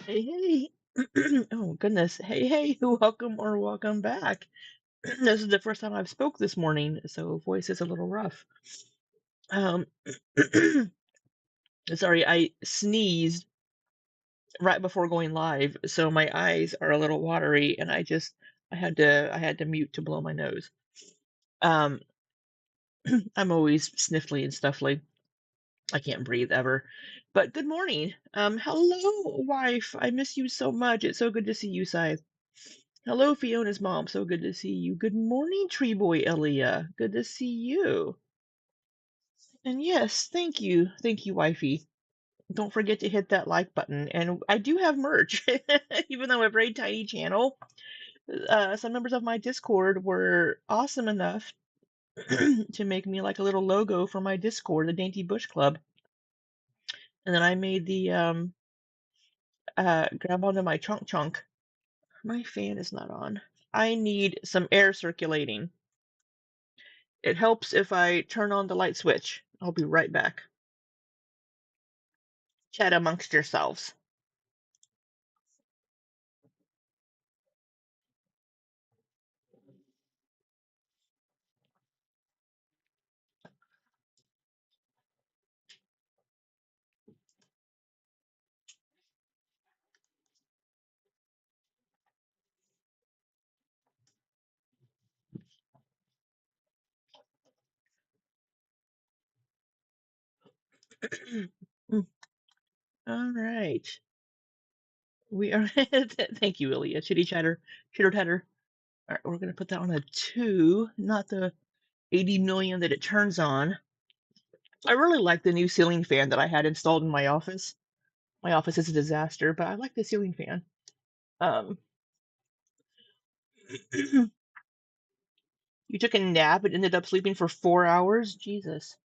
Hey, hey. Oh, goodness. Hey, hey. Welcome or welcome back. This is the first time I've spoke this morning, so voice is a little rough. Um, sorry, I sneezed right before going live, so my eyes are a little watery, and I had to mute to blow my nose. Um, I'm always sniffly and stuffly. I can't breathe ever. But good morning. Hello, wife. I miss you so much. It's so good to see you, Si. Hello, Fiona's mom. So good to see you. Good morning, Tree Boy Elia. Good to see you. And yes, thank you. Thank you, wifey. Don't forget to hit that like button. And I do have merch, even though I'm a very tiny channel. Some members of my Discord were awesome enough to make me like a little logo for my Discord, the Dainty Bush Club. And then I made the grab onto my chunk chunk. My fan is not on. I need some air circulating. It helps if I turn on the light switch. I'll be right back. Chat amongst yourselves. All right. We are. Thank you, Ilya. Chitty chatter, chitter chatter. All right, we're going to put that on a 2, not the 80 million that it turns on. I really like the new ceiling fan that I had installed in my office. My office is a disaster, but I like the ceiling fan. Um, you took a nap and ended up sleeping for 4 hours? Jesus.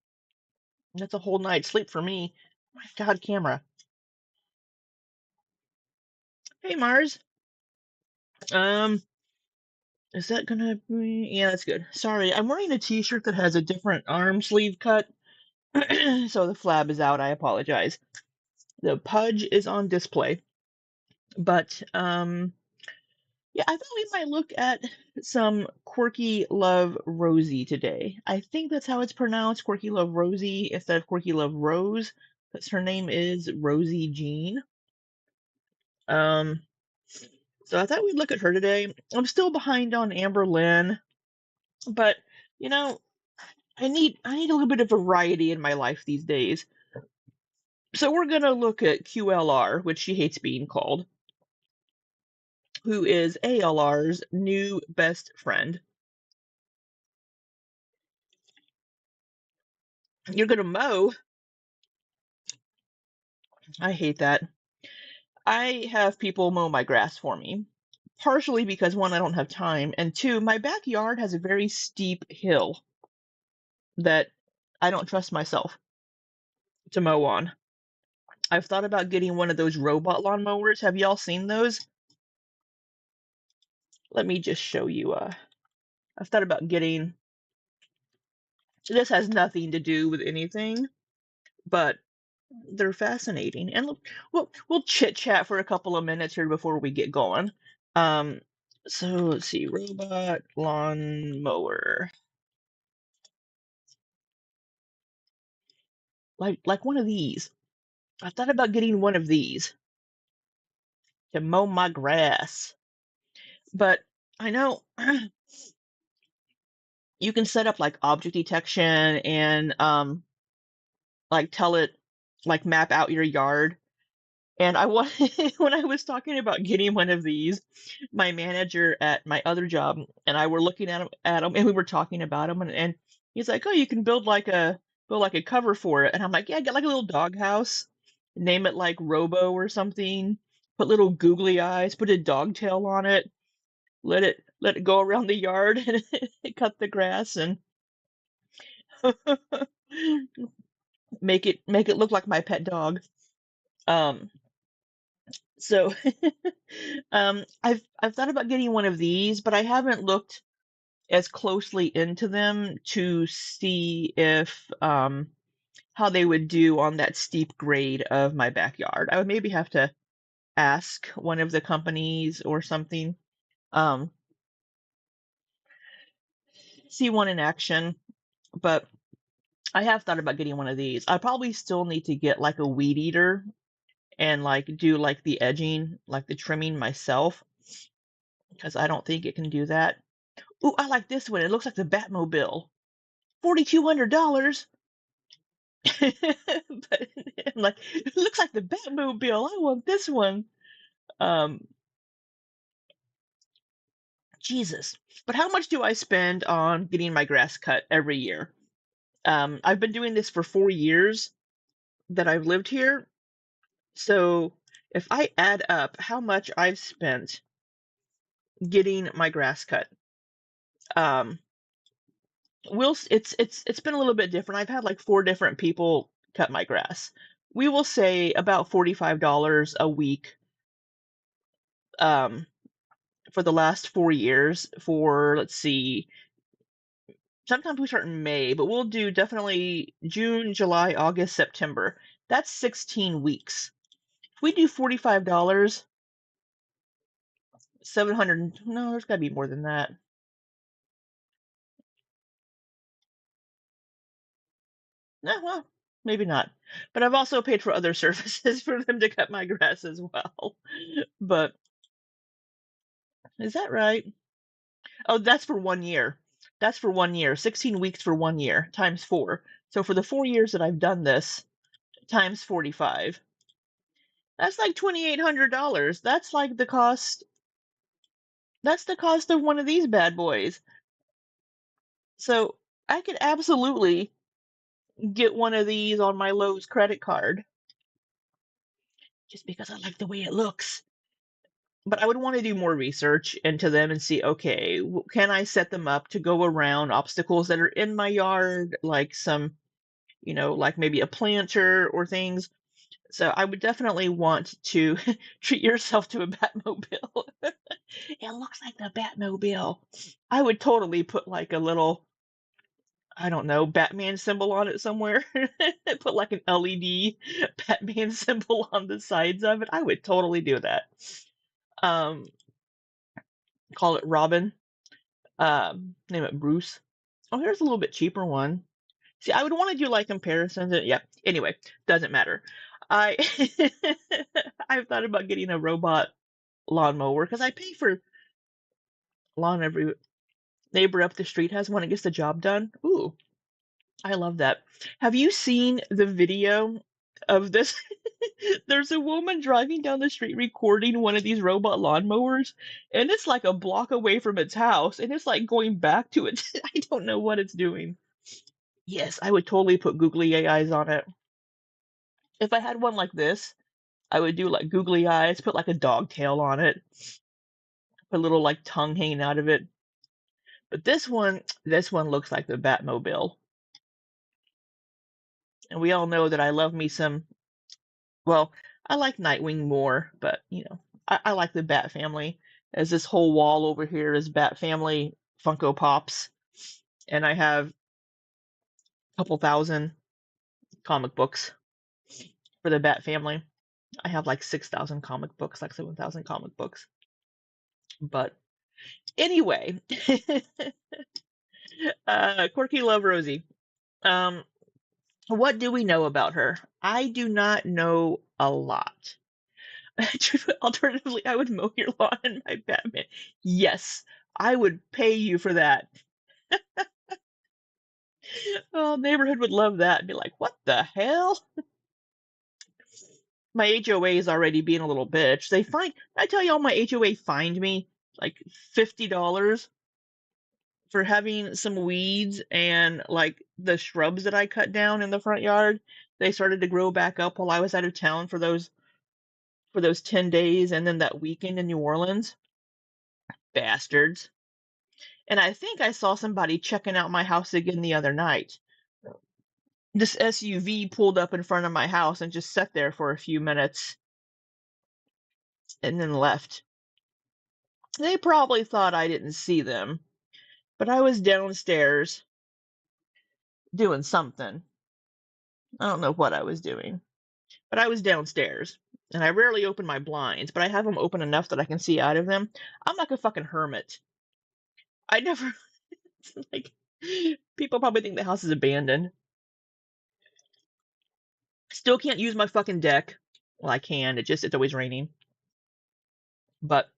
That's a whole night's sleep for me. My God, camera. Hey, Mars. Um, is that gonna be? Yeah, that's good. Sorry, I'm wearing a t-shirt that has a different arm sleeve cut, so the flab is out. I apologize. The pudge is on display, but yeah, I thought we might look at some Quirky Love Rosie today. I think that's how it's pronounced, Quirky Love Rosie instead of Quirky Love Rose, because her name is Rosie Jean. Um, so I thought we'd look at her today. I'm still behind on Amberlynn, but you know, I need a little bit of variety in my life these days. So we're gonna look at QLR, which she hates being called, who is ALR's new best friend. You're gonna mow. I hate that. I have people mow my grass for me. Partially because one, I don't have time, and two, my backyard has a very steep hill that I don't trust myself to mow on. I've thought about getting one of those robot lawnmowers. Have y'all seen those? Let me just show you. I've thought about getting. This has nothing to do with anything, but they're fascinating. And we'll chit chat for a couple of minutes here before we get going. Um, so let's see, robot lawnmower, like one of these. I thought about getting one of these to mow my grass, but I know you can set up like object detection and like tell it like map out your yard. And I wanted when I was talking about getting one of these, my manager at my other job and I were looking at him and we were talking about him and he's like, "Oh, you can build like a cover for it." And I'm like, "Yeah, get like a little doghouse, name it like Robo or something, put little googly eyes, put a dog tail on it, let it go around the yard and cut the grass and make it look like my pet dog." Um, so I've thought about getting one of these, but I haven't looked as closely into them to see if how they would do on that steep grade of my backyard. I would maybe have to ask one of the companies or something. Um, see one in action, but I have thought about getting one of these. I probably still need to get like a weed eater and like do like the edging, like the trimming myself, because I don't think it can do that. Ooh, I like this one. It looks like the Batmobile. $4,200. But I'm like, it looks like the Batmobile. I want this one. Um, Jesus. But how much do I spend on getting my grass cut every year? I've been doing this for 4 years that I've lived here. So if I add up how much I've spent getting my grass cut, um, it's been a little bit different. I've had like four different people cut my grass. We will say about $45 a week um, for the last 4 years. For let's see, sometimes we start in May, but we'll do definitely June, July, August, September. That's 16 weeks. If we do $45, 700, no, there's got to be more than that. No, well, maybe not. But I've also paid for other services for them to cut my grass as well. But is that right? Oh, that's for 1 year. That's for 1 year. 16 weeks for 1 year times four. So for the 4 years that I've done this, times 45. That's like $2,800. That's like the cost. That's the cost of one of these bad boys. So I could absolutely get one of these on my Lowe's credit card just because I like the way it looks. But I would want to do more research into them and see, okay, can I set them up to go around obstacles that are in my yard, like some, like maybe a planter or things. So I would definitely want to treat yourself to a Batmobile. It looks like the Batmobile. I would totally put like a little, I don't know, Batman symbol on it somewhere. Put like an LED Batman symbol on the sides of it. I would totally do that. Um, call it Robin. Name it Bruce. Oh, here's a little bit cheaper one. See, I would want to do like comparisons. Yeah. Anyway, doesn't matter. I I've thought about getting a robot lawnmower because I pay for lawn every neighbor up the street has one. It gets the job done. Ooh, I love that. Have you seen the video of this? There's a woman driving down the street recording one of these robot lawnmowers, and it's like a block away from its house, and it's like going back to it. I don't know what it's doing. Yes, I would totally put googly eyes on it. If I had one like this, I would do like googly eyes, put like a dog tail on it, put a little like tongue hanging out of it. But this one looks like the Batmobile. And we all know that I love me some, well, I like Nightwing more, but I like the Bat family. As this whole wall over here is Bat family Funko Pops. And I have a couple thousand comic books for the Bat family. I have like 6,000 comic books, like 7,000 comic books. But anyway, QuirkyLoveRosee. Um, what do we know about her? I do not know a lot. Alternatively, I would mow your lawn in my Batman. Yes, I would pay you for that. Oh, neighborhood would love that. Be like, what the hell? My HOA is already being a little bitch. I tell y'all, my HOA fined me like $50 for having some weeds and like the shrubs that I cut down in the front yard. They started to grow back up while I was out of town for those 10 days and then that weekend in New Orleans. Bastards. And I think I saw somebody checking out my house again the other night. This SUV pulled up in front of my house and just sat there for a few minutes and then left. They probably thought I didn't see them, but I was downstairs doing something. I don't know what I was doing, but I was downstairs. and I rarely open my blinds, but I have them open enough that I can see out of them. I'm like a fucking hermit. I never like people probably think the house is abandoned. Still can't use my fucking deck. Well, I can. It's always raining. But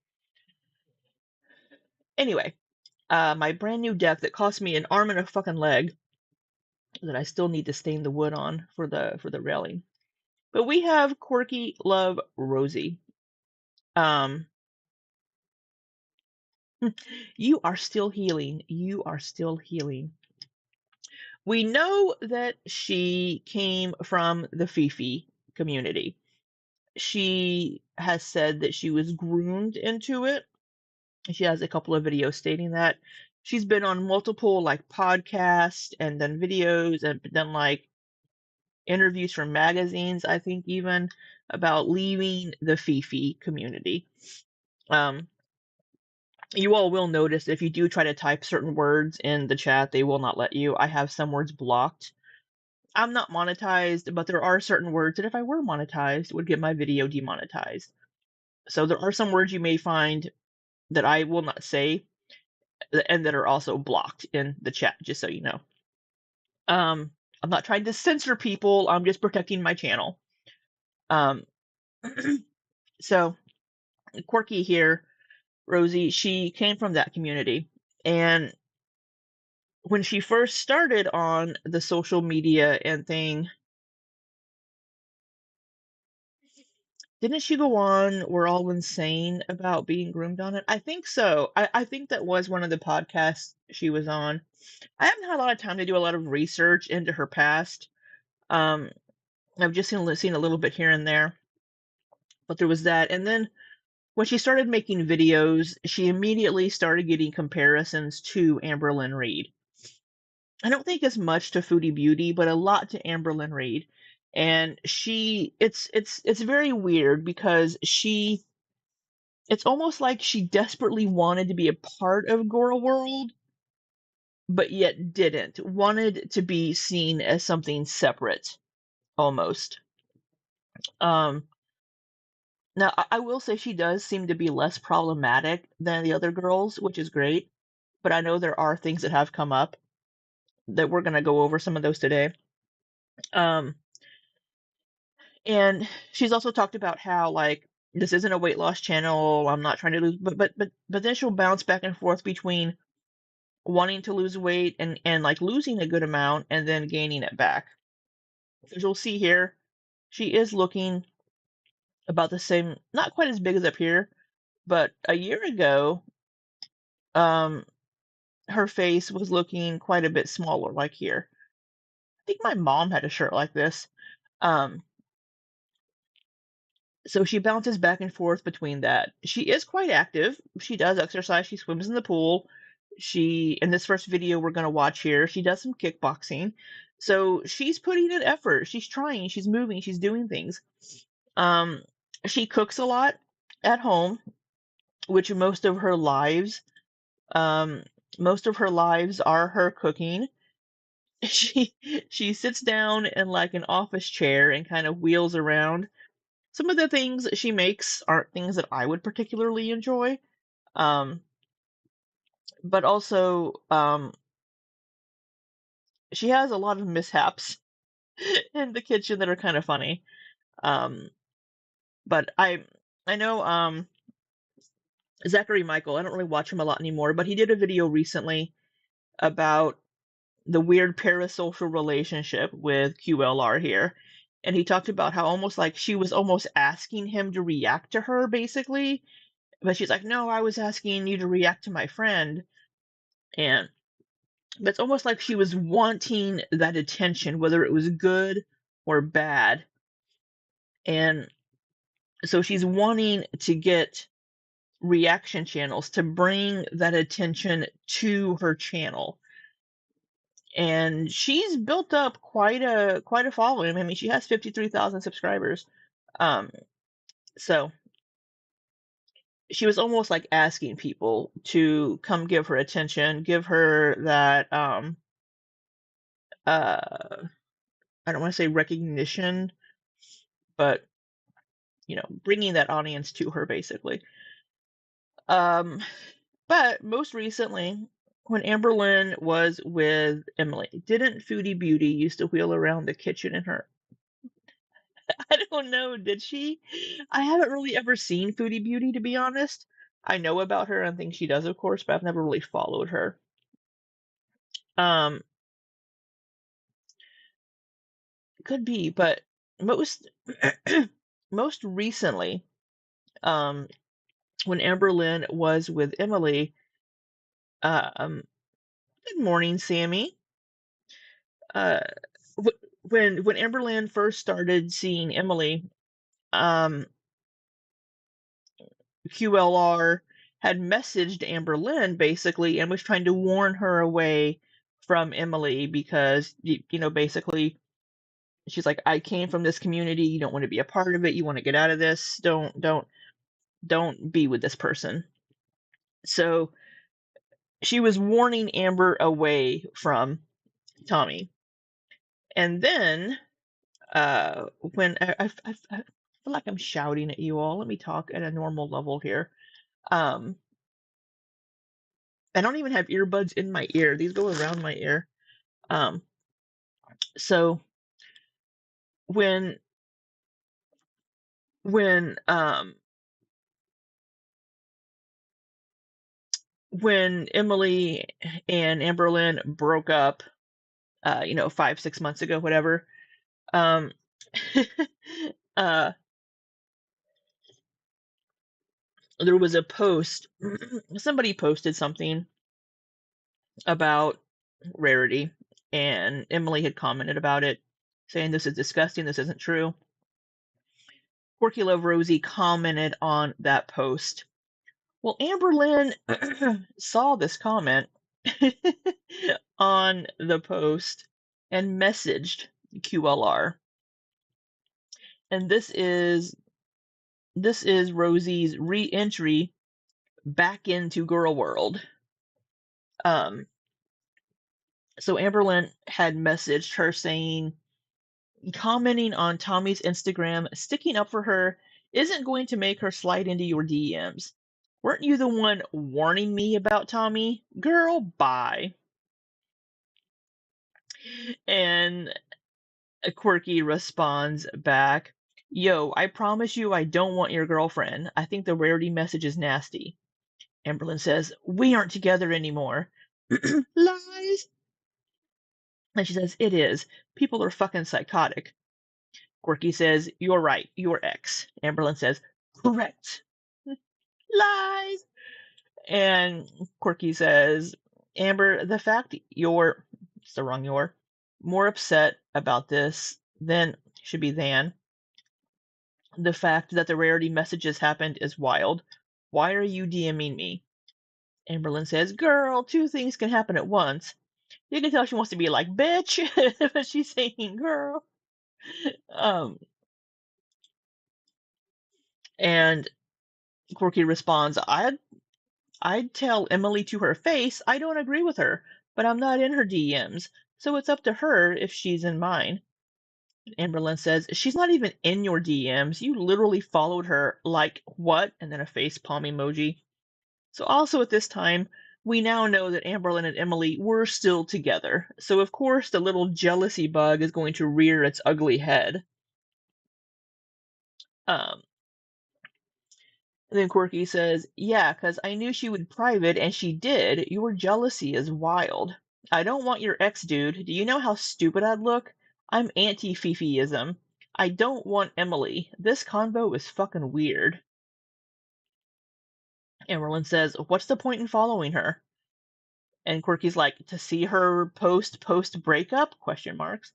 anyway, my brand new deck that cost me an arm and a fucking leg that I still need to stain the wood on for the railing. But we have Quirky Love Rosie. Um, you are still healing. You are still healing. We know that she came from the Fifi community. She has said that she was groomed into it. She has a couple of videos stating that. She's been on multiple like podcasts and done videos and done like interviews from magazines, I think even about leaving the Fifi community. Um, you all will notice if you do try to type certain words in the chat, they will not let you. I have some words blocked. I'm not monetized, but there are certain words that if I were monetized would get my video demonetized. So there are some words you may find that I will not say and that are also blocked in the chat, just so you know. I'm not trying to censor people, I'm just protecting my channel. Um, so Quirky here, Rosie, she came from that community. And when she first started on the social media and thing, didn't she go on We're All Insane about being groomed on it? I think so. I think that was one of the podcasts she was on. I haven't had a lot of time to do a lot of research into her past. Um, I've just seen a little bit here and there, but there was that. And then when she started making videos, she immediately started getting comparisons to Amberlynn Reid. I don't think as much to Foodie Beauty, but a lot to Amberlynn Reid. And it's very weird because it's almost like she desperately wanted to be a part of Girl World, but yet didn't. Wanted to be seen as something separate, almost. Um, Now, I will say she does seem to be less problematic than the other girls, which is great. But I know there are things that have come up that we're gonna go over some of those today. Um, and she's also talked about how like this isn't a weight loss channel. I'm not trying to lose, but then she'll bounce back and forth between wanting to lose weight and like losing a good amount and then gaining it back. As you'll see here, she is looking about the same, not quite as big as up here, but a year ago, um, her face was looking quite a bit smaller, like here. I think my mom had a shirt like this. Um, so she bounces back and forth between that. She is quite active. She does exercise. She swims in the pool. In this first video we're going to watch here, she does some kickboxing. So she's putting in effort. She's trying. She's moving. She's doing things. Um, she cooks a lot at home, which um, most of her lives are her cooking. She she sits down in like an office chair and kind of wheels around. Some of the things that she makes aren't things that I would particularly enjoy. Um, but also she has a lot of mishaps in the kitchen that are kind of funny. Um, but I know Zachary Michael, I don't really watch him a lot anymore, but he did a video recently about the weird parasocial relationship with QLR here. And he talked about how almost like she was almost asking him to react to her, basically. But she's like, no, I was asking you to react to my friend. And but it's almost like she was wanting that attention, whether it was good or bad. And so she's wanting to get reaction channels to bring that attention to her channel. And she's built up quite a following. I mean, she has 53,000 subscribers. Um, so she was almost like asking people to come give her attention, give her that I don't want to say recognition, but bringing that audience to her, basically. But most recently, when Amberlynn was with Emily, didn't Foodie Beauty used to wheel around the kitchen in her? I don't know, did she? I haven't really ever seen Foodie Beauty, to be honest. I know about her and things she does, of course, but I've never really followed her. Um, could be, but most most recently, um, when Amberlynn was with Emily, good morning, Sammy. Uh, when Amberlynn first started seeing Emily, um, QLR had messaged Amberlynn basically and was trying to warn her away from Emily because basically she's like, I came from this community, you don't want to be a part of it, you want to get out of this, don't be with this person. So she was warning Amber away from Tommy. And then when I feel like I'm shouting at you all, let me talk at a normal level here. um I don't even have earbuds in my ear. These go around my ear. Um, so when when um when Emily and Amberlynn broke up, 5, 6 months ago, whatever, um, uh, there was a post. Somebody posted something about Rarity, and Emily had commented about it, saying this is disgusting. This isn't true. QuirkyLoveRosee commented on that post. Well, Amberlynn saw this comment on the post and messaged QLR. And this is Rosie's re-entry back into Girl World. Um, so Amberlynn had messaged her saying, commenting on Tommy's Instagram, sticking up for her isn't going to make her slide into your DMs. Weren't you the one warning me about Tommy? Girl, bye. And Quirky responds back, Yo, I promise you I don't want your girlfriend. I think the Rarity message is nasty. Amberlynn says, We aren't together anymore. Lies. And she says, It is. People are fucking psychotic. Quirky says, You're right. Your ex. Amberlynn says, Correct. Lies. And Quirky says, Amber, the fact it's the wrong you're, more upset about this than, should be than, the fact that the Rarity messages happened is wild. Why are you DMing me? Amberlynn says, Girl, two things can happen at once. You can tell she wants to be like, bitch, but she's saying girl. Um, and Quirky responds, I'd tell Emily to her face I don't agree with her, but I'm not in her DMs, so it's up to her if she's in mine. Amberlynn says, She's not even in your DMs. You literally followed her like what? And then a face palm emoji. So also at this time, we now know that Amberlynn and Emily were still together. So of course the little jealousy bug is going to rear its ugly head. Um, and then Quirky says, Yeah, because I knew she would private and she did. Your jealousy is wild. I don't want your ex, dude. Do you know how stupid I'd look? I'm anti-Fifiism. I don't want Emily. This convo is fucking weird. Amberlynn says, What's the point in following her? And Quirky's like, To see her post breakup? Question marks.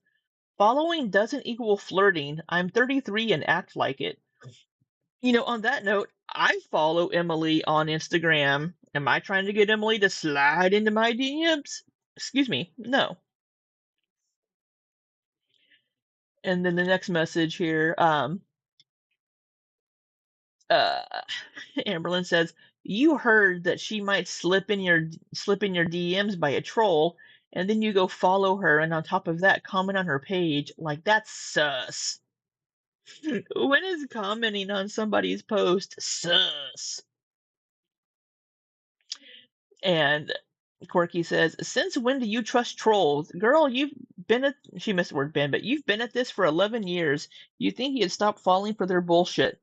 Following doesn't equal flirting. I'm 33 and act like it. On that note, I follow Emily on Instagram. Am I trying to get Emily to slide into my DMs? Excuse me, no. And then the next message here, uh, Amberlynn says, "You heard that she might slip in your DMs by a troll, and then you go follow her, and on top of that, comment on her page. Like that's sus." When is commenting on somebody's post sus? And Quirky says, "Since when do you trust trolls? Girl, you've been at," she missed the word been, but "you've been at this for 11 years. You think you'd stop falling for their bullshit."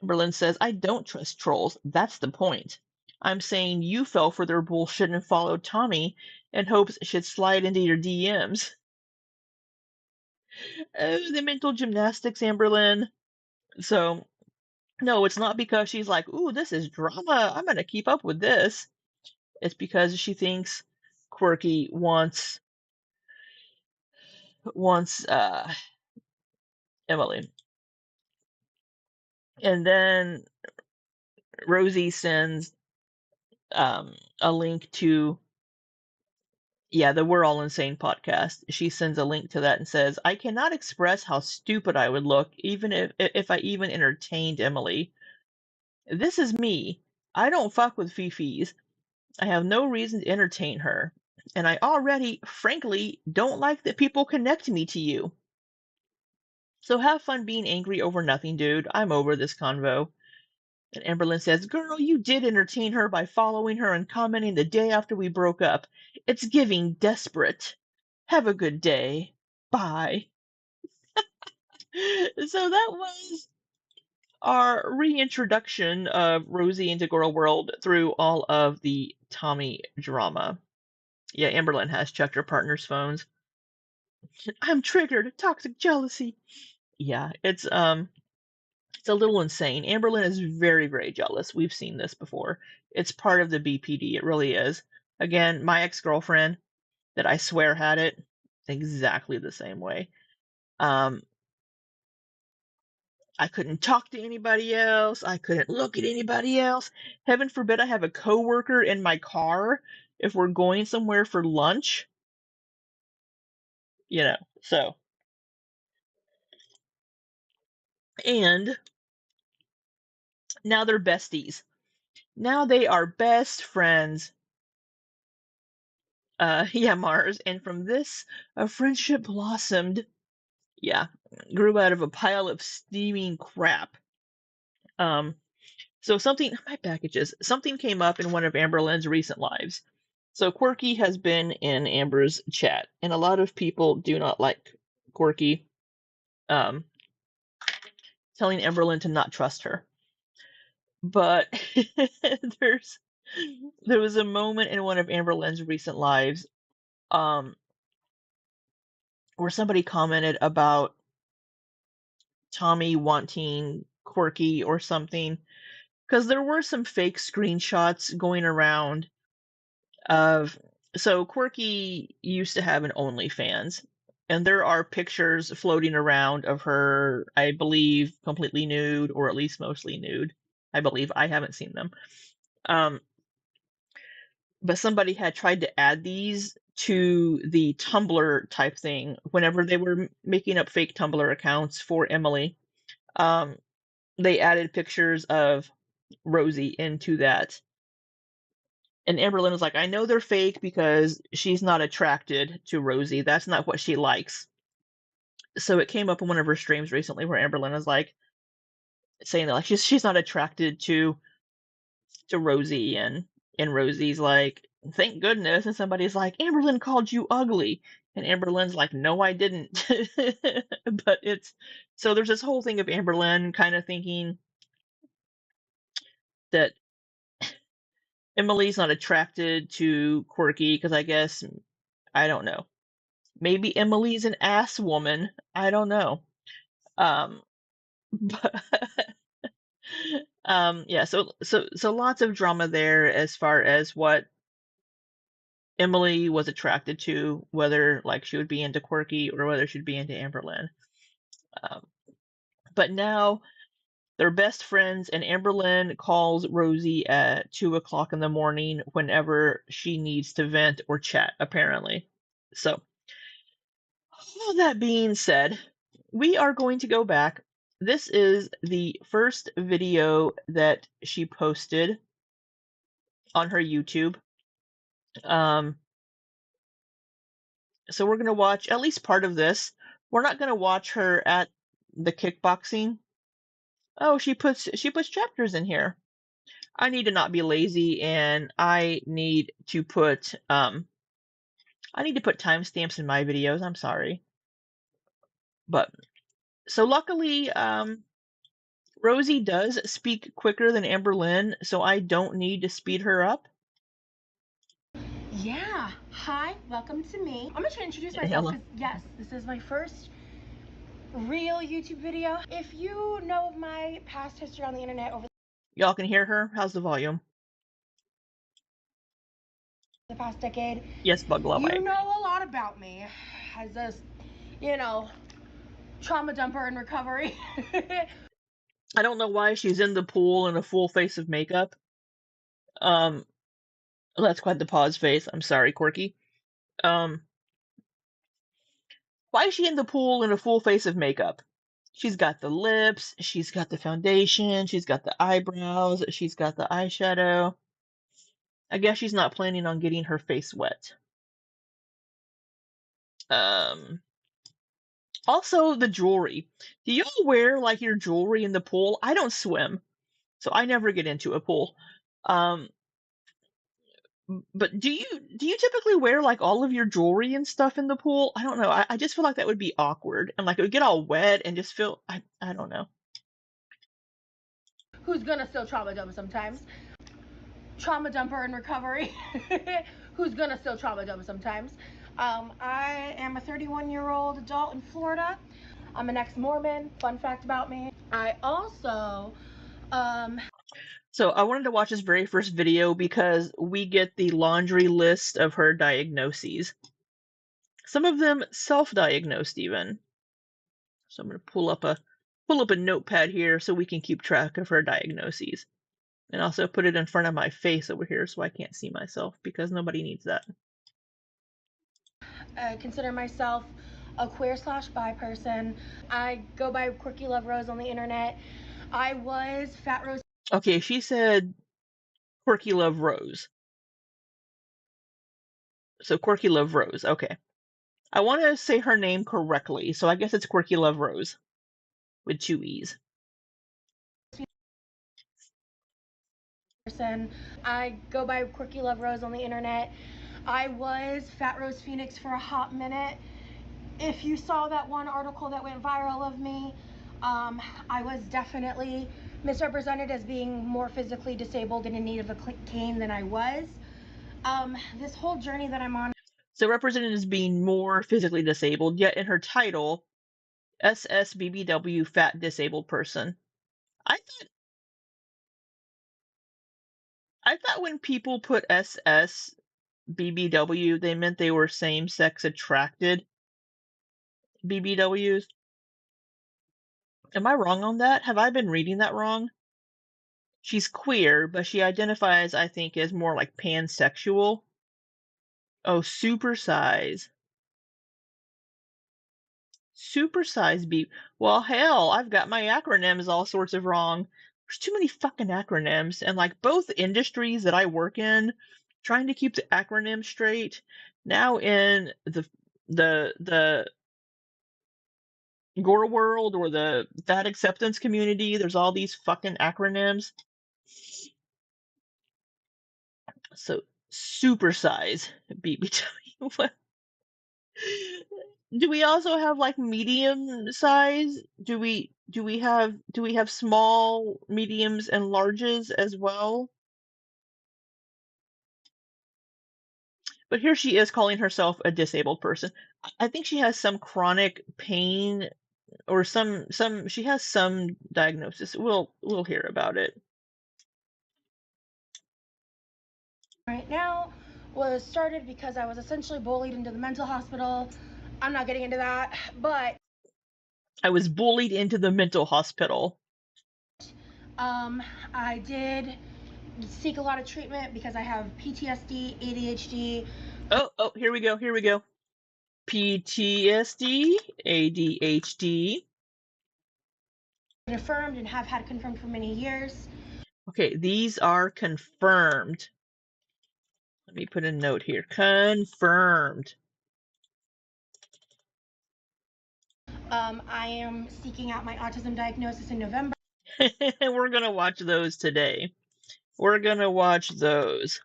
Amberlynn says, "I don't trust trolls. That's the point. I'm saying you fell for their bullshit and followed Tommy in hopes she'd slide into your DMs. Oh, the mental gymnastics, Amberlynn. So, no, it's not because she's like, ooh, this is drama. I'm going to keep up with this. It's because she thinks Quirky wants Emily. And then Rosie sends a link to, yeah, the We're All Insane podcast. She sends a link to that and says, "I cannot express how stupid I would look even if I even entertained Emily. This is me. I don't fuck with Fifis. I have no reason to entertain her. And I already, frankly, don't like that people connect me to you. So have fun being angry over nothing, dude. I'm over this convo." And Amberlynn says, "Girl, you did entertain her by following her and commenting the day after we broke up. It's giving desperate. Have a good day. Bye." So that was our reintroduction of Rosie into Girl World through all of the Tommy drama. Yeah, Amberlynn has checked her partner's phones. "I'm triggered. Toxic jealousy." Yeah, it's a little insane. Amberlynn is very, very jealous. We've seen this before. It's part of the BPD. It really is. Again, my ex-girlfriend that I swear had it exactly the same way. I couldn't talk to anybody else. I couldn't look at anybody else. Heaven forbid I have a coworker in my car if we're going somewhere for lunch, you know. So, and now they're besties. Now they are best friends. Yeah, Mars. And from this, a friendship blossomed. Yeah, grew out of a pile of steaming crap. Um, so my packages, something came up in one of Amberlynn's recent lives. So Quirky has been in Amber's chat, and a lot of people do not like Quirky, um, telling Amberlynn to not trust her. But there's there was a moment in one of Amberlynn's recent lives, um, where somebody commented about Tommy wanting Quirky or something, because there were some fake screenshots going around of, so Quirky used to have an OnlyFans, and there are pictures floating around of her, I believe, completely nude, or at least mostly nude. I believe. I haven't seen them. Um, but somebody had tried to add these to the Tumblr type thing whenever they were making up fake Tumblr accounts for Emily. Um, they added pictures of Rosie into that. And Amberlynn was like, "I know they're fake because she's not attracted to Rosie. That's not what she likes." So it came up in one of her streams recently where Amberlynn was like saying that like she's not attracted to Rosie, and Rosie's like, "Thank goodness." And somebody's like, "Amberlynn called you ugly." And Amberlynn's like, "No, I didn't." But it's, so there's this whole thing of Amberlynn kind of thinking that Emily's not attracted to Quirky because I guess, I don't know. Maybe Emily's an ass woman. I don't know. Um, but yeah. So lots of drama there as far as what Emily was attracted to, whether like she would be into Quirky or whether she'd be into Amberlynn. Um, but now they're best friends, and Amberlynn calls Rosie at 2 o'clock in the morning whenever she needs to vent or chat, apparently. So, all that being said, we are going to go back. This is the first video that she posted on her YouTube. So we're going to watch at least part of this. We're not gonna watch her at the kickboxing. Oh, she puts chapters in here. I need to not be lazy, and I need to put timestamps in my videos. I'm sorry. But so luckily, Rosie does speak quicker than Amberlynn, so I don't need to speed her up. Yeah. Hi, welcome to me. I'm gonna try to introduce myself Hello. because, yes, this is my first real YouTube video. If you know of my past history on the internet over Y'all can hear her? How's the volume? the past decade, Yes, Bug Love. you know a lot about me as a, you know, trauma dumper in recovery. I don't know why she's in the pool in a full face of makeup. Um, that's quite the pause face. I'm sorry, Quirky. Um, why is she in the pool in a full face of makeup? She's got the lips, she's got the foundation, she's got the eyebrows, she's got the eyeshadow. I guess she's not planning on getting her face wet. Um, Also the jewelry. Do y'all wear like your jewelry in the pool? I don't swim, so I never get into a pool. Um, but do you typically wear like all of your jewelry and stuff in the pool? I don't know. I just feel like that would be awkward and like it would get all wet and just feel I don't know. Who's gonna still trauma dump sometimes? Trauma dumper in recovery. Who's gonna still trauma dump sometimes? I am a 31-year-old adult in Florida. I'm an ex-Mormon. Fun fact about me. I also So I wanted to watch this very first video because we get the laundry list of her diagnoses. Some of them self-diagnosed even. So I'm going to pull up a notepad here so we can keep track of her diagnoses. And also put it in front of my face over here so I can't see myself because nobody needs that. consider myself a queer/bi person. I go by QuirkyLoveRosee on the internet. I was Fat Rose. Okay, she said QuirkyLoveRosee. So QuirkyLoveRosee. Okay. I want to say her name correctly, so I guess it's QuirkyLoveRosee with two E's. Person. I go by QuirkyLoveRosee on the internet. I was Fat Rose Phoenix for a hot minute. If you saw that one article that went viral of me, I was definitely misrepresented as being more physically disabled and in need of a cane than I was. This whole journey that I'm on. So represented as being more physically disabled, yet in her title, SSBBW Fat Disabled Person. I thought when people put SSBBW, they meant they were same-sex attracted BBWs. Am I wrong on that? Have I been reading that wrong? She's queer, but she identifies, I think, as more like pansexual. Oh, supersize. Supersize B. Well, hell, I've got my acronyms all sorts of wrong. There's too many fucking acronyms, and like both industries that I work in, trying to keep the acronyms straight. Now in the gore world or the fat acceptance community, there's all these fucking acronyms. So supersize BBW. Do we also have like medium size? Do we have small, mediums, and larges as well? But here she is calling herself a disabled person. I think she has some chronic pain or some she has some diagnosis. We'll hear about it. Right now was started because I was essentially bullied into the mental hospital. I'm not getting into that, but I was bullied into the mental hospital. I did seek a lot of treatment because I have PTSD, ADHD. Oh, here we go. Here we go. PTSD, ADHD. Affirmed and have had confirmed for many years. Okay, these are confirmed. Let me put a note here. Confirmed. I am seeking out my autism diagnosis in November. We're gonna watch those today. We're gonna watch those.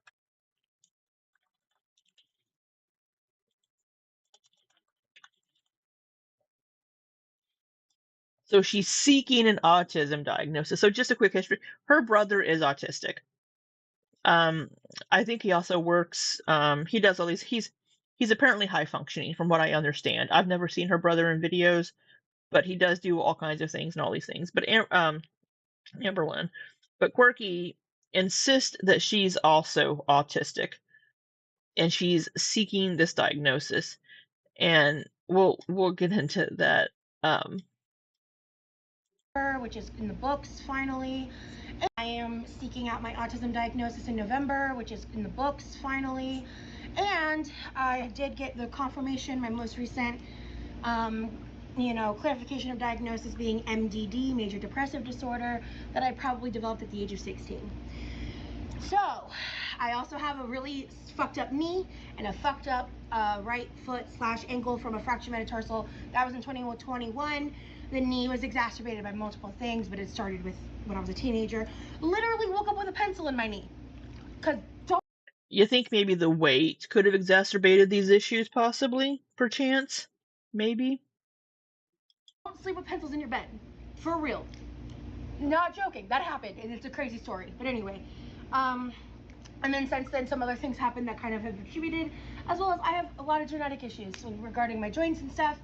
So she's seeking an autism diagnosis. So just a quick history. Her brother is autistic. Um, I think he also works. He does all these. He's apparently high functioning, from what I understand. I've never seen her brother in videos, but he does do all kinds of things and all these things. But Amberlynn, but Quirky insists that she's also autistic, and she's seeking this diagnosis. And we'll get into that. Um, which is in the books finally. I am seeking out my autism diagnosis in November, which is in the books finally. And I did get the confirmation, my most recent, clarification of diagnosis being MDD, major depressive disorder, that I probably developed at the age of 16. So, I also have a really fucked up knee and a fucked up right foot / ankle from a fractured metatarsal. That was in 2021. The knee was exacerbated by multiple things, but it started with when I was a teenager. Literally woke up with a pencil in my knee. Cause you think maybe the weight could have exacerbated these issues, possibly, perchance, maybe? don't sleep with pencils in your bed. For real. Not joking. That happened, and it's a crazy story. But anyway, and then since then, some other things happened that kind of have attributed, as well as I have a lot of genetic issues regarding my joints and stuff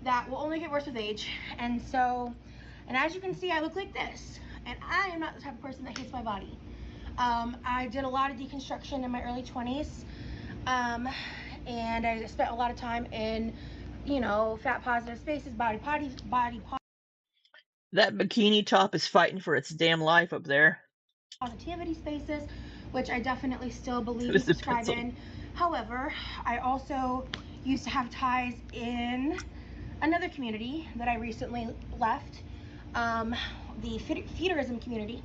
that will only get worse with age. And so, and as you can see, I look like this. And I am not the type of person that hates my body. I did a lot of deconstruction in my early 20s. And I spent a lot of time in, fat positive spaces, body That bikini top is fighting for its damn life up there. positivity spaces, which I definitely still believe So and is the subscribe pencil. in. However, I also used to have ties in another community that I recently left, the feederism community.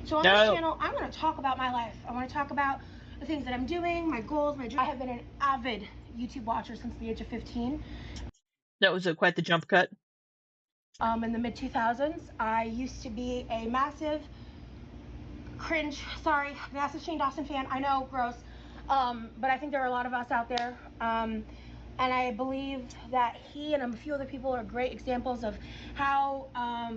So on this channel, I want to talk about my life. I want to talk about the things that I'm doing, my goals, my dreams. I have been an avid YouTube watcher since the age of 15. That was quite the jump cut. In the mid 2000s, I used to be a massive massive Shane Dawson fan. I know, gross. But I think there are a lot of us out there. And I believe that he and a few other people are great examples of how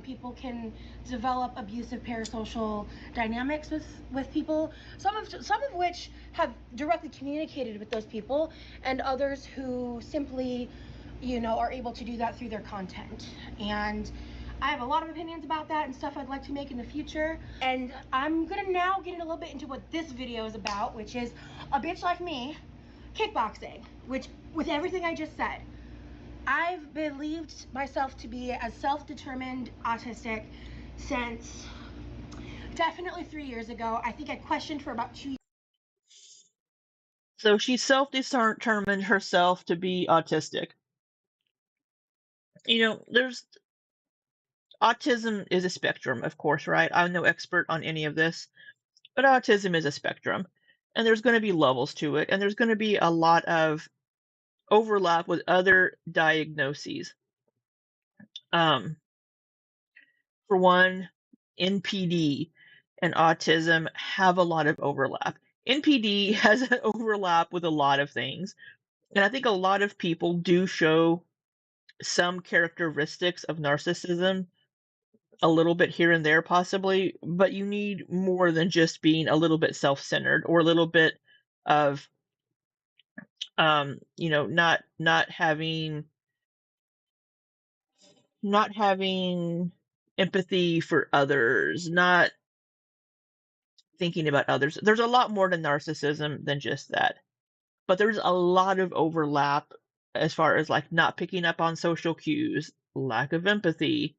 people can develop abusive parasocial dynamics with people. Some of which have directly communicated with those people, and others who simply, are able to do that through their content. And I have a lot of opinions about that and stuff I'd like to make in the future. And I'm gonna now get a little bit into what this video is about, which is a bitch like me kickboxing, which, with everything I just said, I've believed myself to be a self-determined autistic since definitely 3 years ago. I think I questioned for about 2 years. So she self-determined herself to be autistic. There's autism is a spectrum, of course, right? I'm no expert on any of this, but autism is a spectrum, and there's going to be levels to it, and there's going to be a lot of overlap with other diagnoses. For one, NPD and autism have a lot of overlap. NPD has an overlap with a lot of things, and I think a lot of people do show some characteristics of narcissism a little bit here and there possibly, but you need more than just being a little bit self-centered or a little bit of not having empathy for others, not thinking about others. There's a lot more to narcissism than just that. But there's a lot of overlap as far as like not picking up on social cues, lack of empathy,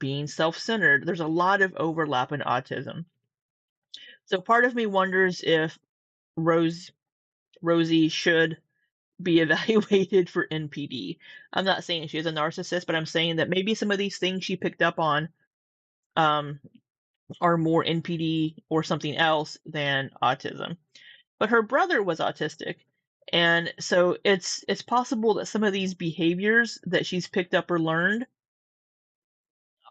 being self-centered. There's a lot of overlap in autism. So part of me wonders if Rosie should be evaluated for NPD. I'm not saying she is a narcissist, but I'm saying that maybe some of these things she picked up on are more NPD or something else than autism. But her brother was autistic, And so it's possible that some of these behaviors that she's picked up or learned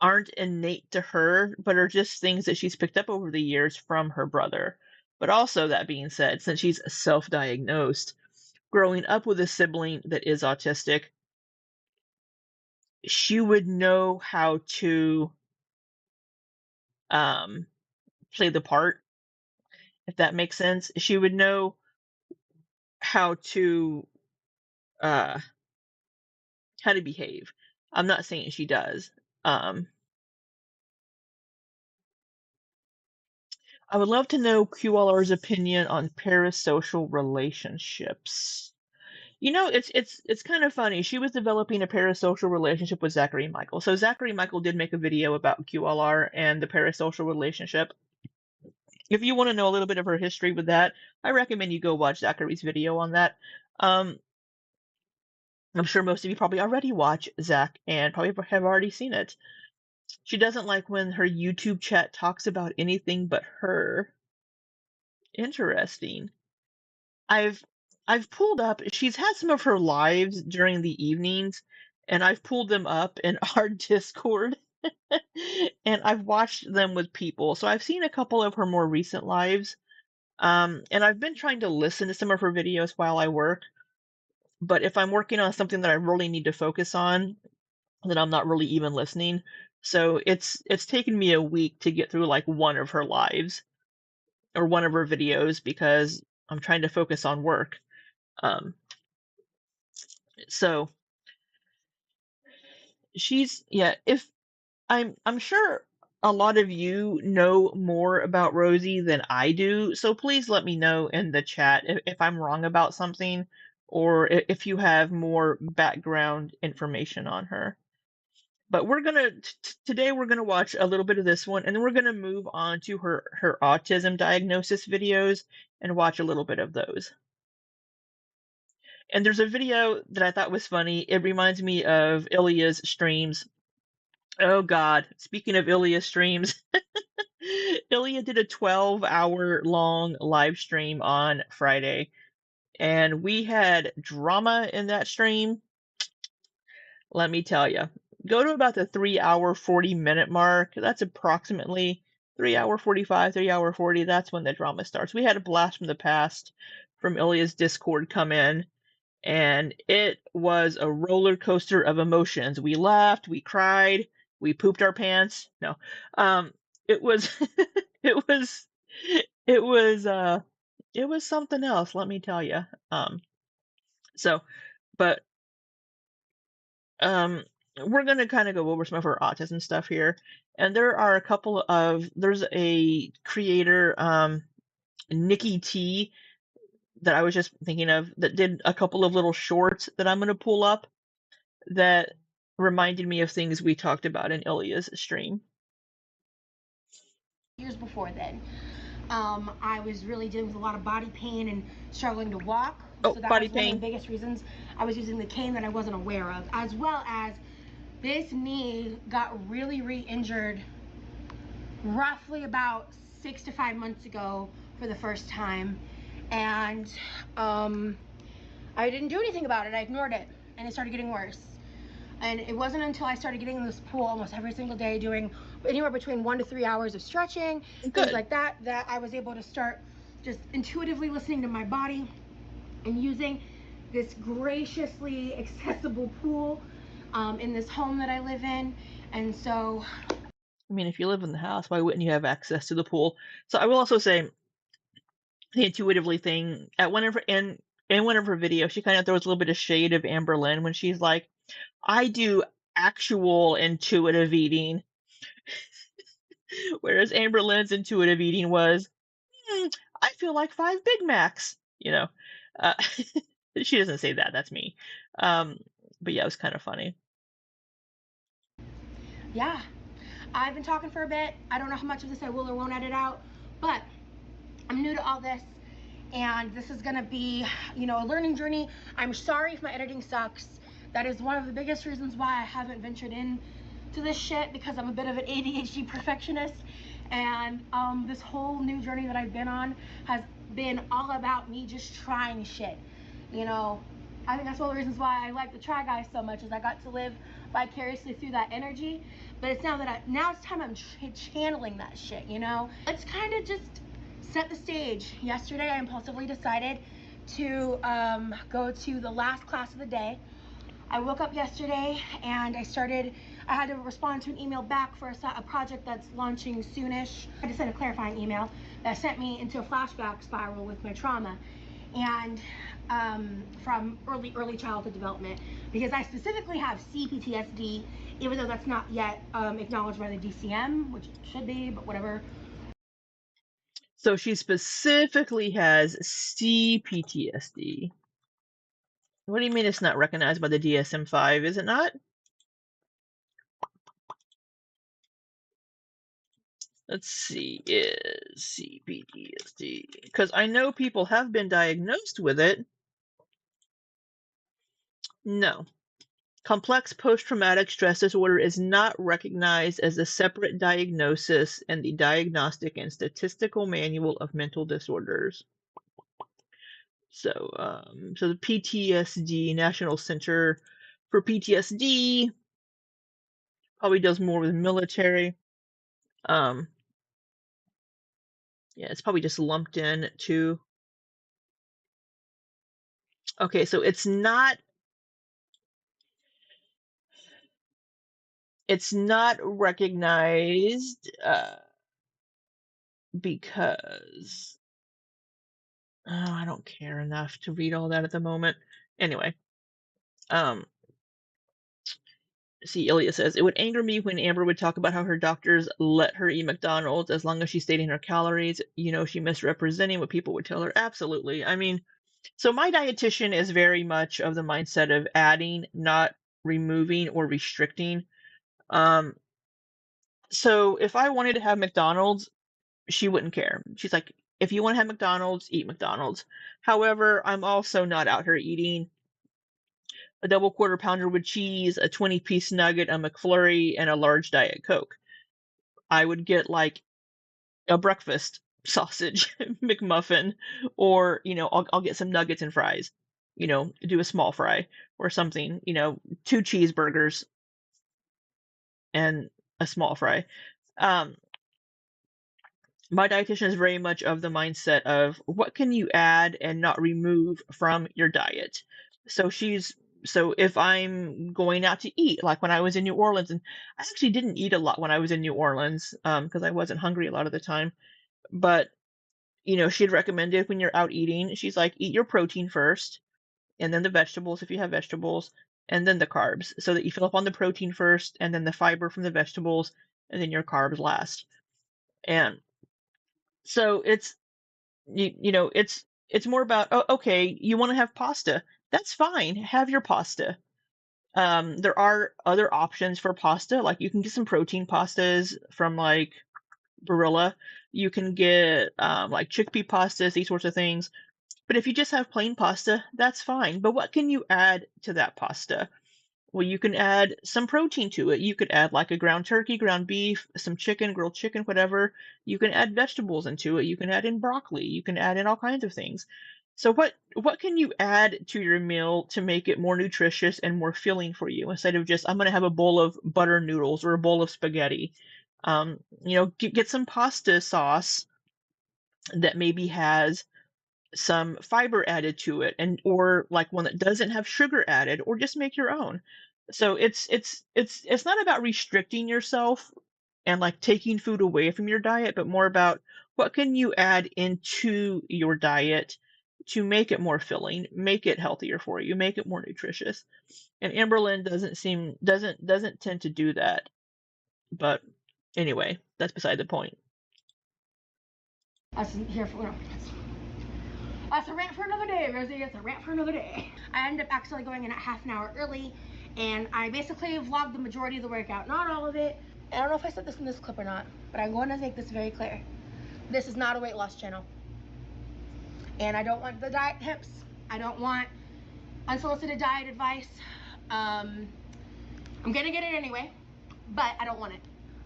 aren't innate to her, but are just things that she's picked up over the years from her brother. But also, that being said, since she's self-diagnosed, growing up with a sibling that is autistic, she would know how to um, play the part, if that makes sense. She would know how to uh, how to behave. I'm not saying she does. Um, I would love to know QLR's opinion on parasocial relationships. It's kind of funny. She was developing a parasocial relationship with Zachary Michael. So Zachary Michael did make a video about QLR and the parasocial relationship. If you want to know a little bit of her history with that, I recommend you go watch Zachary's video on that. Um, I'm sure most of you probably already watch Zach and probably have already seen it. She doesn't like when her YouTube chat talks about anything but her. Interesting. I've I've pulled up she's had some of her lives during the evenings, and I've pulled them up in our Discord, and I've watched them with people. So I've seen a couple of her more recent lives, and I've been trying to listen to some of her videos while I work. But if I'm working on something that I really need to focus on, then I'm not really even listening. So it's taken me a week to get through like one of her lives or one of her videos because I'm trying to focus on work. Um, so she's yeah, if I'm sure a lot of you know more about Rosie than I do, so please let me know in the chat if I'm wrong about something or if you have more background information on her. But we're gonna today we're gonna watch a little bit of this one, and then we're gonna move on to her autism diagnosis videos and watch a little bit of those. And there's a video that I thought was funny. It reminds me of Ilya's streams. Oh God! Speaking of Ilya streams, Ilya did a 12-hour long live stream on Friday, and we had drama in that stream. Let me tell you, go to about the 3-hour 40-minute mark. That's approximately 3-hour 45, 3-hour 40. That's when the drama starts. We had a blast from the past from Ilya's Discord come in, and it was a roller coaster of emotions. We laughed, we cried, we pooped our pants. No, it was, it was, it was, it was something else. Let me tell you. So, but um, we're gonna kind of go over some of her autism stuff here, and there are a couple of there's a creator, Nikki T, that I was just thinking of that did a couple of little shorts that I'm gonna pull up that reminded me of things we talked about in Ilya's stream. Years before then, I was really dealing with a lot of body pain and struggling to walk. Oh, So that body was one of the pain. biggest reasons I was using the cane that I wasn't aware of, as well as this knee got really re-injured roughly about 6 to 5 months ago for the first time, and I didn't do anything about it. I ignored it, and it started getting worse. And it wasn't until I started getting in this pool almost every single day, doing anywhere between 1 to 3 hours of stretching, things Good. like that, that I was able to start just intuitively listening to my body and using this graciously accessible pool in this home that I live in. And so, I mean, if you live in the house, why wouldn't you have access to the pool? So I will also say the intuitively thing at one of her in one of her videos, she kind of throws a little bit of shade of Amberlynn when she's like, "I do actual intuitive eating," whereas Amberlynn's intuitive eating was, "I feel like 5 Big Macs." Uh, she doesn't say that. That's me. Um, but yeah, it was kind of funny. yeah, I've been talking for a bit. I don't know how much of this I will or won't edit out, but I'm new to all this, and this is gonna be, a learning journey. I'm sorry if my editing sucks. That is one of the biggest reasons why I haven't ventured in to this shit, because I'm a bit of an ADHD perfectionist, and this whole new journey that I've been on has been all about me just trying shit. You know, I think that's one of the reasons why I like the Try Guys so much, is I got to live vicariously through that energy. But it's now it's time I'm channeling that shit, you know? Let's kind of just set the stage. Yesterday, I impulsively decided to go to the last class of the day. I woke up yesterday and I had to respond to an email back for a project that's launching soonish. I had to send a clarifying email that sent me into a flashback spiral with my trauma and from early childhood development, because I specifically have CPTSD, even though that's not yet acknowledged by the DCM, which it should be, but whatever. So she specifically has CPTSD. What do you mean it's not recognized by the DSM-5? Is it not? Let's see, is CPTSD? Because I know people have been diagnosed with it. No. Complex post-traumatic stress disorder is not recognized as a separate diagnosis in the Diagnostic and Statistical Manual of Mental Disorders. So the PTSD, National Center for PTSD, probably does more with military. Yeah, it's probably just lumped in to. Okay, so it's not recognized because I don't care enough to read all that at the moment. Anyway, see, Ilya says, it would anger me when Amber would talk about how her doctors let her eat McDonald's as long as she stayed in her calories. You know, she misrepresenting what people would tell her. Absolutely. I mean, so my dietitian is very much of the mindset of adding, not removing or restricting. So if I wanted to have McDonald's, she wouldn't care. She's like, if you want to have McDonald's, eat McDonald's. However, I'm also not out here eating a double quarter pounder with cheese, a 20-piece nugget, a McFlurry, and a large Diet Coke. I would get like a breakfast sausage McMuffin, or I'll get some nuggets and fries. Do a small fry or something. 2 cheeseburgers and a small fry. Um, my dietitian is very much of the mindset of what can you add and not remove from your diet. So if I'm going out to eat, like when I was in New Orleans, and I actually didn't eat a lot when I was in New Orleans, because I wasn't hungry a lot of the time, but she'd recommended when you're out eating, she's like, eat your protein first, and then the vegetables if you have vegetables, and then the carbs, so that you fill up on the protein first, and then the fiber from the vegetables, and then your carbs last. And so it's more about, oh, okay, you want to have pasta, that's fine, have your pasta. There are other options for pasta, like you can get some protein pastas from like Barilla. You can get like chickpea pastas, these sorts of things. But if you just have plain pasta, that's fine. But what can you add to that pasta? Well, you can add some protein to it. You could add like a ground turkey, ground beef, some chicken, grilled chicken, whatever. You can add vegetables into it. You can add in broccoli. You can add in all kinds of things. So what can you add to your meal to make it more nutritious and more filling for you, instead of just, I'm going to have a bowl of butter noodles or a bowl of spaghetti? Get some pasta sauce that maybe has some fiber added to it, or like one that doesn't have sugar added, or just make your own. So it's not about restricting yourself and like taking food away from your diet, but more about what can you add into your diet to make it more filling, make it healthier for you, make it more nutritious. And Amberlynn doesn't tend to do that. But anyway, that's beside the point. That's here for That's a rant for another day, Rosie. It's a rant for another day. I ended up actually going in at half an hour early, and I basically vlogged the majority of the workout, not all of it. I don't know if I said this in this clip or not, but I'm going to make this very clear. This is not a weight loss channel. And I don't want the diet tips. I don't want unsolicited diet advice. I'm gonna get it anyway, but I don't want it.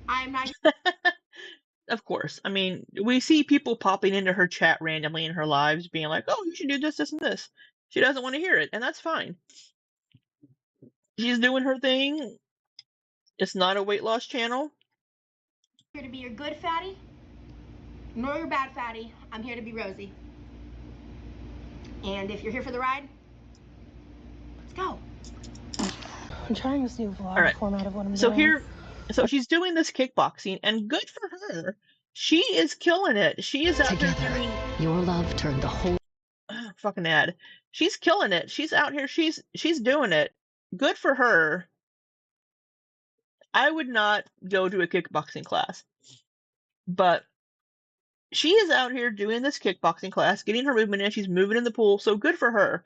I'm not. Of course. I mean, we see people popping into her chat randomly in her lives being like, oh, you should do this, this, and this. She doesn't want to hear it, and that's fine. She's doing her thing. It's not a weight loss channel. Here to be your good fatty, nor your bad fatty. I'm here to be Rosie. And if you're here for the ride, let's go. I'm trying this new vlog format of what I'm doing. So she's doing this kickboxing, and good for her. She is killing it. She is out here doing your love turned the whole fucking ad. She's killing it. She's out here. She's doing it. Good for her. I would not go to a kickboxing class, but she is out here doing this kickboxing class, getting her movement in. She's moving in the pool, so good for her.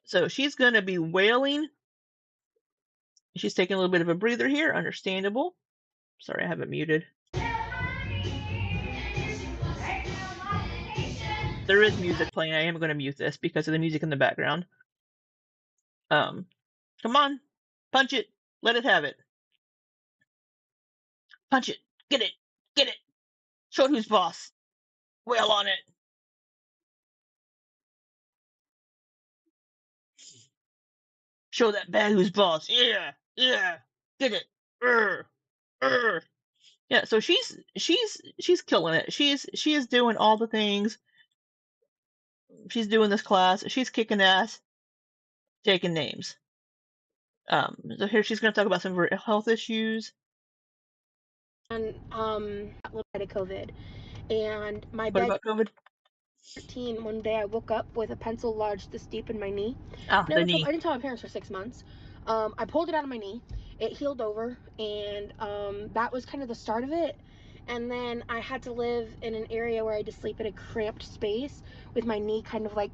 So she's going to be wailing. She's taking a little bit of a breather here. Understandable. Sorry, I have it muted. There is music playing. I am going to mute this because of the music in the background. Come on. Punch it. Let it have it. Punch it. Get it. Get it. Show it who's boss. Wail on it. Show that bad who's boss. Yeah. Yeah. Get it. Yeah, so she's killing it. She is doing all the things. She's doing this class. She's kicking ass, taking names. So here she's going to talk about some of her health issues. And little bit of COVID, and my What bed. about COVID? 13, one day I woke up with a pencil lodged this deep in my knee. Ah, the knee. I didn't tell my parents for 6 months. I pulled it out of my knee. It healed over, and that was kind of the start of it. And then I had to live in an area where I had to sleep in a cramped space with my knee kind of like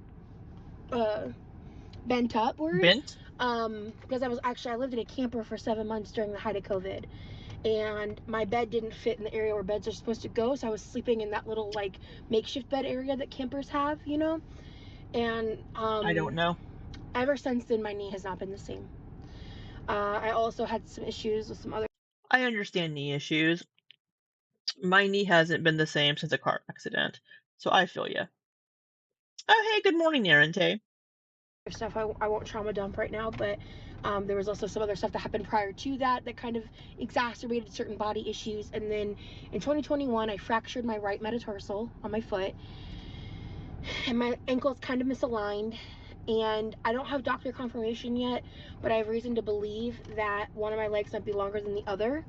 bent upward. Bent? Because I lived in a camper for 7 months during the height of COVID. And my bed didn't fit in the area where beds are supposed to go, so I was sleeping in that little like makeshift bed area that campers have, you know. And I don't know. Ever since then, my knee has not been the same. I also had some issues with some other. I understand knee issues. My knee hasn't been the same since a car accident, so I feel you. Oh, hey, good morning, Arente. Stuff I won't trauma dump right now, but there was also some other stuff that happened prior to that kind of exacerbated certain body issues. And then in 2021 I fractured my right metatarsal on my foot, and my ankle is kind of misaligned, and I don't have doctor confirmation yet, but I have reason to believe that one of my legs might be longer than the other.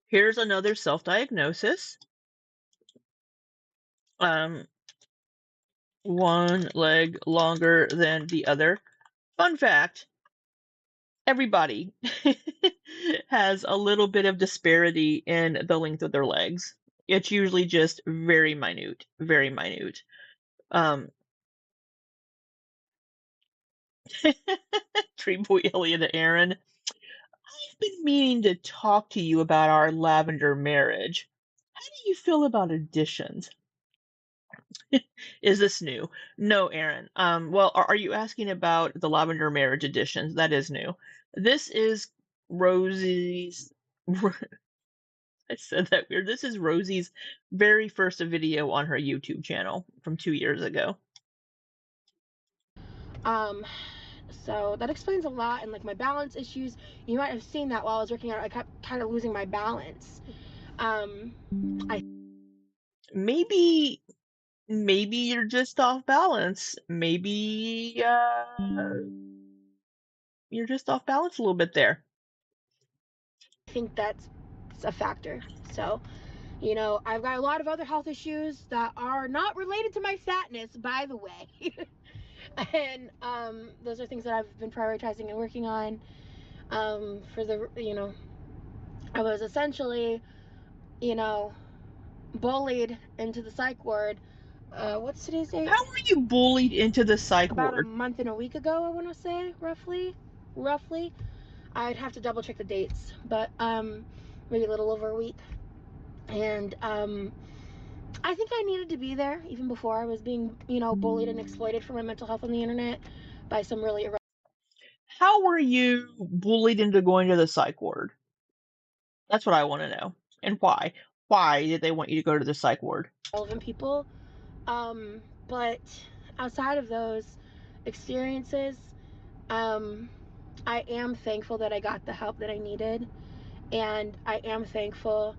Here's another self-diagnosis. One leg longer than the other. Fun fact, everybody has a little bit of disparity in the length of their legs. It's usually just very minute, very minute. Tree Boy Elliot Aaron, I've been meaning to talk to you about our lavender marriage. How do you feel about additions? Is this new? No, Aaron. Well, are you asking about the lavender marriage editions? That is new. This is Rosie's. I said that weird. This is Rosie's very first video on her YouTube channel from 2 years ago. So that explains a lot, and like my balance issues. You might have seen that while I was working out, I kept kind of losing my balance. Maybe you're just off balance. Maybe you're just off balance a little bit there. I think that's a factor. So, you know, I've got a lot of other health issues that are not related to my fatness, by the way. And those are things that I've been prioritizing and working on. For the, you know, I was essentially, you know, bullied into the psych ward. What's today's date? How were you bullied into the psych ward? About a month and a week ago, I want to say, roughly. I'd have to double check the dates, but maybe a little over a week. And I think I needed to be there even before I was being, you know, bullied and exploited for my mental health on the internet by some really. How were you bullied into going to the psych ward? That's what I want to know. And why? why did they want you to go to the psych ward? relevant people. But outside of those experiences, I am thankful that I got the help that I needed, and I am thankful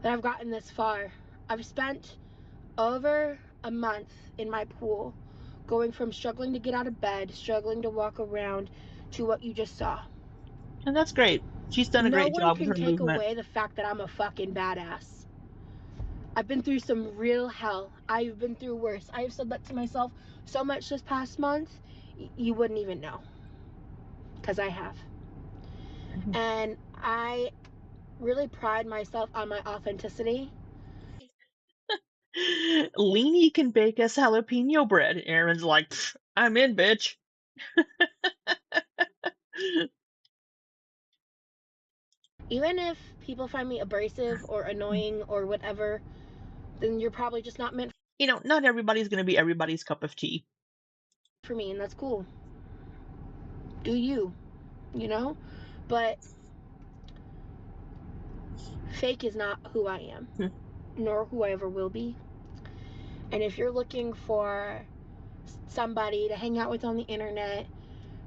that I've gotten this far. I've spent over a month in my pool, going from struggling to get out of bed, struggling to walk around, to what you just saw. And that's great. She's done a No great one job with can her take movement. away the fact that I'm a fucking badass. I've been through some real hell. I've been through worse. I have said that to myself so much this past month, you wouldn't even know. Because I have. Mhm. And I really pride myself on my authenticity. Leanie can bake us jalapeno bread. Aaron's like, "Pff, I'm in, bitch." Even if people find me abrasive or annoying or whatever, then you're probably just not meant You know, not everybody's going to be everybody's cup of tea. for me, and that's cool. Do you, you know? But fake is not who I am, Hmm. nor who I ever will be. And if you're looking for somebody to hang out with on the internet,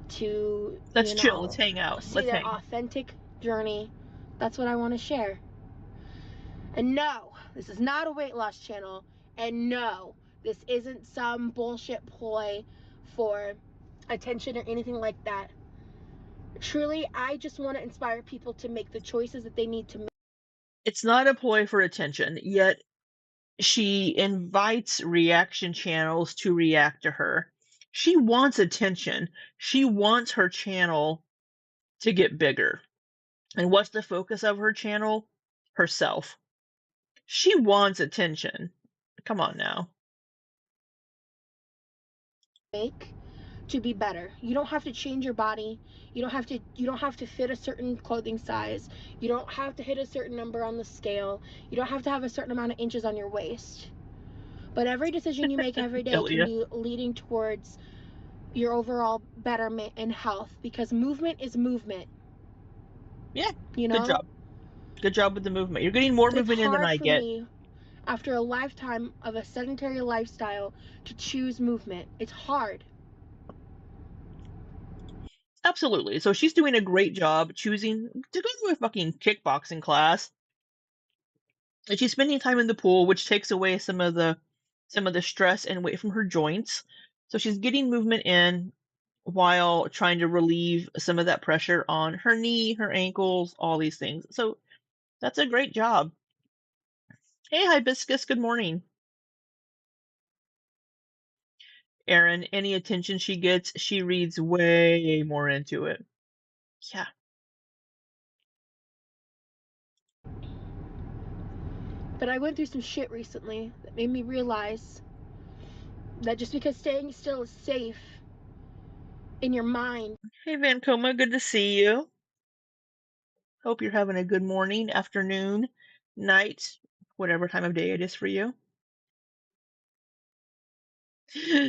to, Let's chill. Let's hang out. see Let's their hang. authentic journey, that's what I want to share. And no, this is not a weight loss channel. And no, this isn't some bullshit ploy for attention or anything like that. Truly, I just want to inspire people to make the choices that they need to make. It's not a ploy for attention, yet she invites reaction channels to react to her. She wants attention. She wants her channel to get bigger. And what's the focus of her channel? Herself. She wants attention. Come on now. To be better. You don't have to change your body. You don't have to fit a certain clothing size. You don't have to hit a certain number on the scale. You don't have to have a certain amount of inches on your waist. But every decision you make every day can Ilya. be leading towards your overall betterment and health, because movement is movement. Yeah, You good know? job. Good job with the movement. You're getting more It's movement in than hard I for get. me, after a lifetime of a sedentary lifestyle, to choose movement. It's hard. Absolutely. So she's doing a great job choosing to go to a fucking kickboxing class. And she's spending time in the pool, which takes away some of the stress and weight from her joints. So she's getting movement in while trying to relieve some of that pressure on her knee, her ankles, all these things. So that's a great job. Hey, Hibiscus, good morning. Erin, any attention she gets, she reads way more into it. Yeah. But I went through some shit recently that made me realize that just because staying still is safe in your mind. Hey, Vancoma, good to see you. Hope you're having a good morning, afternoon, night, whatever time of day it is for you.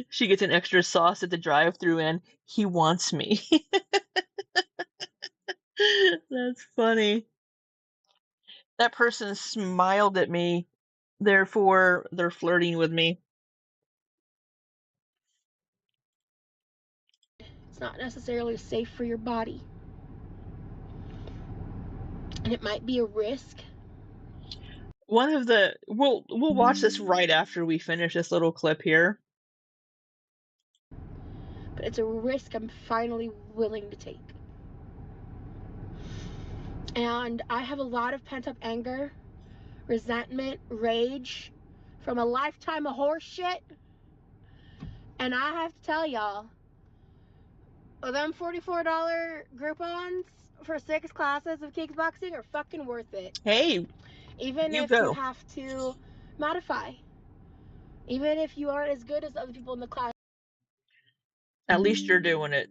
She gets an extra sauce at the drive-through and he wants me. That's funny. That person smiled at me, therefore they're flirting with me. It's not necessarily safe for your body. And it might be a risk, We'll watch this right after we finish this little clip here. but it's a risk I'm finally willing to take. And I have a lot of pent up anger, resentment, rage from a lifetime of horse shit. And I have to tell y'all, them $44 Groupons for 6 classes of kickboxing are fucking worth it. Hey, Even you if you go. have to modify. Even if you aren't as good as other people in the class. At least you're doing it.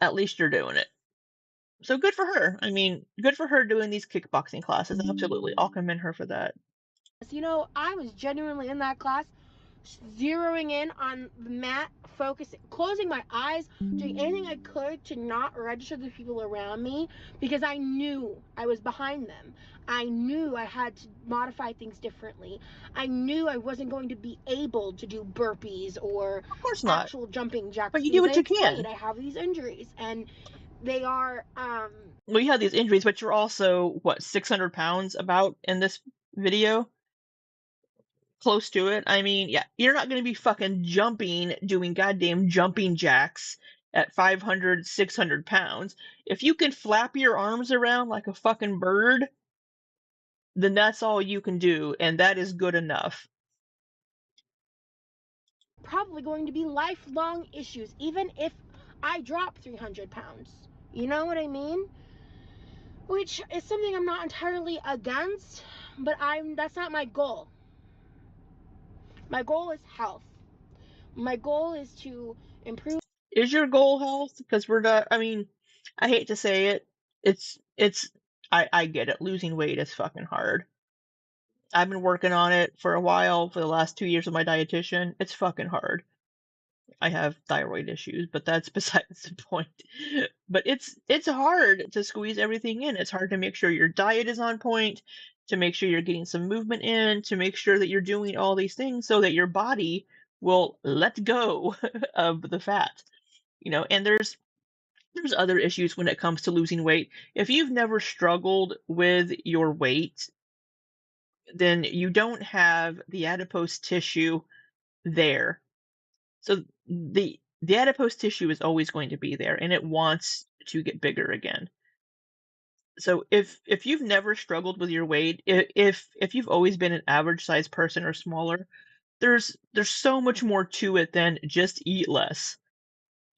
At least you're doing it. So good for her. I mean, good for her doing these kickboxing classes. Absolutely. I'll commend her for that. I was genuinely in that class zeroing in on the mat, focusing, closing my eyes, doing anything I could to not register the people around me, because I knew I was behind them. I knew I had to modify things differently. I knew I wasn't going to be able to do burpees or Of course not. actual jumping jacks, But you do because what I you can. explained I have these injuries, and they are Well, you have these injuries, but you're also, what, 600 pounds about in this video? Close to it. I mean, yeah, you're not going to be fucking jumping, doing goddamn jumping jacks at 500, 600 pounds. If you can flap your arms around like a fucking bird, then that's all you can do, and that is good enough. probably going to be lifelong issues, even if I drop 300 pounds. You know what I mean? Which is something I'm not entirely against, but that's not my goal. My goal is health. My goal is to improve. Is your goal health? Because we're not, I mean, I hate to say it, I get it. Losing weight is fucking hard. I've been working on it for a while, for the last 2 years with my dietitian. It's fucking hard. I have thyroid issues, but that's besides the point. But it's hard to squeeze everything in. It's hard to make sure your diet is on point, to make sure you're getting some movement in, to make sure that you're doing all these things so that your body will let go of the fat. And there's other issues when it comes to losing weight. If you've never struggled with your weight, then you don't have the adipose tissue there. So the adipose tissue is always going to be there, and it wants to get bigger again. So if you've never struggled with your weight, if you've always been an average sized person or smaller, there's so much more to it than just eat less.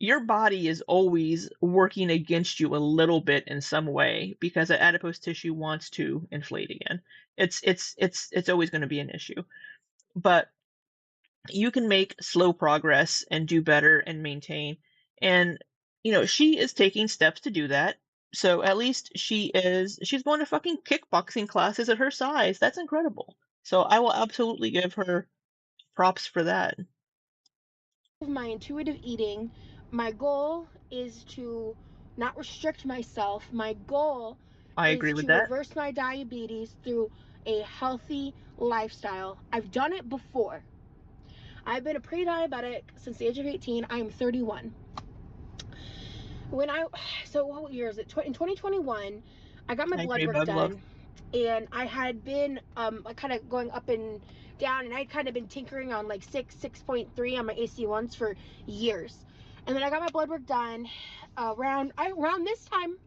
Your body is always working against you a little bit in some way because the adipose tissue wants to inflate again. It's always going to be an issue. But you can make slow progress and do better and maintain. And she is taking steps to do that. So at least she's going to fucking kickboxing classes at her size. That's incredible. So I will absolutely give her props for that. My intuitive eating. My goal is to not restrict myself. My goal I is agree with to that. reverse my diabetes through a healthy lifestyle. I've done it before. I've been a pre-diabetic since the age of 18. I am 31. So what year is it? In 2021, I got my I blood agree, work bug love. done, and I had been kind of going up and down, and I'd kind of been tinkering on like 6.3 on my AC1s for years. And then I got my blood work done around this time,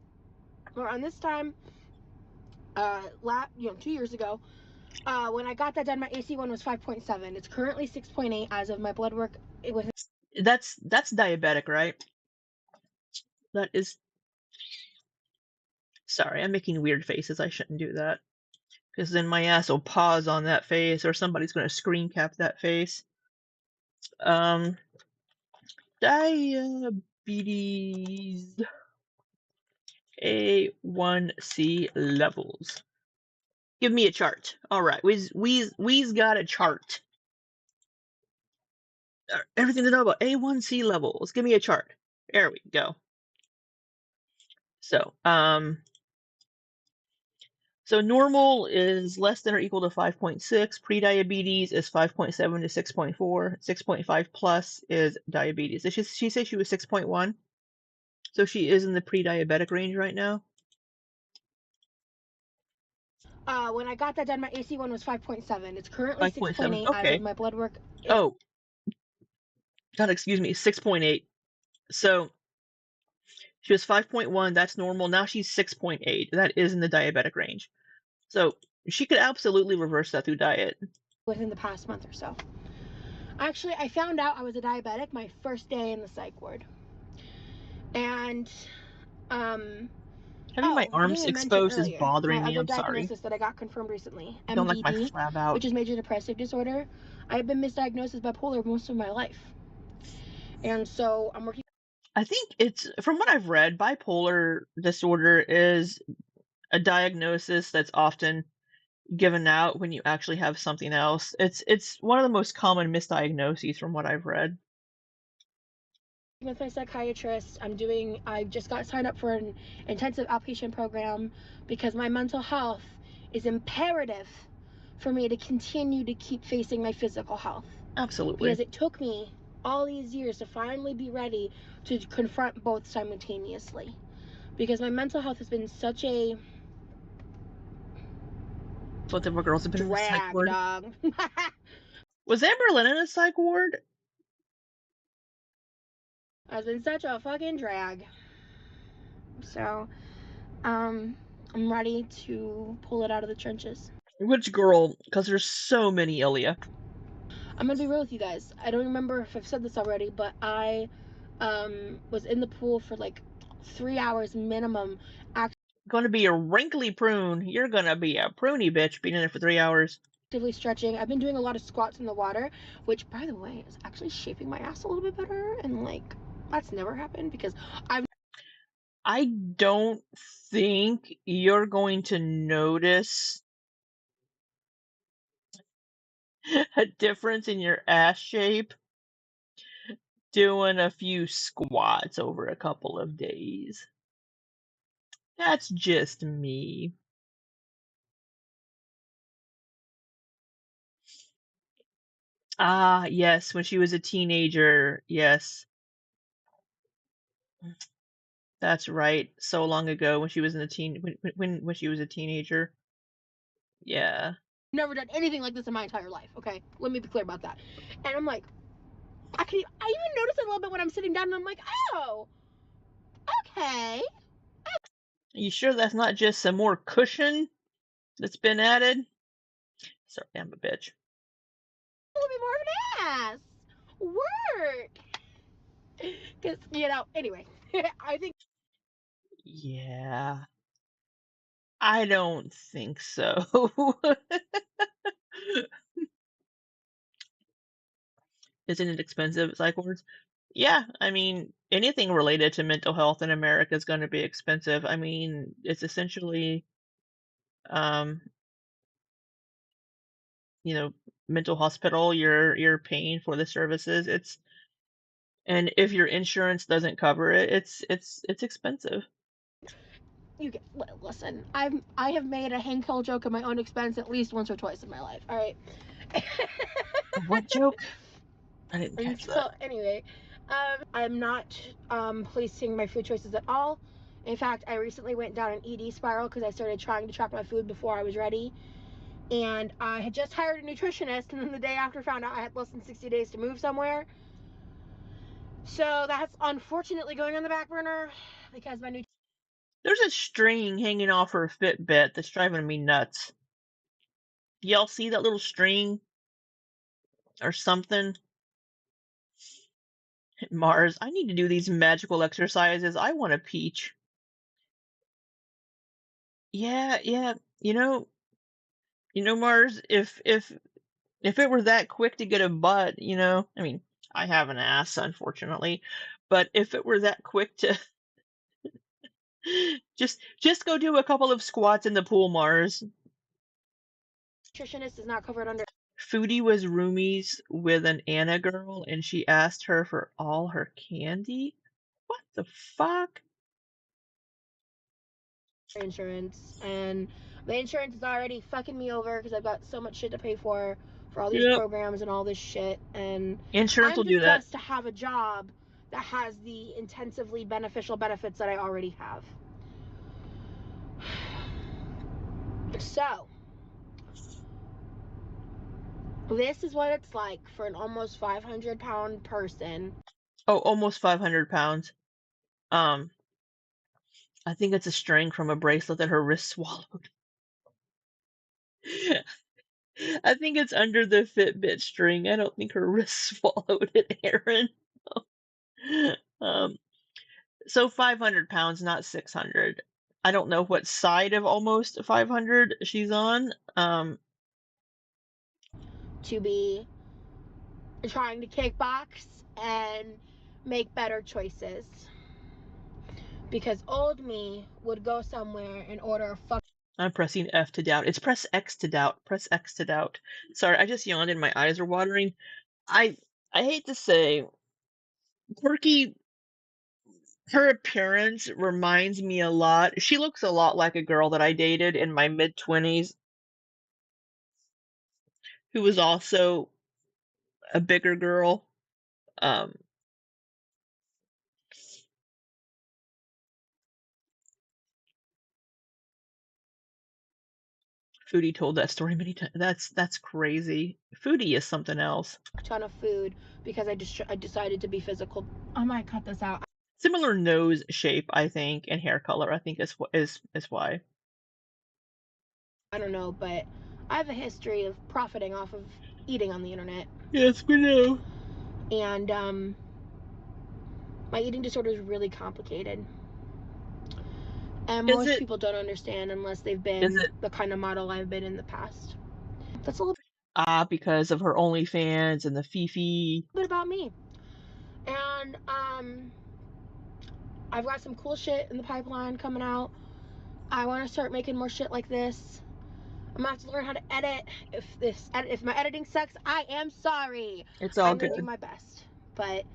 2 years ago. When I got that done, my AC1 was 5.7. It's currently 6.8 as of my blood work. That's diabetic, right? That is. Sorry, I'm making weird faces. I shouldn't do that. Because then my ass will pause on that face, or somebody's going to screen cap that face. Diabetes A1C levels. Give me a chart. All right, we's got a chart. Everything to know about A1C levels. Give me a chart. There we go. So, so normal is less than or equal to 5.6. Prediabetes is 5.7 to 6.4. 6.5 plus is diabetes. Did she say she was 6.1? So she is in the pre-diabetic range right now? When I got that done, my AC1 was 5.7. It's currently 5.7. 6.8 as Okay. of my blood work. Oh, God, excuse me, 6.8. So she was 5.1. That's normal. Now she's 6.8. That is in the diabetic range. So she could absolutely reverse that through diet. Within the past month or so. Actually, I found out I was a diabetic my first day in the psych ward. And Having my arms exposed is bothering my me. other I'm sorry. diagnosis that I got confirmed recently, I don't like my MDD, flab out. which is major depressive disorder. I have been misdiagnosed as bipolar most of my life. And so I'm working. I think it's, from what I've read, bipolar disorder is a diagnosis that's often given out when you actually have something else. It's one of the most common misdiagnoses from what I've read. With my psychiatrist, I just got signed up for an intensive outpatient program because my mental health is imperative for me to continue to keep facing my physical health. Absolutely. Because it took me all these years to finally be ready to confront both simultaneously. Because my mental health has been such a Both of our girls have been in the psych drag, ward. dog. Was Amberlynn in a psych ward? It's been such a fucking drag. So, I'm ready to pull it out of the trenches. Which girl? Because there's so many Ilya. I'm gonna be real with you guys. I don't remember if I've said this already, but I was in the pool for like 3 hours minimum. Gonna be a wrinkly prune. You're gonna be a pruny bitch being in there for 3 hours. Actively stretching. I've been doing a lot of squats in the water, which, by the way, is actually shaping my ass a little bit better. And like, that's never happened because I don't think you're going to notice a difference in your ass shape doing a few squats over a couple of days. That's just me. Ah, yes, when she was a teenager. Yes. That's right. So long ago when she was in a teen when she was a teenager. Yeah. never done anything like this in my entire life. Okay, let me be clear about that. And I'm like, I even notice it a little bit when I'm sitting down, and I'm like, oh, okay. Are you sure that's not just some more cushion that's been added? Sorry, I'm a bitch. A little bit more of an ass. Work. Because, anyway, I think. Yeah. I don't think so. Isn't it expensive at psych wards? Yeah, I mean, anything related to mental health in America is going to be expensive. I mean, it's essentially, um, you know, mental hospital. You're paying for the services. And if your insurance doesn't cover it, it's expensive. Listen. I have made a Hank Hill joke at my own expense at least once or twice in my life. All right. What joke? I didn't And catch so that. anyway, I'm not policing my food choices at all. In fact, I recently went down an ED spiral because I started trying to track my food before I was ready. And I had just hired a nutritionist, and then the day after found out I had less than 60 days to move somewhere. So that's unfortunately going on the back burner because my There's a string hanging off her Fitbit that's driving me nuts. Y'all see that little string or something? Mars, I need to do these magical exercises. I want a peach. Yeah, yeah. Mars, if it were that quick to get a butt, I mean, I have an ass, unfortunately, but if it were that quick to just go do a couple of squats in the pool, Mars. nutritionist is not covered under Foodie was roomies with an Anna girl, and she asked her for all her candy. What the fuck? insurance, and the insurance is already fucking me over because I've got so much shit to pay for all these Yep. programs and all this shit. And Insurance I'm will do just that. blessed to have a job that has the intensively beneficial benefits that I already have. So this is what it's like for an almost 500-pound person. Oh, almost 500 pounds. I think it's a string from a bracelet that her wrist swallowed. I think it's under the Fitbit string. I don't think her wrist swallowed it, Aaron. Um, so 500 pounds, not 600. I don't know what side of almost 500 she's on. To be trying to kickbox and make better choices. Because old me would go somewhere and order a fuck I'm pressing F to doubt. It's press X to doubt. Press X to doubt. Sorry, I just yawned and my eyes are watering. I I hate to say, Quirky, her appearance reminds me a lot. She looks a lot like a girl that I dated in my mid-20s who was also a bigger girl. Um, Foodie told that story many times. That's crazy. Foodie is something else. ton of food because I decided to be physical. I might cut this out. Similar nose shape, I think, and hair color, I think is why. I don't know, but I have a history of profiting off of eating on the internet. Yes, we know. And my eating disorder is really complicated. And most people don't understand unless they've been the kind of model I've been in the past. That's a little because of her OnlyFans and the Fifi. bit about me. And I've got some cool shit in the pipeline coming out. I want to start making more shit like this. I'm gonna have to learn how to edit. If my editing sucks, I am sorry. It's all good. I'm gonna do my best. But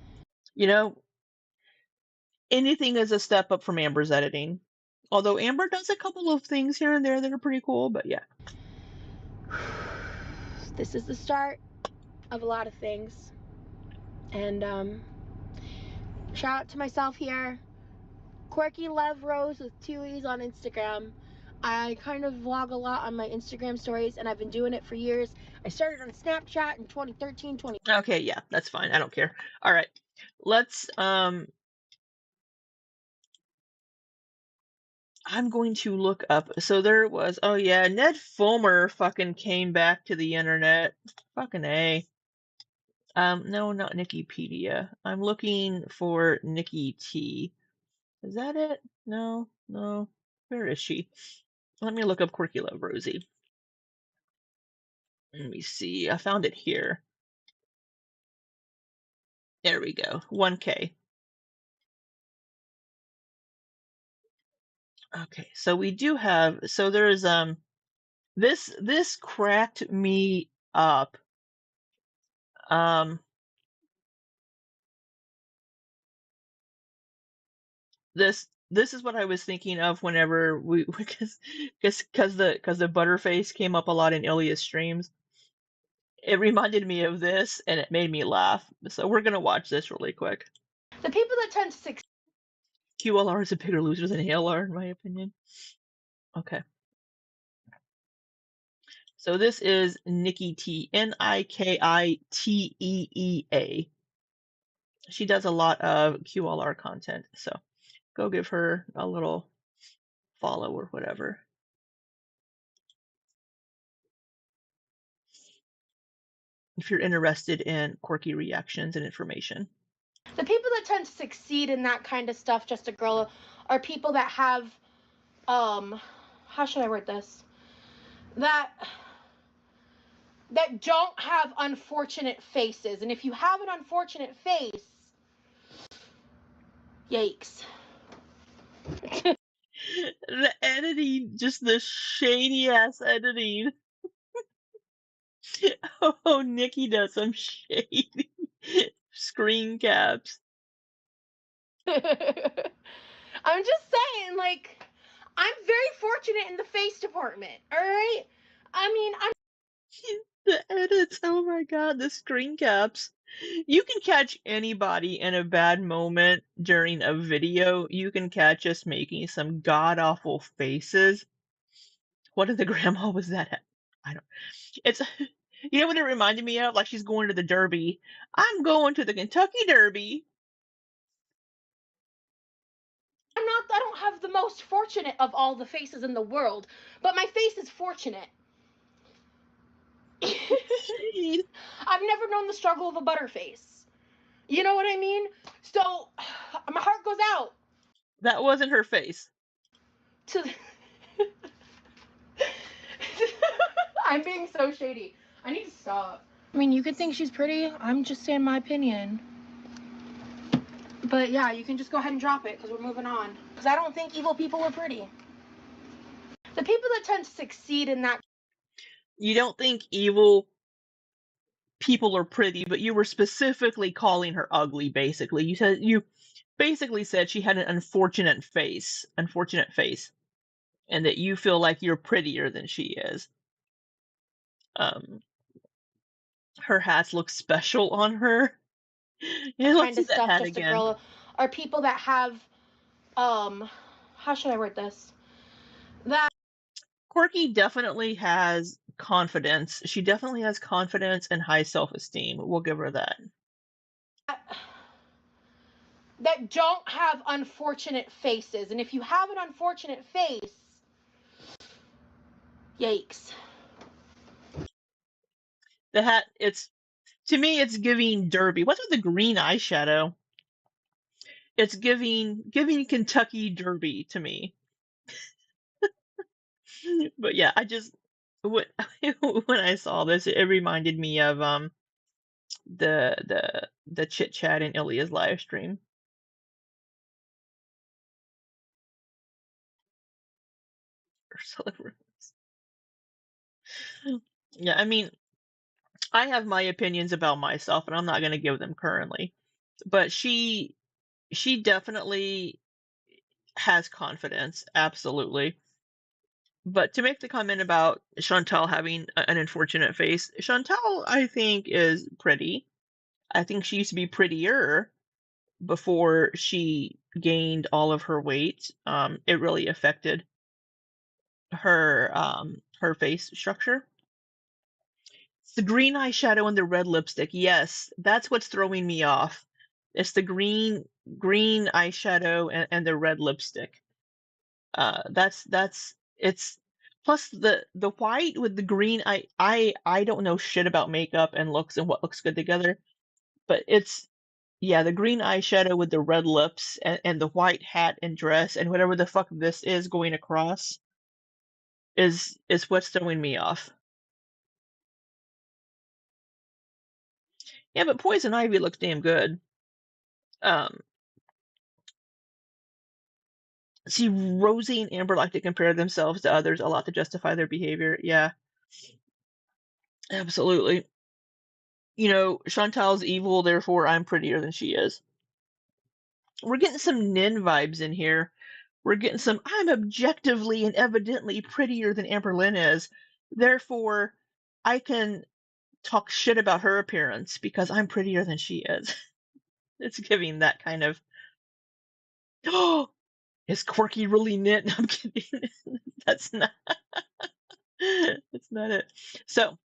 you know, anything is a step up from Amber's editing. Although Amber does a couple of things here and there that are pretty cool, but yeah. This is the start of a lot of things. And shout out to myself here. QuirkyLoveRosee with 2 E's on Instagram. I kind of vlog a lot on my Instagram stories, and I've been doing it for years. I started on Snapchat in 2013, Okay, yeah, that's fine. I don't care. All right. Let's I'm going to look up. So there was, oh yeah, Ned Fulmer fucking came back to the internet. Fucking A. No, not Wikipedia. I'm looking for Nikki T. Is that it? No, no. Where is she? Let me look up QuirkyLoveRosee. Let me see. I found it here. There we go. 1K. Okay, so we do have, so there's this cracked me up. This is what I was thinking of whenever we because the Butterface came up a lot in Ilya's streams. It reminded me of this and it made me laugh. So we're gonna watch this really quick. The people that tend to succeed. QLR is a bigger loser than ALR in my opinion. Okay. So this is Nikki T, Nikiteea. She does a lot of QLR content, so go give her a little follow or whatever. If you're interested in quirky reactions and information. The people that tend to succeed in that kind of stuff, just a girl, are people that have, how should I word this? That don't have unfortunate faces. And if you have an unfortunate face, yikes. The editing, just the shady ass editing. Oh, Nikki does some shady screen caps. I'm just saying, like, I'm very fortunate in the face department, alright? I mean, The edits, oh my god, the screen caps. You can catch anybody in a bad moment during a video. You can catch us making some god-awful faces. What of the grandma was that? I don't. It's you know what it reminded me of? Like she's going to the Derby. I'm going to the Kentucky Derby. I don't have the most fortunate of all the faces in the world, but my face is fortunate. I've never known the struggle of a butterface. You know what I mean? So my heart goes out. That wasn't her face. To I'm being so shady. I need to stop. I mean, you could think she's pretty. I'm just saying my opinion. But yeah, you can just go ahead and drop it because we're moving on. Because I don't think evil people are pretty. The people that tend to succeed in that. You don't think evil people are pretty, but you were specifically calling her ugly, basically. You basically said she had an unfortunate face, and that you feel like you're prettier than she is. Her hats look special on her. Yeah, let's kind see of that stuff hat just to again. grow, are people that have, how should I word this? That Quirky definitely has confidence. She definitely has confidence and high self-esteem. We'll give her that. that don't have unfortunate faces. And if you have an unfortunate face, yikes. The hat, to me, it's giving Derby. What's with the green eyeshadow? It's giving Kentucky Derby to me. But yeah, when when I saw this, it reminded me of the chit chat in Ilya's live stream. Yeah, I mean, I have my opinions about myself, and I'm not going to give them currently. But she definitely has confidence, absolutely. But to make the comment about Chantal having an unfortunate face, Chantal, I think, is pretty. I think she used to be prettier before she gained all of her weight. It really affected her face structure. It's the green eyeshadow and the red lipstick. Yes, that's what's throwing me off. It's the green eyeshadow and the red lipstick. That's it's plus the white with the green. I don't know shit about makeup and looks and what looks good together, but it's yeah, the green eyeshadow with the red lips and the white hat and dress and whatever the fuck this is going across is what's throwing me off. Yeah, but Poison Ivy looks damn good. See, Rosie and Amber like to compare themselves to others a lot to justify their behavior. Yeah, absolutely. You know, Chantal's evil, therefore I'm prettier than she is. We're getting some Nin vibes in here. We're getting some I'm objectively and evidently prettier than Amberlynn is. Therefore, I can talk shit about her appearance because I'm prettier than she is. It's giving that kind of, oh, is Quirky really knit? No, I'm kidding. That's not that's not it. So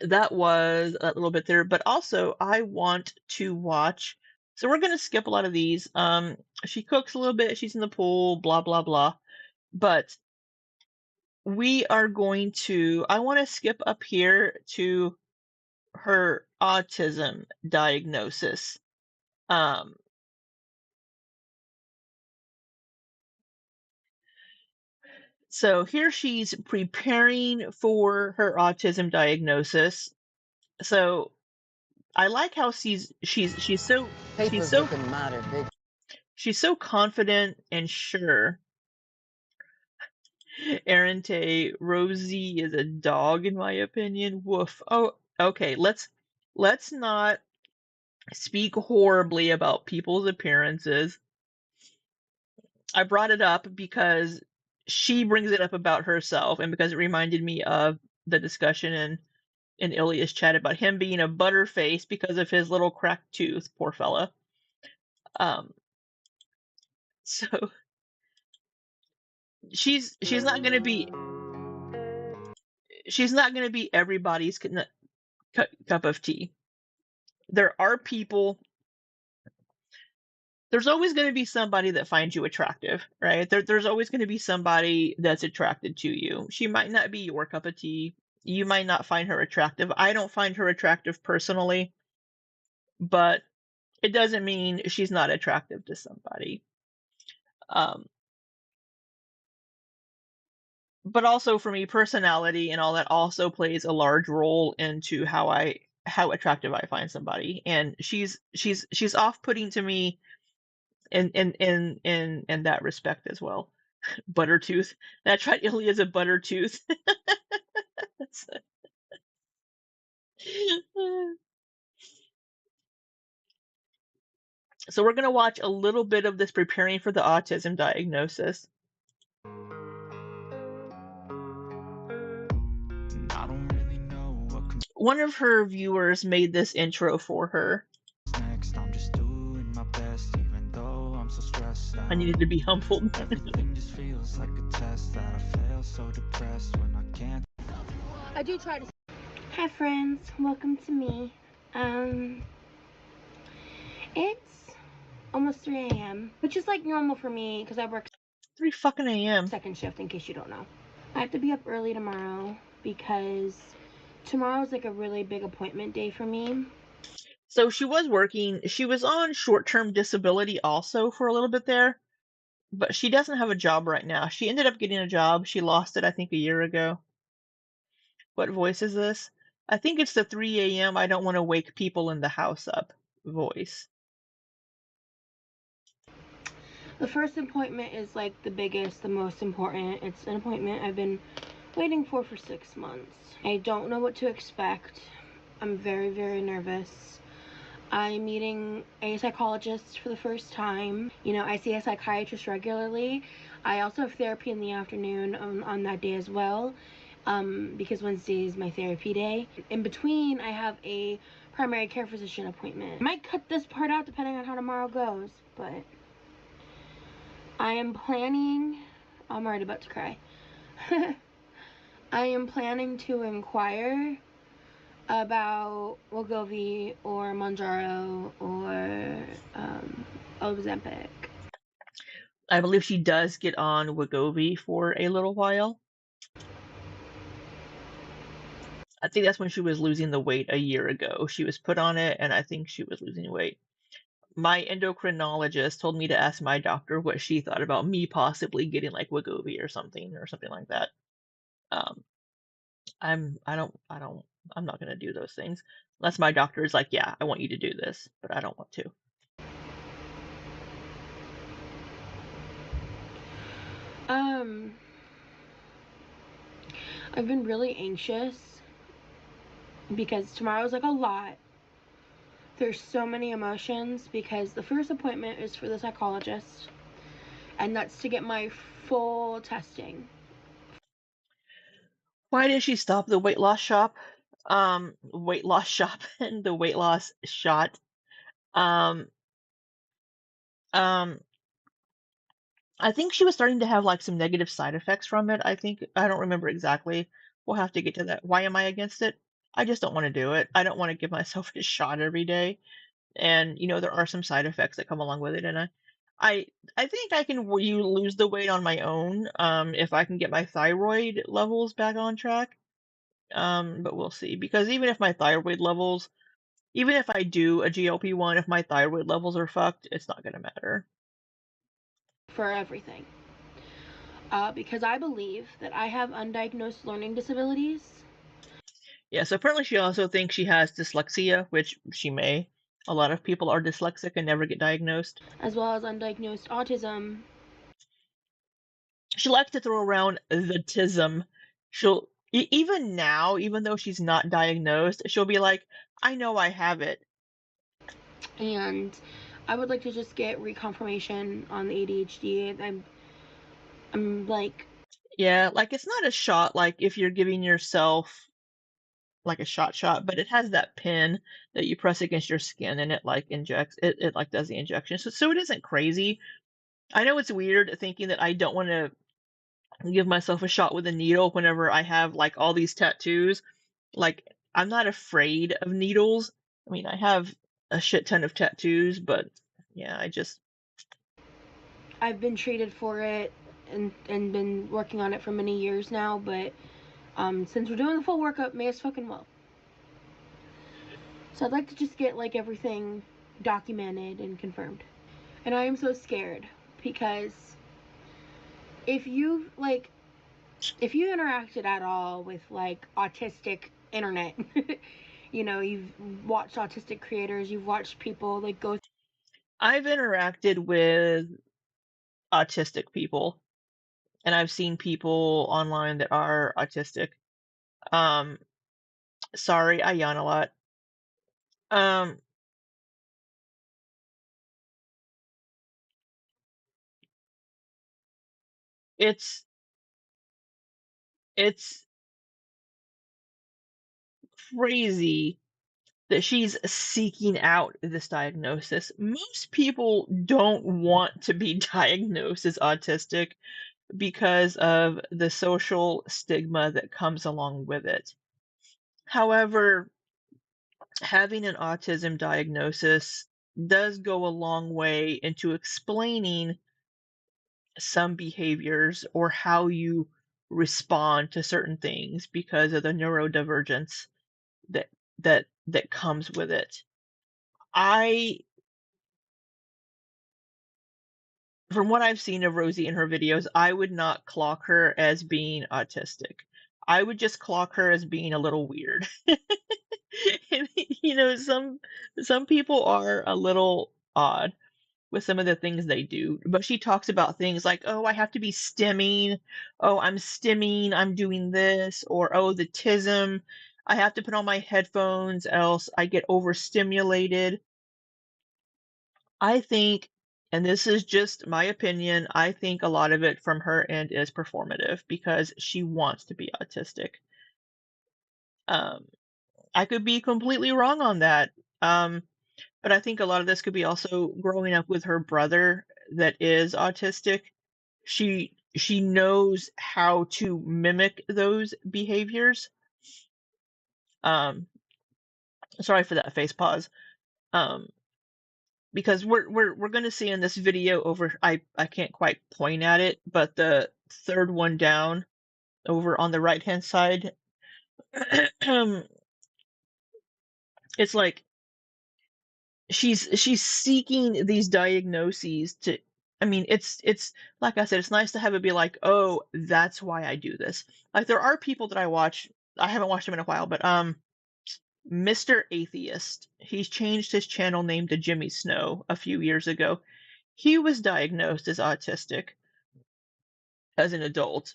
that was a little bit there, but also I want to watch. So we're gonna skip a lot of these. She cooks a little bit. She's in the pool. Blah blah blah. But we are going to. I want to skip up here to her autism diagnosis. So here she's preparing for her autism diagnosis. So I like how she's so looking mighty big. she's so confident and sure. Arente, Rosie is a dog in my opinion. Woof. Oh, okay. Let's not speak horribly about people's appearances. I brought it up because she brings it up about herself and because it reminded me of the discussion in Ilya's chat about him being a butterface because of his little cracked tooth, poor fella. So she's not going to be everybody's cup of tea. There are people. There's always going to be somebody that finds you attractive, right? There's always going to be somebody that's attracted to you. She might not be your cup of tea. You might not find her attractive. I don't find her attractive personally, but it doesn't mean she's not attractive to somebody. But also for me, personality and all that also plays a large role into how attractive I find somebody. And she's off-putting to me in that respect as well. Buttertooth. That's right, Ilya's a buttertooth. So we're going to watch a little bit of this preparing for the autism diagnosis. I don't really know what comes One of her viewers made this intro for her. next. I'm just doing my best, even though I'm so stressed out. I needed to be humbled. Everything just feels like a test that I fail, so depressed when I can't. I do try to. Hi friends, welcome to me. It's almost 3 a.m., which is like normal for me because I work 3 fucking a.m. second shift, in case you don't know. I have to be up early tomorrow because tomorrow's like a really big appointment day for me. So she was working. She was on short-term disability also for a little bit there, but she doesn't have a job right now. She ended up getting a job. She lost it, I think, a year ago. What voice is this? I think it's the 3 a.m. I don't want to wake people in the house up voice. The first appointment is like the biggest, the most important. It's an appointment I've been waiting for 6 months. I don't know what to expect. I'm very, very nervous. I'm meeting a psychologist for the first time. You know, I see a psychiatrist regularly. I also have therapy in the afternoon on that day as well, because Wednesday is my therapy day. In between, I have a primary care physician appointment. I might cut this part out depending on how tomorrow goes, but I am planning, I'm already about to cry. I am planning to inquire about Wegovy or Mounjaro or Ozempic. I believe she does get on Wegovy for a little while. I think that's when she was losing the weight a year ago. She was put on it, and I think she was losing weight. My endocrinologist told me to ask my doctor what she thought about me possibly getting like Wegovy or something like that. I'm not gonna do those things unless my doctor is like, yeah, I want you to do this, but I don't want to. I've been really anxious because tomorrow's like a lot. There's so many emotions because the first appointment is for the psychologist, and that's to get my full testing. Why did she stop the weight loss shop? Weight loss shop and the weight loss shot. Um, um, I think she was starting to have like some negative side effects from it. I don't remember exactly. We'll have to get to that. Why am I against it? I just don't want to do it. I don't want to give myself a shot every day. And there are some side effects that come along with it. And I, I think I can you lose the weight on my own. If I can get my thyroid levels back on track. But we'll see. Because even if my thyroid levels, even if I do a GLP-1, if my thyroid levels are fucked, it's not gonna matter. For everything. Because I believe that I have undiagnosed learning disabilities. Yeah, so apparently she also thinks she has dyslexia, which she may. A lot of people are dyslexic and never get diagnosed. As well as undiagnosed autism. She likes to throw around the tism. She'll, even now, even though she's not diagnosed, she'll be like, I know I have it. And I would like to just get reconfirmation on the ADHD. I'm like... Yeah, like it's not a shot like if you're giving yourself like a shot, but it has that pin that you press against your skin and it like injects it like does the injection. So it isn't crazy. I know it's weird thinking that I don't want to give myself a shot with a needle whenever I have like all these tattoos. Like I'm not afraid of needles. I mean, I have a shit ton of tattoos, but yeah, I've been treated for it and been working on it for many years now, but since we're doing the full workup, may as fucking well. So I'd like to just get like everything documented and confirmed. And I am so scared because if you interacted at all with like autistic internet, you've watched autistic creators, you've watched people like go. I've interacted with autistic people. and I've seen people online that are autistic. Um, sorry, I yawn a lot. Um, it's it's crazy that she's seeking out this diagnosis. Most people don't want to be diagnosed as autistic because of the social stigma that comes along with it. However, having an autism diagnosis does go a long way into explaining some behaviors or how you respond to certain things because of the neurodivergence that that comes with it. I From what I've seen of Rosie in her videos, I would not clock her as being autistic. I would just clock her as being a little weird. And, some people are a little odd with some of the things they do, but she talks about things like, "Oh, I have to be stimming. Oh, I'm stimming. I'm doing this," or, "Oh, the tism. I have to put on my headphones, else I get overstimulated." I think, and this is just my opinion, I think a lot of it from her end is performative because she wants to be autistic. Um, I could be completely wrong on that. But I think a lot of this could be also growing up with her brother that is autistic. She knows how to mimic those behaviors. Um, Sorry for that face pause. Um, because we're going to see in this video over, I can't quite point at it, but the third one down over on the right hand side, it's like she's seeking these diagnoses to, I mean, it's like I said, it's nice to have it be like, oh, that's why I do this. Like there are people that I watch, I haven't watched him in a while, but Mr. Atheist, he's changed his channel name to Jimmy Snow a few years ago. He was diagnosed as autistic as an adult.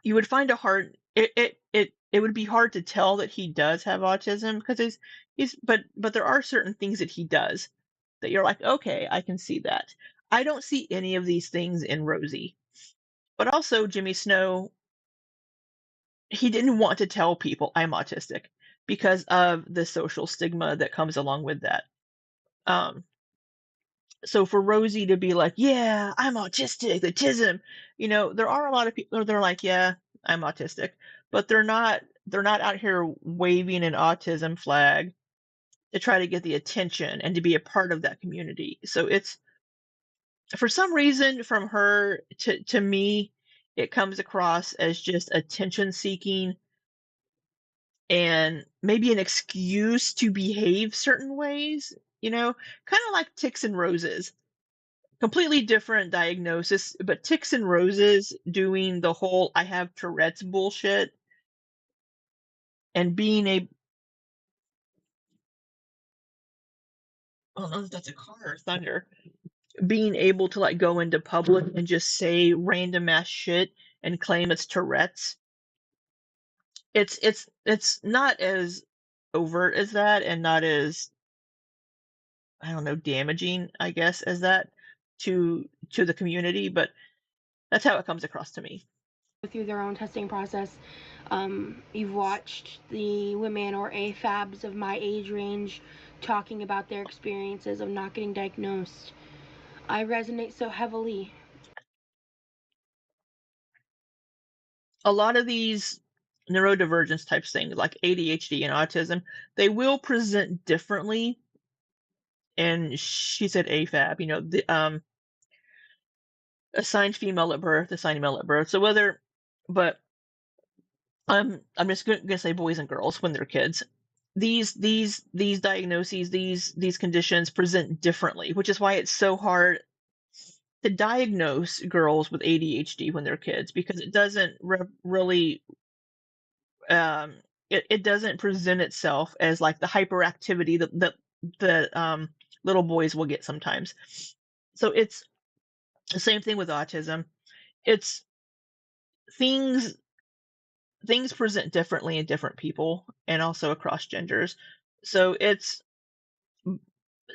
You would find it would be hard to tell that he does have autism because he's but there are certain things that he does that you're like, okay, I can see that. I don't see any of these things in Rosie. But also Jimmy Snow, he didn't want to tell people I'm autistic because of the social stigma that comes along with that. Um, so for Rosie to be like, yeah, I'm autistic, the tism, there are a lot of people that are like, yeah, I'm autistic, but they're not out here waving an autism flag to try to get the attention and to be a part of that community. So it's, for some reason, from her to me, it comes across as just attention seeking and maybe an excuse to behave certain ways, kind of like ticks and roses. Completely different diagnosis, but ticks and roses doing the whole I have Tourette's bullshit and being a, oh no, that's a car or thunder, being able to like go into public and just say random ass shit and claim it's Tourette's. It's not as overt as that and not as, I don't know, damaging, I guess, as that to the community, but that's how it comes across to me. Through their own testing process. You've watched the women or AFABs of my age range talking about their experiences of not getting diagnosed. I resonate so heavily. A lot of these neurodivergence type things like ADHD and autism, they will present differently. And she said AFAB, the assigned female at birth, assigned male at birth. So whether, but I'm just gonna say boys and girls when they're kids. These diagnoses, these conditions present differently, which is why it's so hard to diagnose girls with ADHD when they're kids because it doesn't really it doesn't present itself as like the hyperactivity that little boys will get sometimes. So it's the same thing with autism. it's things present differently in different people and also across genders. So it's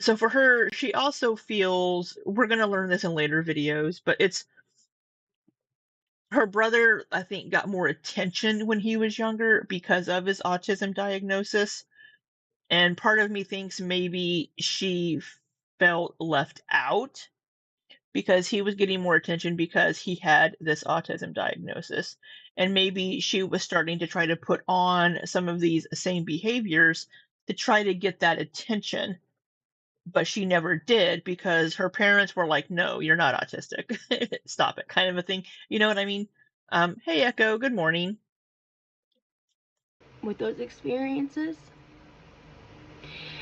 so for her, she also feels, we're going to learn this in later videos, but it's her brother, I think, got more attention when he was younger because of his autism diagnosis. And part of me thinks maybe she felt left out because he was getting more attention because he had this autism diagnosis. And maybe she was starting to try to put on some of these same behaviors to try to get that attention. But she never did because her parents were like, no, you're not autistic. Stop it, kind of a thing. You know what I mean? Hey, Echo, good morning. With those experiences.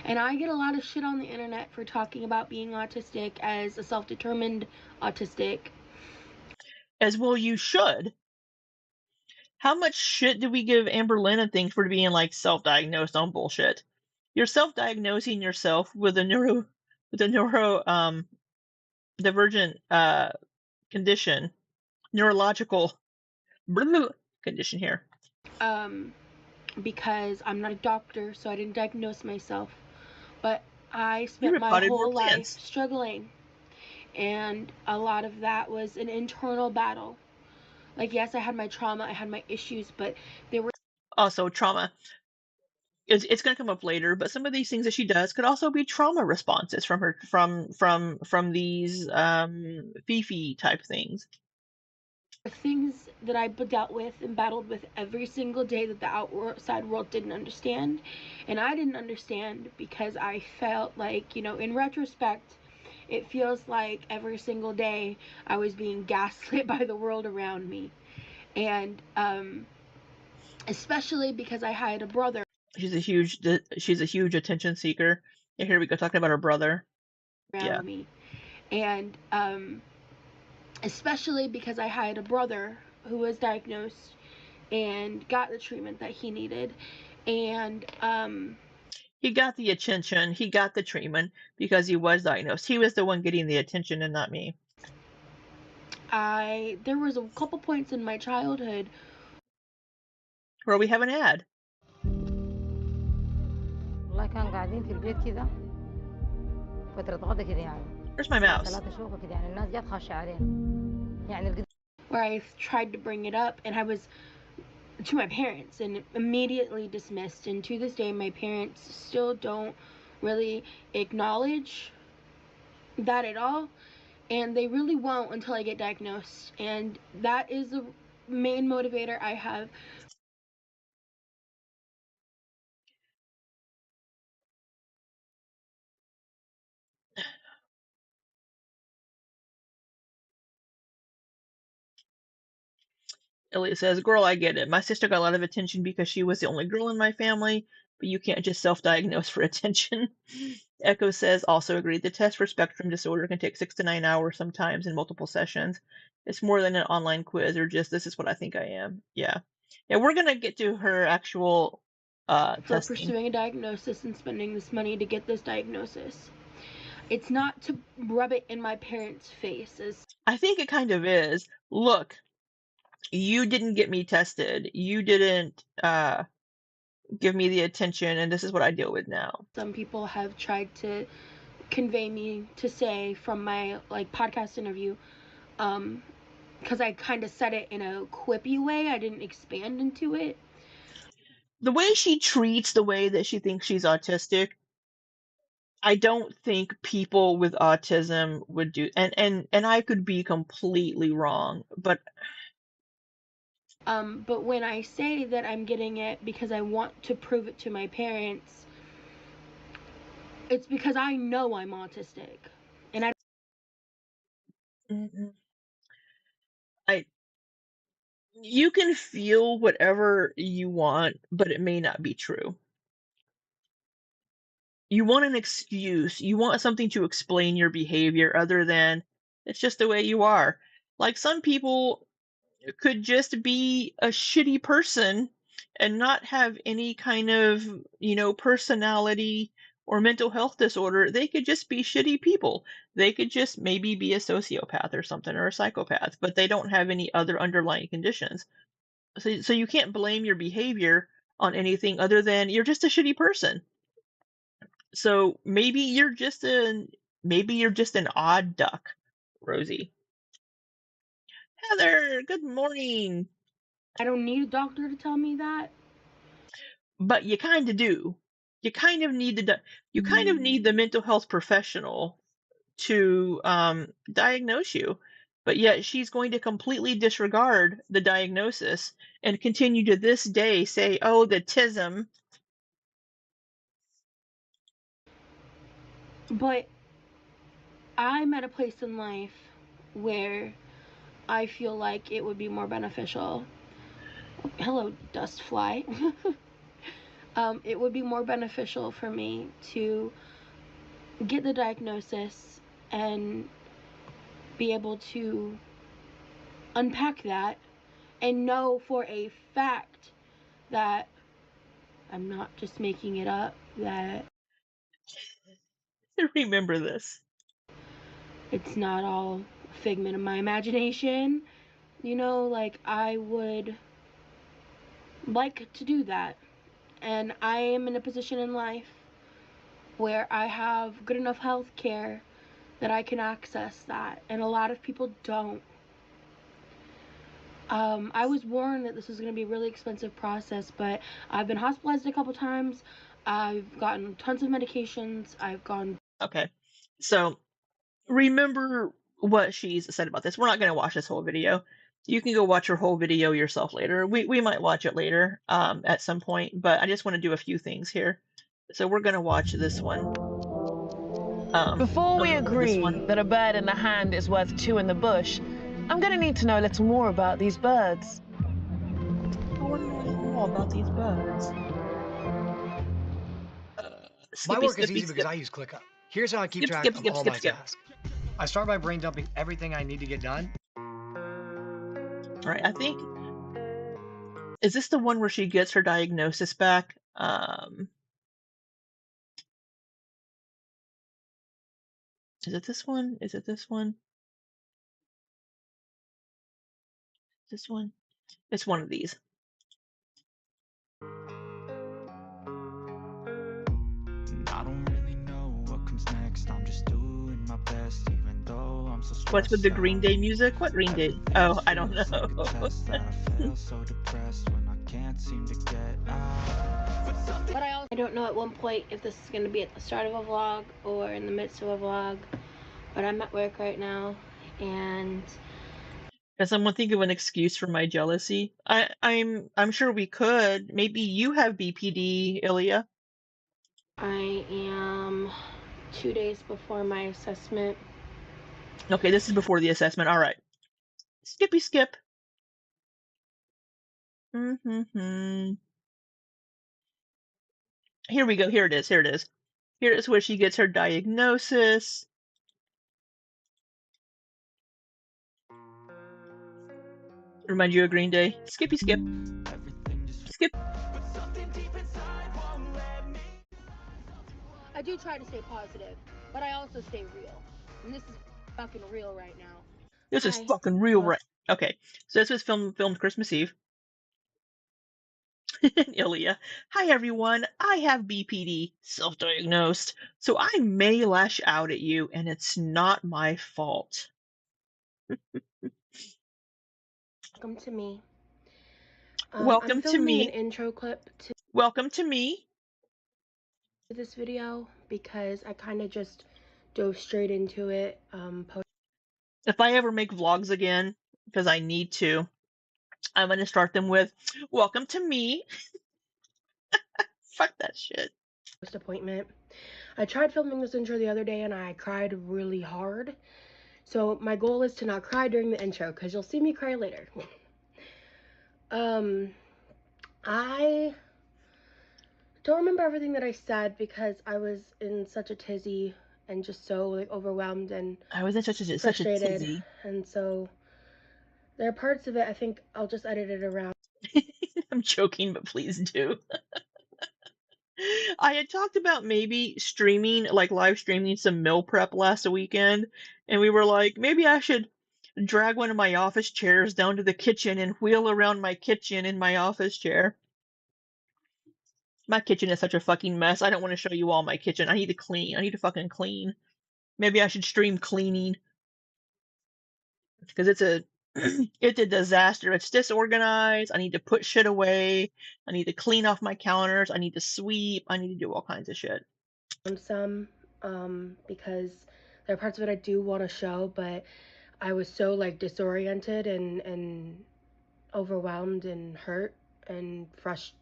And I get a lot of shit on the internet for talking about being autistic as a self-determined autistic. As well, you should. How much shit do we give Amberlynn and things for being like self-diagnosed on bullshit? You're self-diagnosing yourself with a neuro divergent condition, neurological condition here. Because I'm not a doctor, so I didn't diagnose myself. But I You spent my repotted more whole life plants. struggling. And a lot of that was an internal battle. Like, yes, I had my trauma, I had my issues, but there were Also, trauma. It's going to come up later, but some of these things that she does could also be trauma responses from her from these Fifi type things. things that I dealt with and battled with every single day that the outside world didn't understand. And I didn't understand because I felt like, in retrospect, it feels like every single day I was being gaslit by the world around me. And especially because I had a brother. She's a huge attention seeker. And here we go talking about her brother. Around me. And especially because I had a brother who was diagnosed and got the treatment that he needed. And he got the attention, he got the treatment because he was diagnosed. He was the one getting the attention and not me. There was a couple points in my childhood where we have an ad. والله كان قاعدين في البيت كده فترة غدا كده يعني. Where's my mouse? ثلاثة شوفة كده يعني الناس جات خاشة علينا. يعني where I tried to bring it up, and I was to my parents and immediately dismissed. And to this day, my parents still don't really acknowledge that at all, and they really won't until I get diagnosed. And that is the main motivator I have. Elliot says, girl, I get it. My sister got a lot of attention because she was the only girl in my family, but you can't just self-diagnose for attention. Echo says, also agreed. The test for spectrum disorder can take 6 to 9 hours sometimes in multiple sessions. It's more than an online quiz or just, this is what I think I am. Yeah. Yeah, we're going to get to her actual for testing. Pursuing a diagnosis and spending this money to get this diagnosis. It's not to rub it in my parents' faces. I think it kind of is. Look, you didn't get me tested. You didn't give me the attention, and this is what I deal with now. Some people have tried to convey me to say from my podcast interview, because I kind of said it in a quippy way. I didn't expand into it. The way she treats the way that she thinks she's autistic, I don't think people with autism would do, and I could be completely wrong, but but when I say that I'm getting it because I want to prove it to my parents, it's because I know I'm autistic, and you can feel whatever you want, but it may not be true. You want an excuse. You want something to explain your behavior other than it's just the way you are. Like some people could just be a shitty person and not have any kind of, personality or mental health disorder. They could just be shitty people. They could just maybe be a sociopath or something, or a psychopath, but they don't have any other underlying conditions. So you can't blame your behavior on anything other than you're just a shitty person. So maybe you're just an odd duck, Rosie. Heather, good morning. I don't need a doctor to tell me that. But you kind of do. You kind of need the mental health professional to diagnose you. But yet she's going to completely disregard the diagnosis and continue to this day say, "Oh, the tism." But I'm at a place in life where I feel like it would be more beneficial. Hello, dust fly. It would be more beneficial for me to get the diagnosis and be able to unpack that and know for a fact that I'm not just making it up, that Remember this. it's not all figment of my imagination. You know, like, I would like to do that. And I am in a position in life where I have good enough health care that I can access that. And a lot of people don't. I was warned that this was going to be a really expensive process, but I've been hospitalized a couple times. I've gotten tons of medications. I've gone. Okay. So remember what she's said about this. We're not going to watch this whole video. You can go watch her whole video yourself later. We might watch it later at some point, but I just want to do a few things here. So we're going to watch this one. Before we agree that a bird in the hand is worth two in the bush, I'm going to need to know a little more about these birds. I want to know a little more about these birds. My work is easy because I use ClickUp. Here's how I keep track of all my tasks. I start by brain dumping everything I need to get done. All right, I think, is this the one where she gets her diagnosis back? Is it this one? Is it this one? This one? It's one of these. I don't really know what comes next. I'm just doing my best, even though I'm so stressed. What's with the Green Day music? What Green Day? Oh, I don't know. So depressed when I can't seem to get out. But I don't know at one point if this is going to be at the start of a vlog or in the midst of a vlog. But I'm at work right now, and Can someone think of an excuse for my jealousy? I'm sure we could. Maybe you have BPD, Ilya. I am 2 days before my assessment. Okay, this is before the assessment. All right. Skippy skip. Here we go. Here it is. Here it is. Here is where she gets her diagnosis. Remind you of Green Day? Skippy skip. Skip. I do try to stay positive, but I also stay real. And this is fucking real right now. This is fucking real, right? Okay, so this was filmed Christmas Eve. Ilya, hi everyone. I have BPD, self-diagnosed, so I may lash out at you, and it's not my fault. Welcome to me. Welcome to me. An intro clip to Welcome to me. This video because I kind of just dove straight into it. If I ever make vlogs again, because I need to, I'm going to start them with, welcome to me. Fuck that shit. Post appointment. I tried filming this intro the other day and I cried really hard. So my goal is to not cry during the intro because you'll see me cry later. I don't remember everything that I said because I was in such a tizzy and just so like overwhelmed and I was in such a tizzy. And so there are parts of it I think I'll just edit it around. I'm joking, but please do. I had talked about maybe streaming, like live streaming some meal prep last weekend, and we were like, maybe I should drag one of my office chairs down to the kitchen and wheel around my kitchen in my office chair. My kitchen is such a fucking mess. I don't want to show you all my kitchen. I need to clean. I need to fucking clean. Maybe I should stream cleaning because it's a disaster. It's disorganized. I need to put shit away. I need to clean off my counters. I need to sweep. I need to do all kinds of shit. Some because there are parts of it I do want to show, but I was so like disoriented and overwhelmed and hurt and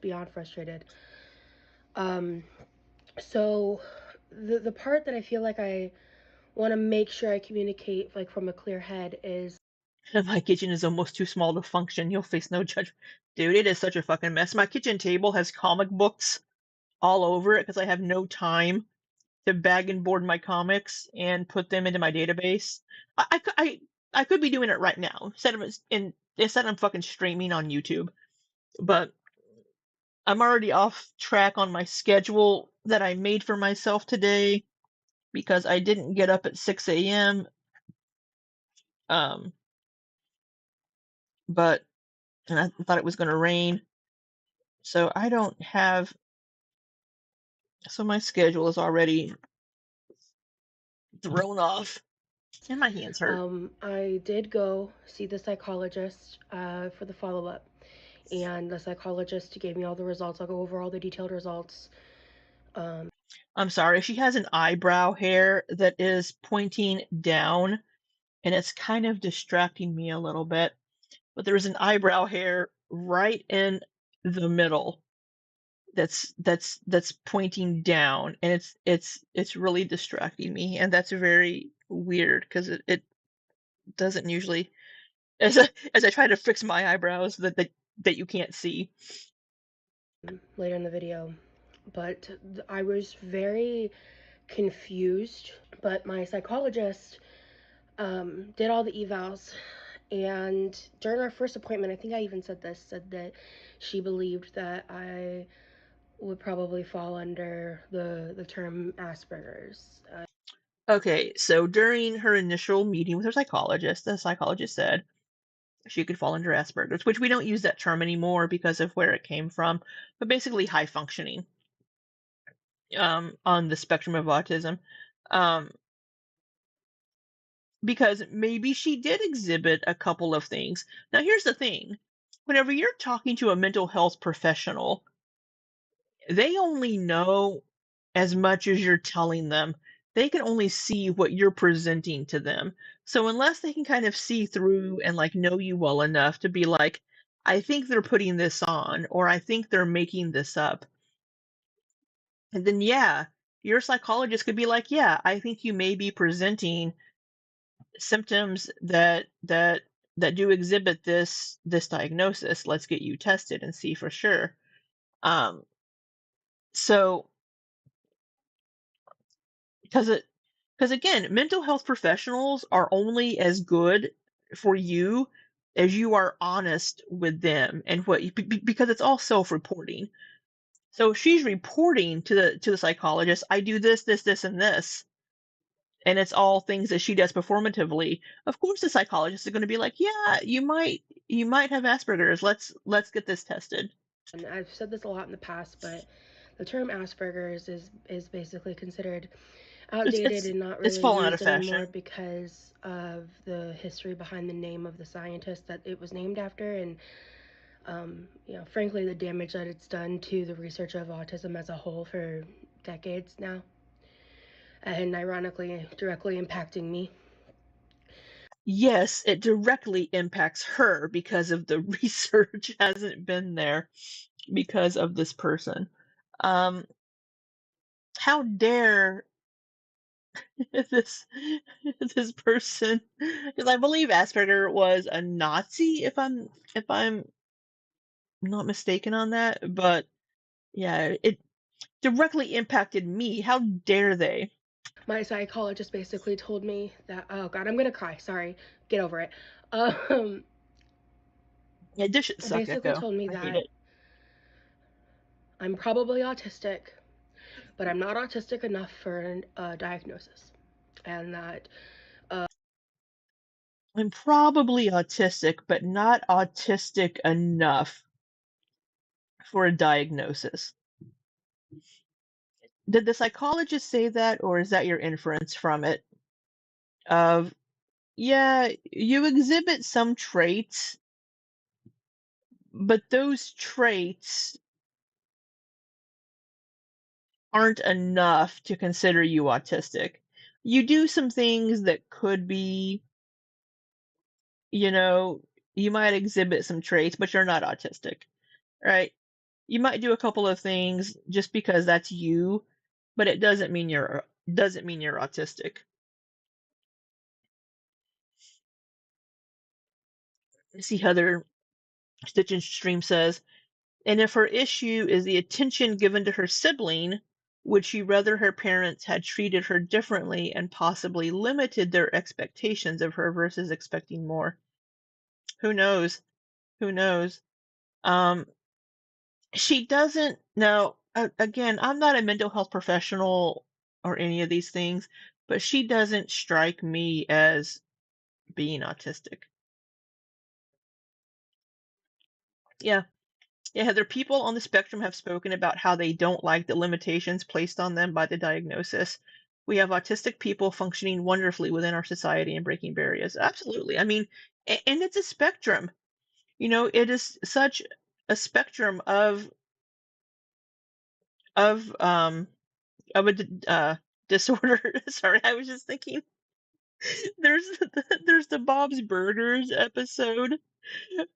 beyond frustrated. So the part that I feel like I want to make sure I communicate like from a clear head is my kitchen is almost too small to function. You'll face no judgment. Dude, it is such a fucking mess. My kitchen table has comic books all over it because I have no time to bag and board my comics and put them into my database. I could be doing it right now instead I'm fucking streaming on YouTube. But I'm already off track on my schedule that I made for myself today because I didn't get up at 6 a.m. But and I thought it was going to rain. So I don't have. So my schedule is already thrown off. And my hands hurt. I did go see the psychologist for the follow-up. And the psychologist gave me all the results. I'll go over all the detailed results. I'm sorry, she has an eyebrow hair that is pointing down, and it's kind of distracting me a little bit. But there's an eyebrow hair right in the middle that's pointing down, and it's really distracting me, and that's very weird because it doesn't usually as I try to fix my eyebrows that you can't see. Later in the video, but I was very confused. But my psychologist did all the evals, and during our first appointment, I think I even said that she believed that I would probably fall under the term Asperger's. Okay, so during her initial meeting with her psychologist, the psychologist said she could fall under Asperger's, which we don't use that term anymore because of where it came from, but basically high functioning on the spectrum of autism. Because maybe she did exhibit a couple of things. Now, here's the thing. Whenever you're talking to a mental health professional, they only know as much as you're telling them. They can only see what you're presenting to them. So unless they can kind of see through and like know you well enough to be like, I think they're putting this on, or I think they're making this up. And then yeah, your psychologist could be like, yeah, I think you may be presenting symptoms that do exhibit this diagnosis. Let's get you tested and see for sure. So because again, mental health professionals are only as good for you as you are honest with them and what you, because it's all self-reporting. So she's reporting to the psychologist, I do this, and this, and it's all things that she does performatively. Of course, the psychologist is going to be like, yeah, you might have Asperger's. Let's get this tested. And I've said this a lot in the past, but the term Asperger's is basically considered outdated and not really used anymore because of the history behind the name of the scientist that it was named after, and frankly, the damage that it's done to the research of autism as a whole for decades now, and ironically, directly impacting me. Yes, it directly impacts her because of the research hasn't been there because of this person. How dare this person? Because I believe Asperger was a Nazi, if I'm not mistaken on that. But yeah, it directly impacted me. How dare they? My psychologist basically told me that, oh God, I'm gonna cry. Sorry, get over it. Yeah, this shit suck, basically Echo. told me I hate that it. I'm probably autistic, but I'm not autistic enough for a diagnosis. And that I'm probably autistic, but not autistic enough for a diagnosis. Did the psychologist say that, or is that your inference from it? Of, yeah, you exhibit some traits, but those traits aren't enough to consider you autistic. You do some things that could be, you know, you might exhibit some traits, but you're not autistic, right? You might do a couple of things just because that's you, but it doesn't mean you're autistic. See, Heather Stitch and Stream says, and if her issue is the attention given to her sibling, would she rather her parents had treated her differently and possibly limited their expectations of her versus expecting more? Who knows? Who knows? Um, she doesn't know. Again, I'm not a mental health professional or any of these things, but she doesn't strike me as being autistic. Yeah. Yeah, Heather, people on the spectrum have spoken about how they don't like the limitations placed on them by the diagnosis. We have autistic people functioning wonderfully within our society and breaking barriers. Absolutely. I mean, and it's a spectrum. You know, it is such a spectrum of of um of a disorder. Sorry, I was just thinking. There's the Bob's Burgers episode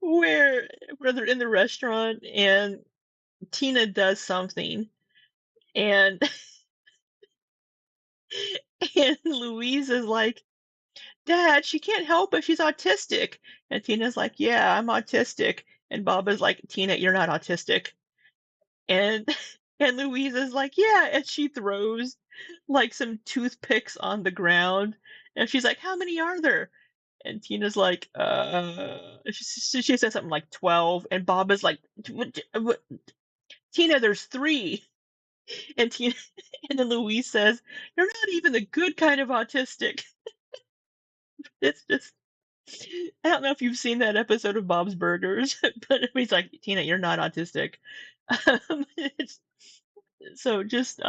where they're in the restaurant and Tina does something and and Louise is like, Dad, she can't help it. She's autistic. And Tina's like, yeah, I'm autistic. And Bob is like, Tina, you're not autistic. And and Louise is like, yeah. And she throws like some toothpicks on the ground. And she's like, how many are there? And Tina's like, she says something like 12. And Bob is like, Tina, there's 3. And Tina, and then Louise says, you're not even the good kind of autistic. It's just, I don't know if you've seen that episode of Bob's Burgers, but he's like, Tina, you're not autistic. It's, so just,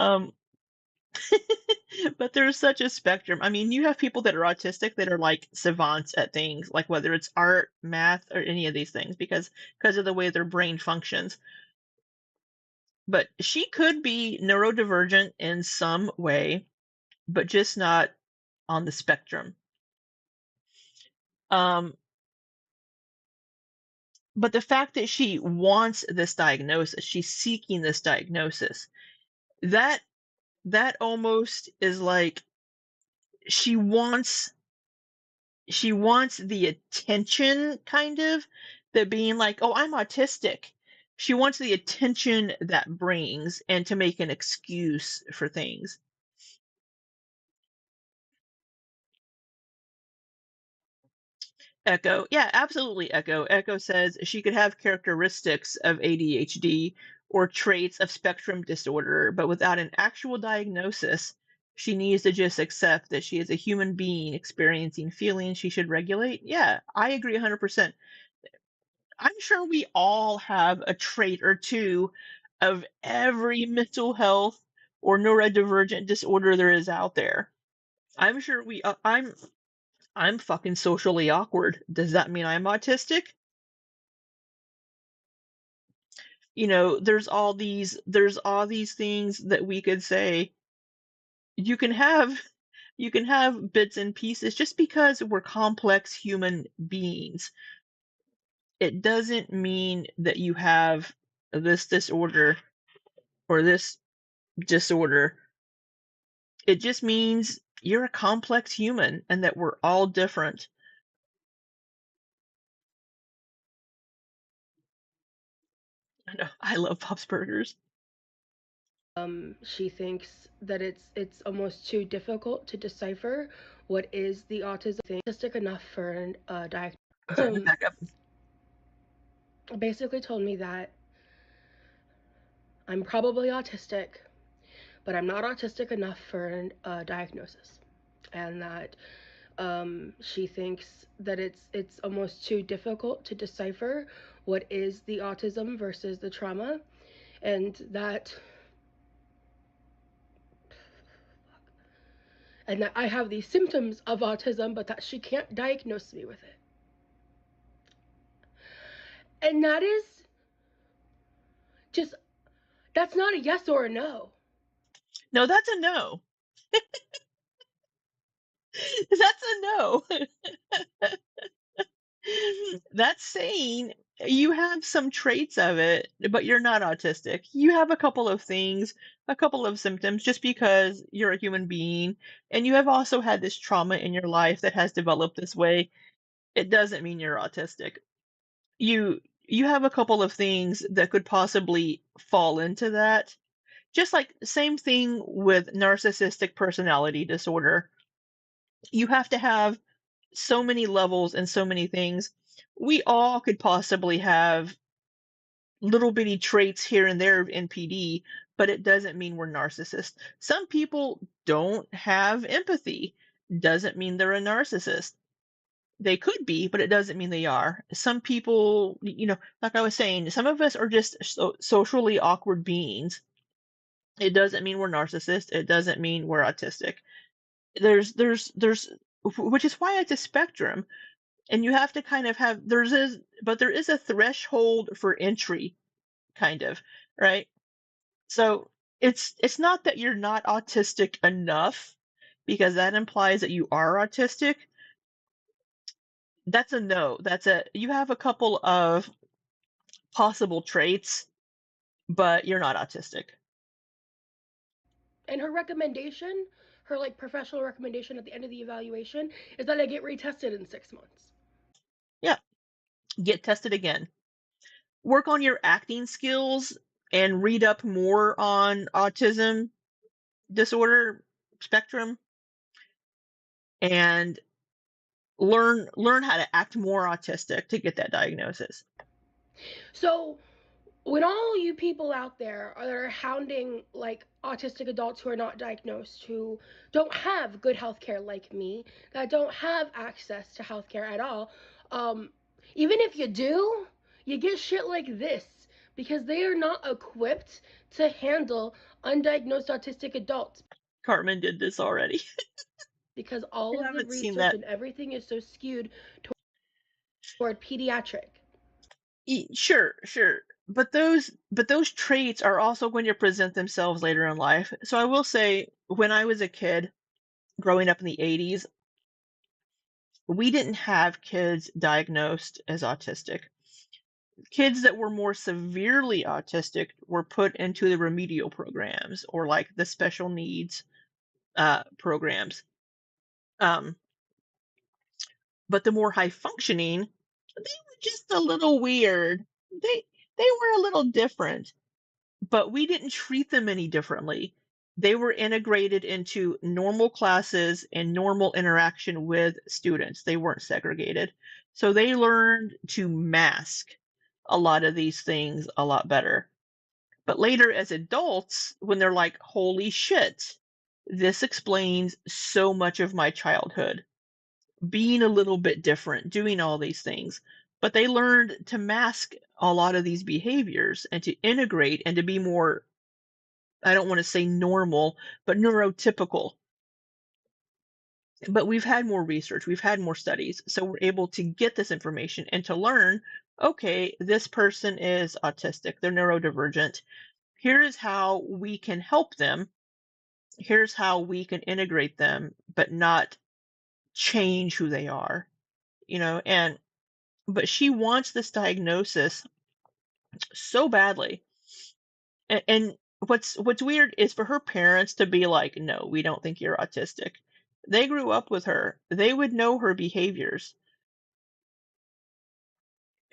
but there's such a spectrum. I mean, you have people that are autistic that are like savants at things, like whether it's art, math, or any of these things, because of the way their brain functions. But she could be neurodivergent in some way, but just not on the spectrum. But the fact that she wants this diagnosis, she's seeking this diagnosis, that almost is like she wants the attention, kind of, that being like, oh, I'm autistic. She wants the attention that brings and to make an excuse for things. Echo. Yeah, absolutely, Echo. Echo says she could have characteristics of ADHD or traits of spectrum disorder, but without an actual diagnosis, she needs to just accept that she is a human being experiencing feelings she should regulate. Yeah, I agree 100%. I'm sure we all have a trait or two of every mental health or neurodivergent disorder there is out there. I'm sure I'm fucking socially awkward. Does that mean I'm autistic? You know, there's all these things that we could say. You can have bits and pieces just because we're complex human beings. It doesn't mean that you have this disorder or this disorder. It just means you're a complex human and that we're all different. I know, I love Bob's Burgers. She thinks that it's almost too difficult to decipher what is the autism thing. Autistic enough for a diagnosis. Back up. Basically told me that I'm probably autistic, but I'm not autistic enough for a diagnosis, and that she thinks that it's almost too difficult to decipher what is the autism versus the trauma, and that I have these symptoms of autism, but that she can't diagnose me with it. And that is just, that's not a yes or a no. No, that's a no. That's a no. That's saying you have some traits of it, but you're not autistic. You have a couple of things, a couple of symptoms, just because you're a human being, and you have also had this trauma in your life that has developed this way. It doesn't mean you're autistic. You have a couple of things that could possibly fall into that. Just like same thing with narcissistic personality disorder. You have to have so many levels and so many things. We all could possibly have little bitty traits here and there of NPD, but it doesn't mean we're narcissists. Some people don't have empathy. Doesn't mean they're a narcissist. They could be, but it doesn't mean they are. Some people, like I was saying, some of us are just socially awkward beings. It doesn't mean we're narcissists. It doesn't mean we're autistic. There's, which is why it's a spectrum. And you have to kind of have, there is a threshold for entry, kind of, right? So it's not that you're not autistic enough, because that implies that you are autistic. That's a no. You have a couple of possible traits, but you're not autistic. And her recommendation, her like professional recommendation at the end of the evaluation, is that I get retested in 6 months. Yeah. Get tested again. Work on your acting skills and read up more on autism disorder spectrum, and learn how to act more autistic to get that diagnosis. So when all you people out there are hounding like autistic adults who are not diagnosed, who don't have good healthcare like me, that don't have access to healthcare at all, even if you do, you get shit like this because they are not equipped to handle undiagnosed autistic adults. Cartman did this already. Because all of the research and everything is so skewed toward pediatric. Sure. But those traits are also going to present themselves later in life. So I will say, when I was a kid growing up in the 80s, we didn't have kids diagnosed as autistic. Kids that were more severely autistic were put into the remedial programs, or like the special needs programs. But the more high functioning, they were just a little weird. They were a little different, but we didn't treat them any differently. They were integrated into normal classes and normal interaction with students. They weren't segregated. So they learned to mask a lot of these things a lot better. But later, as adults, when they're like, holy shit, this explains so much of my childhood, being a little bit different, doing all these things. But they learned to mask a lot of these behaviors and to integrate and to be more, I don't want to say normal, but neurotypical. But we've had more research, we've had more studies, so we're able to get this information and to learn, okay, this person is autistic, they're neurodivergent. Here is how we can help them. Here's how we can integrate them, but not change who they are, but she wants this diagnosis so badly. And what's weird is for her parents to be like, no, we don't think you're autistic. They grew up with her. They would know her behaviors.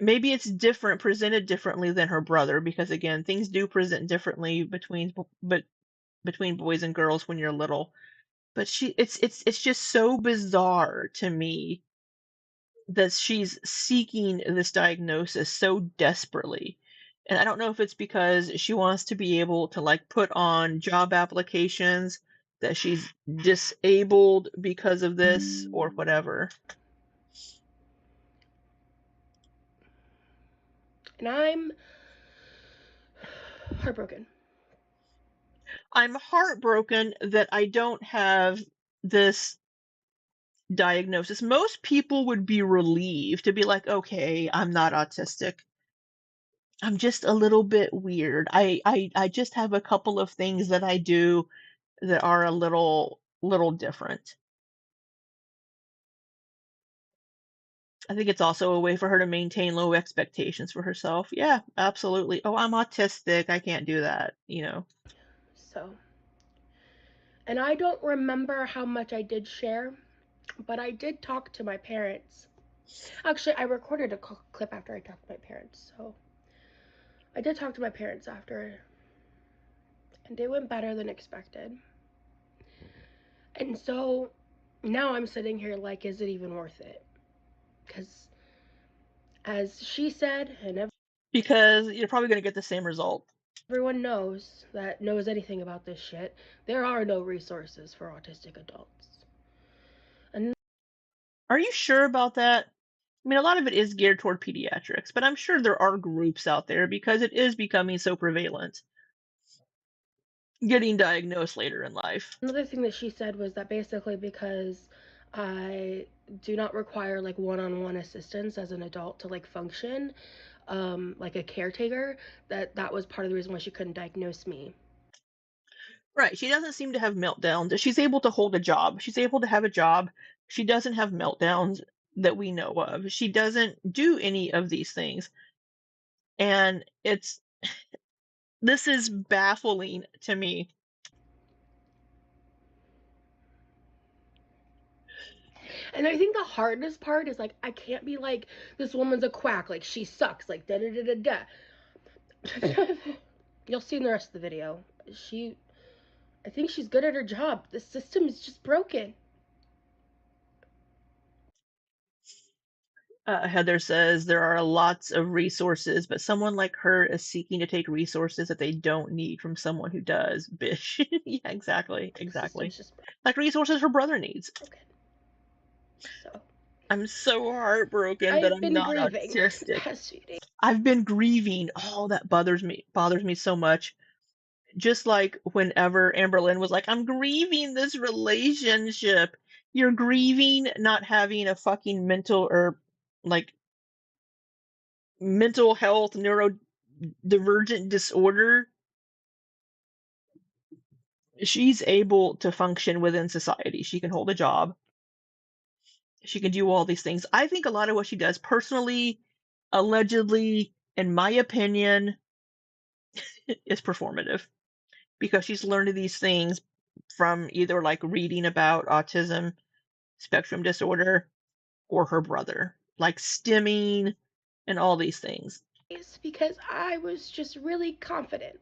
Maybe it's different, presented differently than her brother, because again, things do present differently between boys and girls when you're little. But it's just so bizarre to me that she's seeking this diagnosis so desperately. And I don't know if it's because she wants to be able to like put on job applications that she's disabled because of this or whatever. And I'm heartbroken. I'm heartbroken that I don't have this diagnosis. Most people would be relieved to be like, okay, I'm not autistic. I'm just a little bit weird. I just have a couple of things that I do that are a little different. I think it's also a way for her to maintain low expectations for herself. Yeah, absolutely. Oh, I'm autistic. I can't do that, you know. So, and I don't remember how much I did share, but I did talk to my parents. Actually, I recorded a clip after I talked to my parents, so I did talk to my parents after, and it went better than expected. And so now I'm sitting here like, is it even worth it? Because as she said, and because you're probably going to get the same result. Everyone knows that knows anything about this shit, there are no resources for autistic adults. And are you sure about that? I mean, a lot of it is geared toward pediatrics, but I'm sure there are groups out there because it is becoming so prevalent. Getting diagnosed later in life. Another thing that she said was that basically because I do not require like one-on-one assistance as an adult to like function, like a caretaker, that was part of the reason why she couldn't diagnose me. Right. She doesn't seem to have meltdowns. She's able to hold a job. She's able to have a job. She doesn't have meltdowns that we know of. She doesn't do any of these things. And this is baffling to me. And I think the hardest part is like, I can't be like, this woman's a quack, like she sucks, like da da da da da. You'll see in the rest of the video. I think she's good at her job. The system is just broken. Heather says there are lots of resources, but someone like her is seeking to take resources that they don't need from someone who does. Bish. Yeah, exactly. Like resources her brother needs. Okay. So I'm so heartbroken that I'm not autistic. I've been grieving. Oh, that bothers me so much. Just like whenever Amberlynn was like, I'm grieving this relationship. You're grieving not having a fucking mental health neurodivergent disorder. She's able to function within society. She can hold a job. She can do all these things. I think a lot of what she does personally, allegedly, in my opinion, is performative because she's learned these things from either like reading about autism spectrum disorder or her brother, like stimming and all these things. It's because I was just really confident.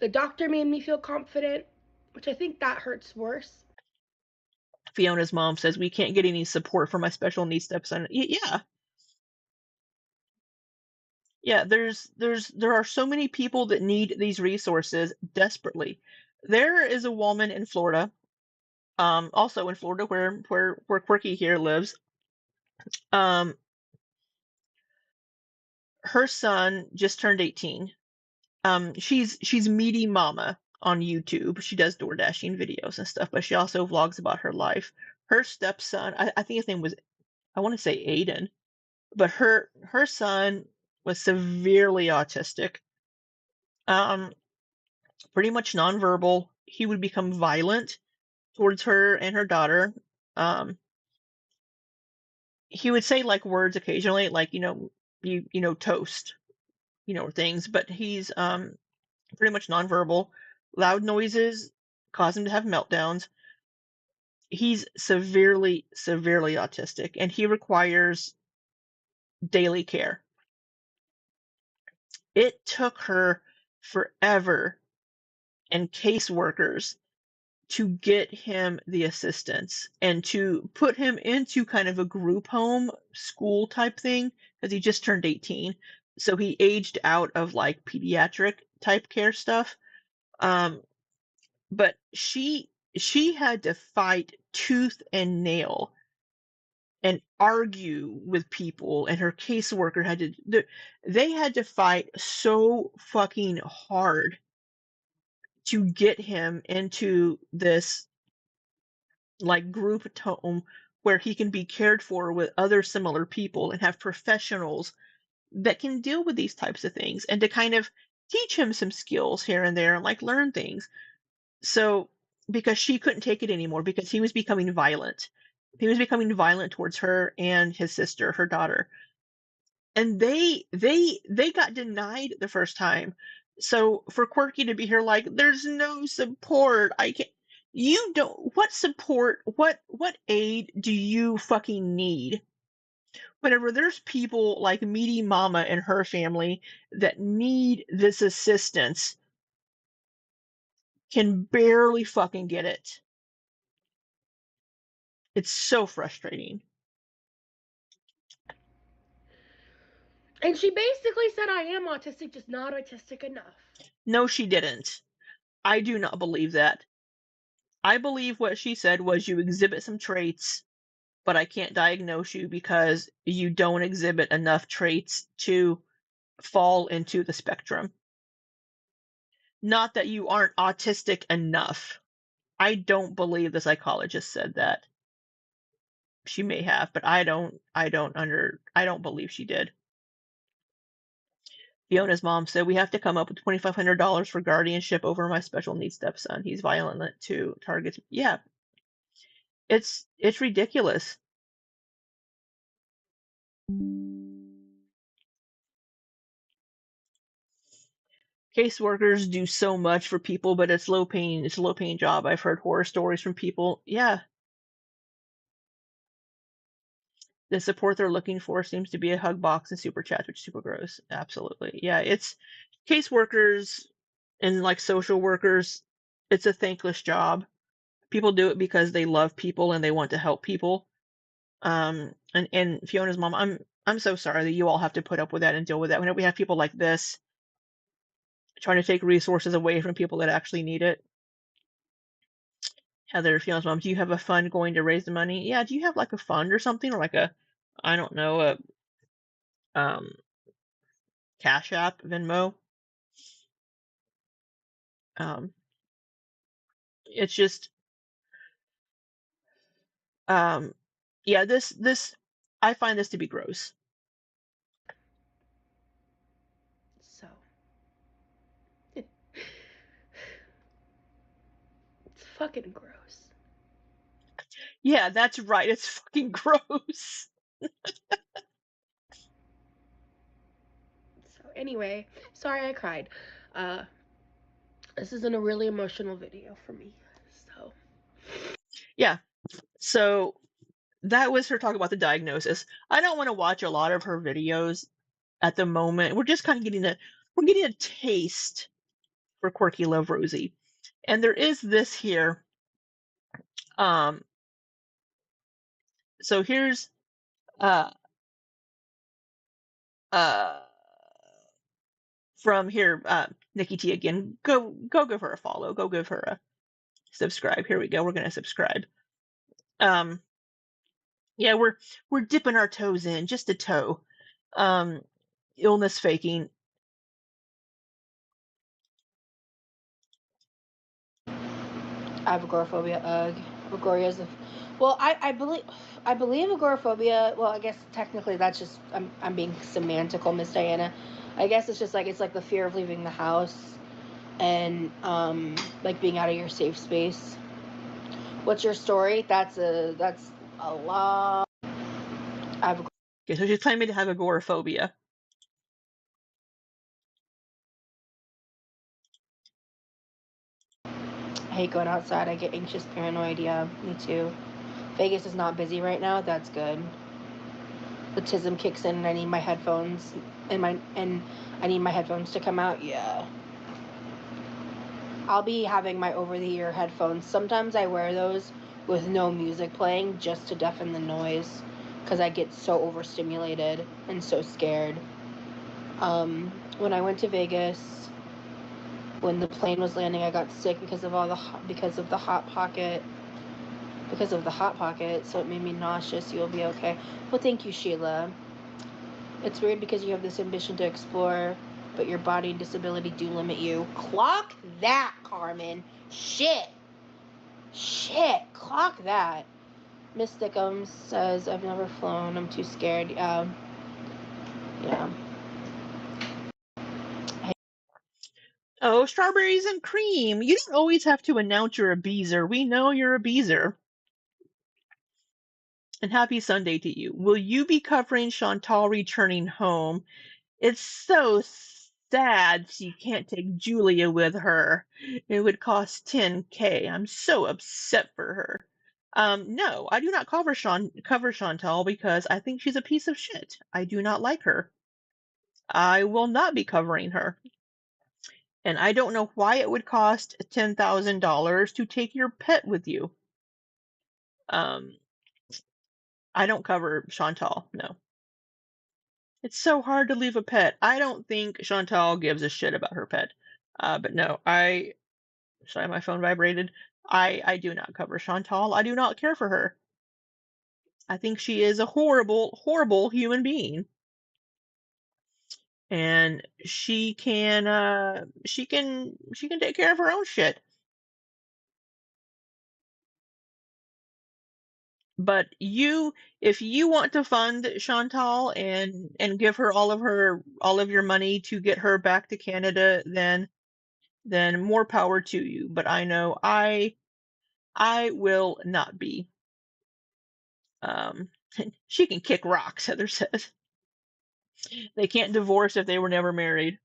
The doctor made me feel confident, which I think that hurts worse. Fiona's mom says we can't get any support for my special needs stepson. Yeah, there are so many people that need these resources desperately. There is a woman in Florida, also in Florida where Quirky here lives. Her son just turned 18. She's Meaty Mama on YouTube. She does door dashing videos and stuff, but she also vlogs about her life. Her stepson, I think his name was, I want to say Aiden, but her son was severely autistic. Pretty much nonverbal. He would become violent towards her and her daughter. He would say like words occasionally, like you know toast, things, but he's pretty much nonverbal. Loud noises cause him to have meltdowns. He's severely autistic, and he requires daily care. It took her forever and caseworkers to get him the assistance and to put him into kind of a group home school type thing because he just turned 18. so he aged out of like pediatric type care stuff. But she had to fight tooth and nail and argue with people, and her caseworker had to, they had to fight so fucking hard to get him into this like group home where he can be cared for with other similar people and have professionals that can deal with these types of things, and to kind of teach him some skills here and there and like learn things. So because she couldn't take it anymore, because he was becoming violent. He was becoming violent towards her and his sister, her daughter. And they got denied the first time. So for Quirky to be here like, there's no support. I can't, you don't, what support, what aid do you fucking need? Whenever there's people like Meaty Mama and her family that need this assistance, can barely fucking get it. It's so frustrating. And she basically said, I am autistic, just not autistic enough. No, she didn't. I do not believe that. I believe what she said was, you exhibit some traits, but I can't diagnose you because you don't exhibit enough traits to fall into the spectrum. Not that you aren't autistic enough. I don't believe the psychologist said that. She may have, but I don't believe she did. Fiona's mom said, we have to come up with $2,500 for guardianship over my special needs stepson. He's violent to targets. Yeah. It's ridiculous. Caseworkers do so much for people, but it's low paying. It's a low paying job. I've heard horror stories from people. Yeah. The support they're looking for seems to be a hug box and super chats, which is super gross. Absolutely. Yeah, it's caseworkers and like social workers, it's a thankless job. People do it because they love people and they want to help people. And Fiona's mom, I'm so sorry that you all have to put up with that and deal with that. Whenever we have people like this trying to take resources away from people that actually need it. Heather, Fiona's mom, do you have a fund going to raise the money? Yeah, do you have like a fund or something, or like a, I don't know, a Cash App, Venmo? It's just, yeah, this, I find this to be gross. So, it's fucking gross. Yeah, that's right. It's fucking gross. So anyway, sorry I cried. This isn't a really emotional video for me. So yeah. So that was her talk about the diagnosis. I don't want to watch a lot of her videos at the moment. We're just kind of getting a taste for QuirkyLoveRosee. And there is this here. So here's from here, Nikki T again. Go give her a follow. Go give her a subscribe. Here we go. We're gonna subscribe. Yeah, we're dipping our toes in, just a toe. Illness faking. I have agoraphobia. Agoria is well, I believe agoraphobia. Well, I guess technically that's just I'm being semantical, Miss Diana. I guess it's just like the fear of leaving the house, and like being out of your safe space. What's your story? That's a lot. Okay, so she's claiming to have agoraphobia. I hate going outside. I get anxious, paranoid. Yeah, me too. Vegas is not busy right now. That's good. The tism kicks in, and I need my headphones, and I need my headphones to come out. Yeah. I'll be having my over-the-ear headphones. Sometimes I wear those with no music playing just to deafen the noise, because I get so overstimulated and so scared. When I went to Vegas, when the plane was landing, I got sick because of the hot pocket. So it made me nauseous. You'll be okay. Well, thank you, Sheila. It's weird because you have this ambition to explore, but your body and disability do limit you. Clock that, Carmen. Shit. Clock that. Miss Thickums says, I've never flown. I'm too scared. Yeah. Oh, strawberries and cream. You don't always have to announce you're a beezer. We know you're a beezer. And happy Sunday to you. Will you be covering Chantal returning home? It's so sad she can't take Julia with her. It would cost $10K. I'm so upset for her. No, I do not cover Chantal because I think she's a piece of shit. I do not like her. I will not be covering her. And I don't know why it would cost $10,000 to take your pet with you. I don't cover Chantal, no. It's so hard to leave a pet. I don't think Chantal gives a shit about her pet. But no, sorry, my phone vibrated. I do not cover Chantal. I do not care for her. I think she is a horrible, horrible human being. And she can take care of her own shit. But if you want to fund Chantal and give her all of your money to get her back to Canada, then more power to you. But I know I will not be. She can kick rocks, Heather says. They can't divorce if they were never married.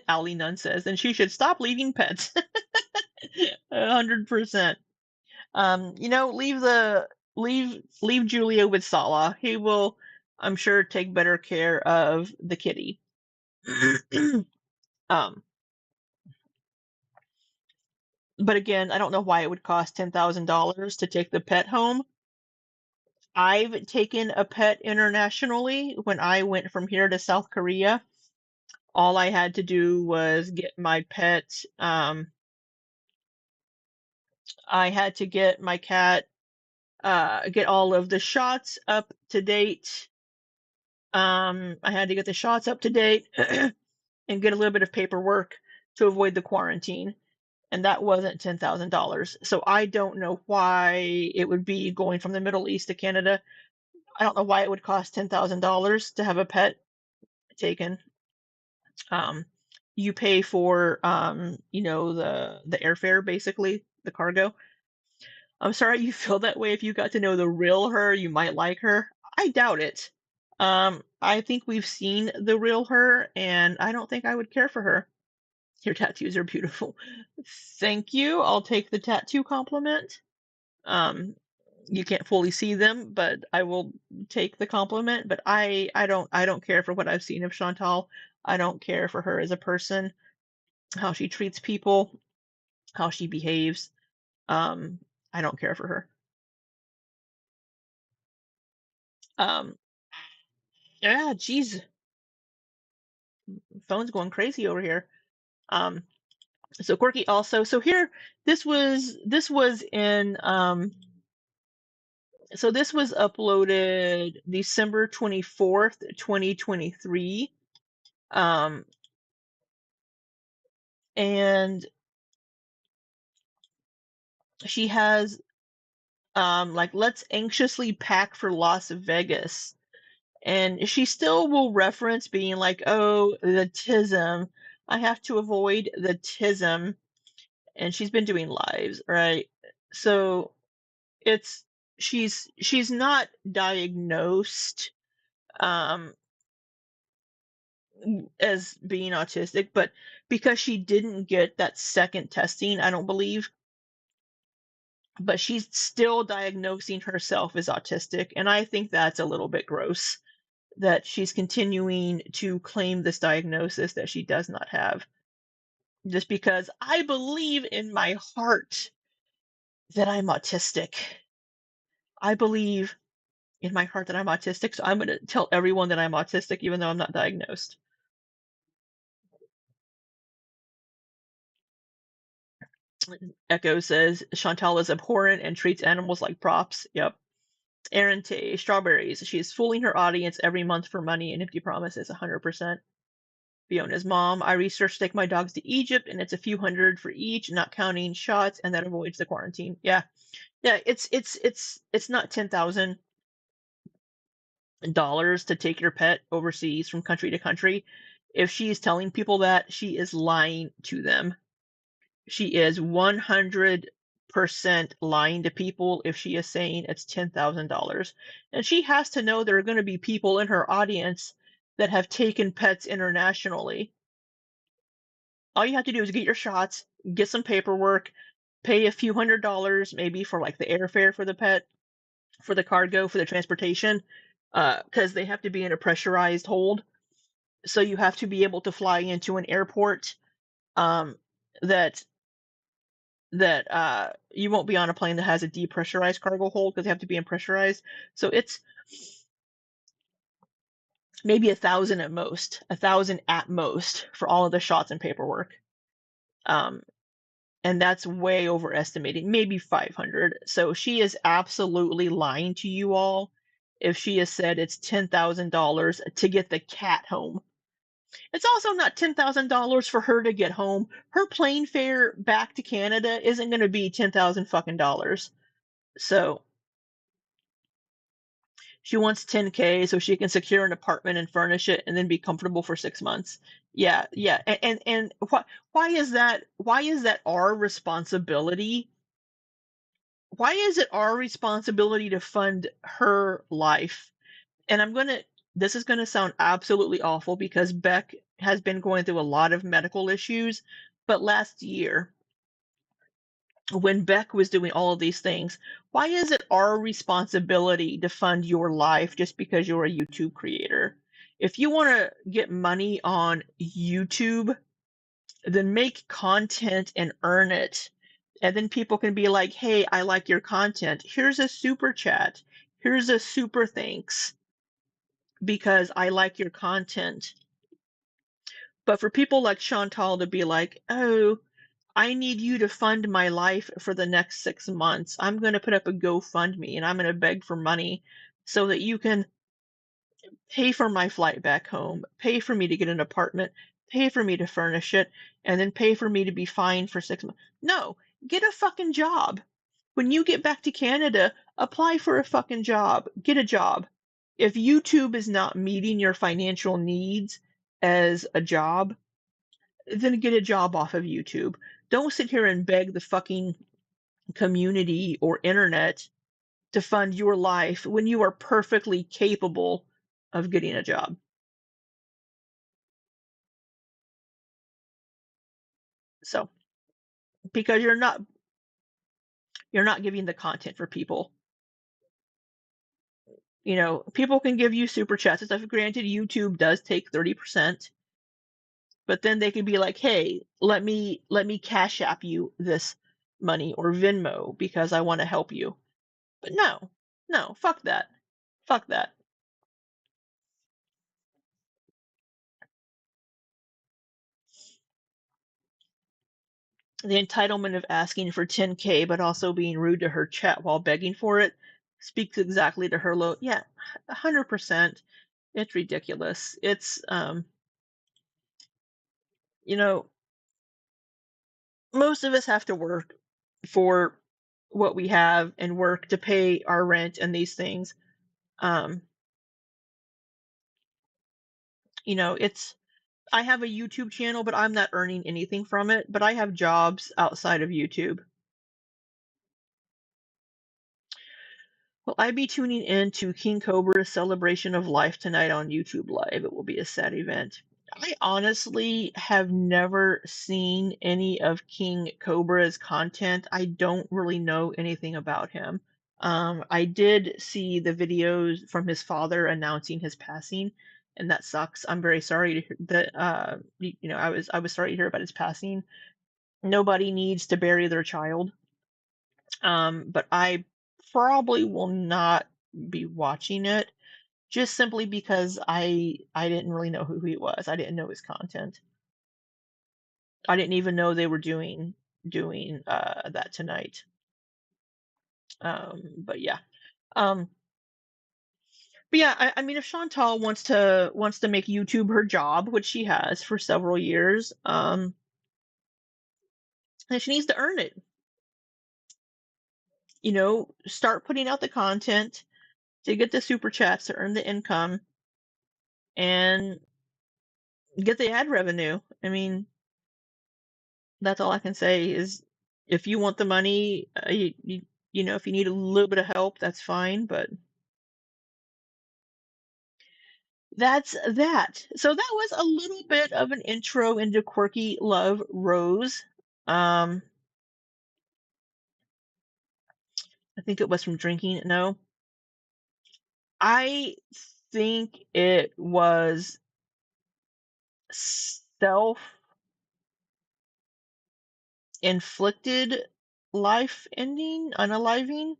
Ali Nunn says, then she should stop leaving pets. 100%. Leave Julia with Salah. He will, I'm sure, take better care of the kitty. But again, I don't know why it would cost $10,000 to take the pet home. I've taken a pet internationally when I went from here to South Korea. All I had to do was get my pet. I had to get my cat, get all of the shots up to date. I had to get the shots up to date and get a little bit of paperwork to avoid the quarantine. And that wasn't $10,000. So I don't know why it would be going from the Middle East to Canada. I don't know why it would cost $10,000 to have a pet taken. You pay for, the airfare, basically, the cargo. I'm sorry you feel that way. If you got to know the real her, you might like her. I doubt it. I think we've seen the real her, and I don't think I would care for her. Your tattoos are beautiful. Thank you. I'll take the tattoo compliment. You can't fully see them, but I will take the compliment. But I don't care for what I've seen of Chantal. I don't care for her as a person, how she treats people, how she behaves. I don't care for her. Yeah, geez. Phone's going crazy over here. So Quirky also, so here, this was in, so this was uploaded December 24th, 2023. And she has, let's anxiously pack for Las Vegas. And she still will reference being like, oh, the tism. I have to avoid the tism. And she's been doing lives, right? So she's not diagnosed as being autistic, but because she didn't get that second testing, I don't believe, but she's still diagnosing herself as autistic, and I think that's a little bit gross that she's continuing to claim this diagnosis that she does not have, just because I believe in my heart that I'm autistic. I believe in my heart that I'm autistic, so I'm going to tell everyone that I'm autistic even though I'm not diagnosed. Echo says Chantal is abhorrent and treats animals like props. Yep. Aaron Tay, strawberries. She is fooling her audience every month for money and empty promises, 100%. Fiona's mom. I researched take my dogs to Egypt and it's a few hundred for each, not counting shots, and that avoids the quarantine. Yeah. Yeah, it's not $10,000 to take your pet overseas from country to country. If she is telling people that, she is lying to them. She is 100% lying to people if she is saying it's $10,000. And she has to know there are going to be people in her audience that have taken pets internationally. All you have to do is get your shots, get some paperwork, pay a few $100s maybe for like the airfare for the pet, for the cargo, for the transportation, because they have to be in a pressurized hold. So you have to be able to fly into an airport that you won't be on a plane that has a depressurized cargo hold because they have to be in pressurized. So it's maybe 1,000 at most, 1,000 at most for all of the shots and paperwork. And that's way overestimating, maybe 500. So she is absolutely lying to you all if she has said it's $10,000 to get the cat home. It's also not $10,000 for her to get home. Her plane fare back to Canada isn't going to be $10,000 fucking dollars. So she wants 10K so she can secure an apartment and furnish it and then be comfortable for 6 months. Yeah, yeah. And why is that our responsibility? Why is it our responsibility to fund her life? And this is going to sound absolutely awful because Beck has been going through a lot of medical issues, but last year when Beck was doing all of these things, why is it our responsibility to fund your life just because you're a YouTube creator? If you want to get money on YouTube, then make content and earn it. And then people can be like, hey, I like your content. Here's a super chat. Here's a super thanks because I like your content. But for people like Chantal to be like, oh, I need you to fund my life for the next 6 months. I'm going to put up a GoFundMe and I'm going to beg for money so that you can pay for my flight back home, pay for me to get an apartment, pay for me to furnish it, and then pay for me to be fine for 6 months. No, get a fucking job. When you get back to Canada, apply for a fucking job. Get a job. If YouTube is not meeting your financial needs as a job, then get a job off of YouTube. Don't sit here and beg the fucking community or internet to fund your life when you are perfectly capable of getting a job. So, because you're not giving the content for people. You know, people can give you super chats and stuff. Granted, YouTube does take 30%, but then they can be like, "Hey, let me Cash App you this money or Venmo because I want to help you." But no, fuck that, fuck that. The entitlement of asking for 10K but also being rude to her chat while begging for it speaks exactly to her low. Yeah, 100%. It's ridiculous. It's you know, most of us have to work for what we have and work to pay our rent and these things. Um, it's I have a YouTube channel, but I'm not earning anything from it, but I have jobs outside of YouTube. Will I be tuning in to King Cobra's celebration of life tonight on YouTube Live? It will be a sad event. I honestly have never seen any of King Cobra's content. I don't really know anything about him. I did see the videos from his father announcing his passing, and that sucks. I'm very sorry to hear that. I was sorry to hear about his passing. Nobody needs to bury their child. But I probably will not be watching it, just simply because I didn't really know who he was. I didn't know his content. I didn't even know they were doing that tonight. But yeah. But yeah, I mean, if Chantal wants to make YouTube her job, which she has for several years, then she needs to earn it. You know, start putting out the content to get the super chats to earn the income and get the ad revenue. I mean, that's all I can say is if you want the money, you know, if you need a little bit of help, that's fine, but that's that. So that was a little bit of an intro into Quirky Love Rose. I think it was from drinking. No, I think it was self-inflicted life ending, unaliving.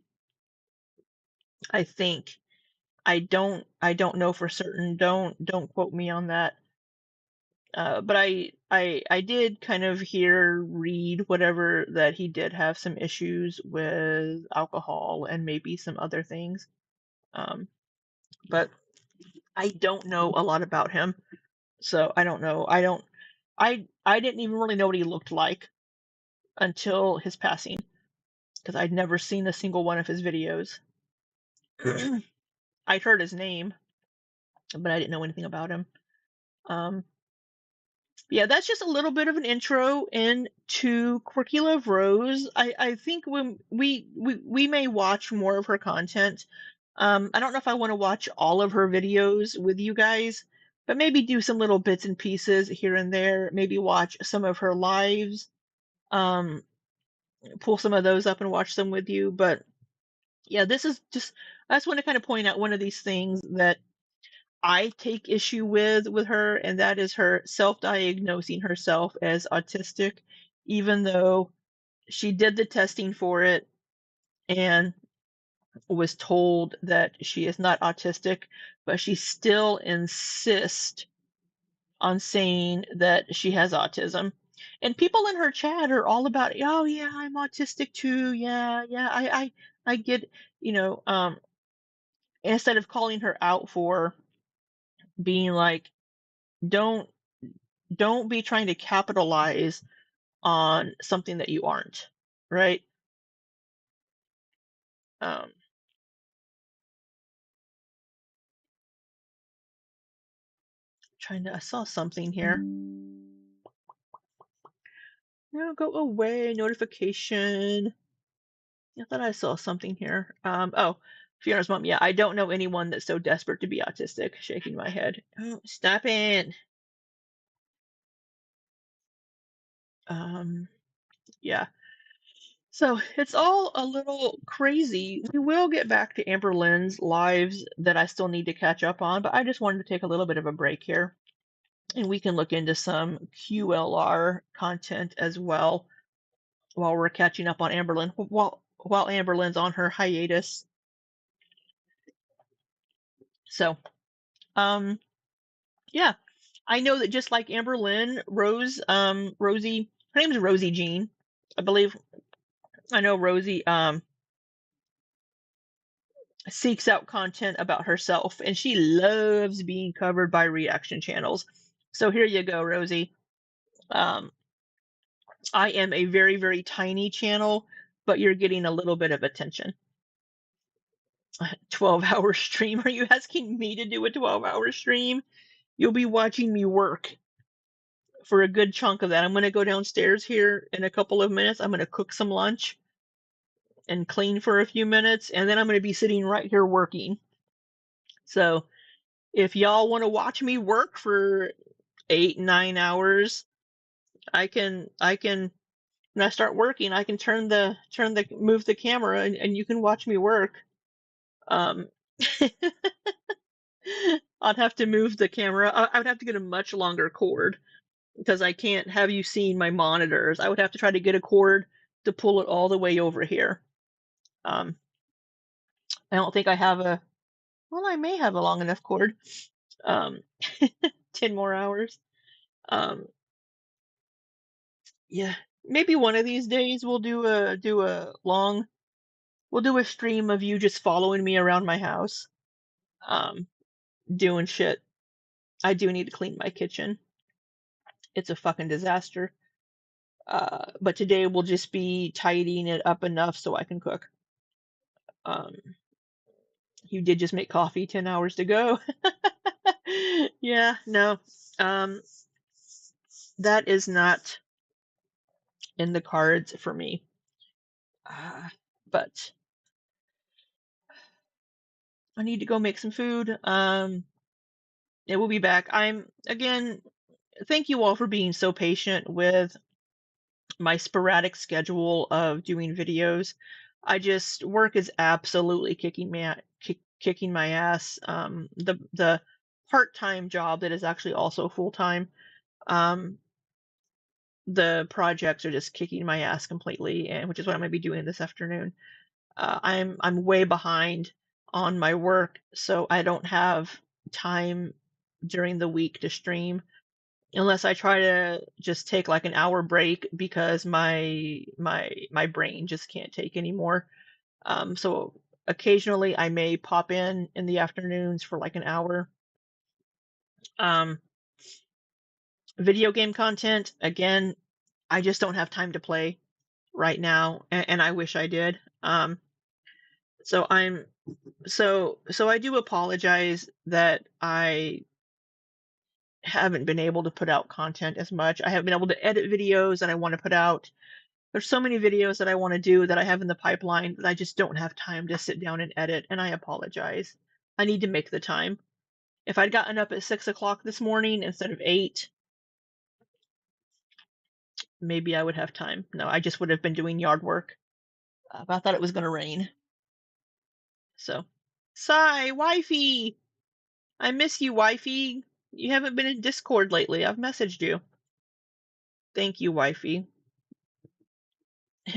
I think. I don't know for certain. Don't quote me on that. But I did kind of read whatever that he did have some issues with alcohol and maybe some other things. But I don't know a lot about him, so I don't know. I didn't even really know what he looked like until his passing because I'd never seen a single one of his videos. I'd heard his name, but I didn't know anything about him. Yeah, that's just a little bit of an intro into Quirky Love Rose. I think when we may watch more of her content. I don't know if I want to watch all of her videos with you guys, but maybe do some little bits and pieces here and there. Maybe watch some of her lives, pull some of those up and watch them with you. But yeah, this is just, I just want to kind of point out one of these things that I take issue with her, and that is her self-diagnosing herself as autistic, even though she did the testing for it and was told that she is not autistic, but she still insists on saying that she has autism. And people in her chat are all about, oh yeah, I'm autistic too. Yeah, yeah, I get, you know, instead of calling her out for being like, don't don't be trying to capitalize on something that you aren't, right? Um, I saw something here. No, go away, notification. I thought I saw something here. Oh, Fiona's mom. Yeah, I don't know anyone that's so desperate to be autistic. Shaking my head. Oh, stop it. Yeah. So it's all a little crazy. We will get back to Amberlynn's lives that I still need to catch up on, but I just wanted to take a little bit of a break here. And we can look into some QLR content as well while we're catching up on Amberlynn, while Amberlynn's on her hiatus. So, yeah, I know that just like Amberlynn, Rosie, her name is Rosie Jean, I believe. I know Rosie seeks out content about herself, and she loves being covered by reaction channels. So here you go, Rosie. I am a very, very tiny channel, but you're getting a little bit of attention. 12-hour stream? Are you asking me to do a 12-hour stream? You'll be watching me work for a good chunk of that. I'm going to go downstairs here in a couple of minutes. I'm going to cook some lunch and clean for a few minutes, and then I'm going to be sitting right here working. So if y'all want to watch me work for 8-9 hours, I can when I start working, I can move the camera and you can watch me work. I'd have to move the camera. I would have to get a much longer cord because I can't have you seeing my monitors. I would have to try to get a cord to pull it all the way over here. I don't think I have a, well, I may have a long enough cord. 10 more hours. Yeah, maybe one of these days we'll do a stream of you just following me around my house, doing shit. I do need to clean my kitchen. It's a fucking disaster. But today will just be tidying it up enough so I can cook. You did just make coffee 10 hours to go. Yeah, no. That is not in the cards for me. But I need to go make some food. It will be back. Again, thank you all for being so patient with my sporadic schedule of doing videos. Work is absolutely kicking my ass. The part-time job that is actually also full-time, the projects are just kicking my ass completely, and which is what I'm going to be doing this afternoon. I'm way behind on my work, so I don't have time during the week to stream unless I try to just take like an hour break because my brain just can't take anymore. So occasionally I may pop in the afternoons for like an hour. Video game content, again, I just don't have time to play right now, and I wish I did. So I do apologize that I haven't been able to put out content as much. I haven't been able to edit videos that I want to put out. There's so many videos that I want to do that I have in the pipeline that I just don't have time to sit down and edit, and I apologize. I need to make the time. If I'd gotten up at 6 o'clock this morning instead of 8, maybe I would have time. No, I just would have been doing yard work. But I thought it was going to rain. So, sigh, wifey! I miss you, wifey. You haven't been in Discord lately. I've messaged you. Thank you, wifey.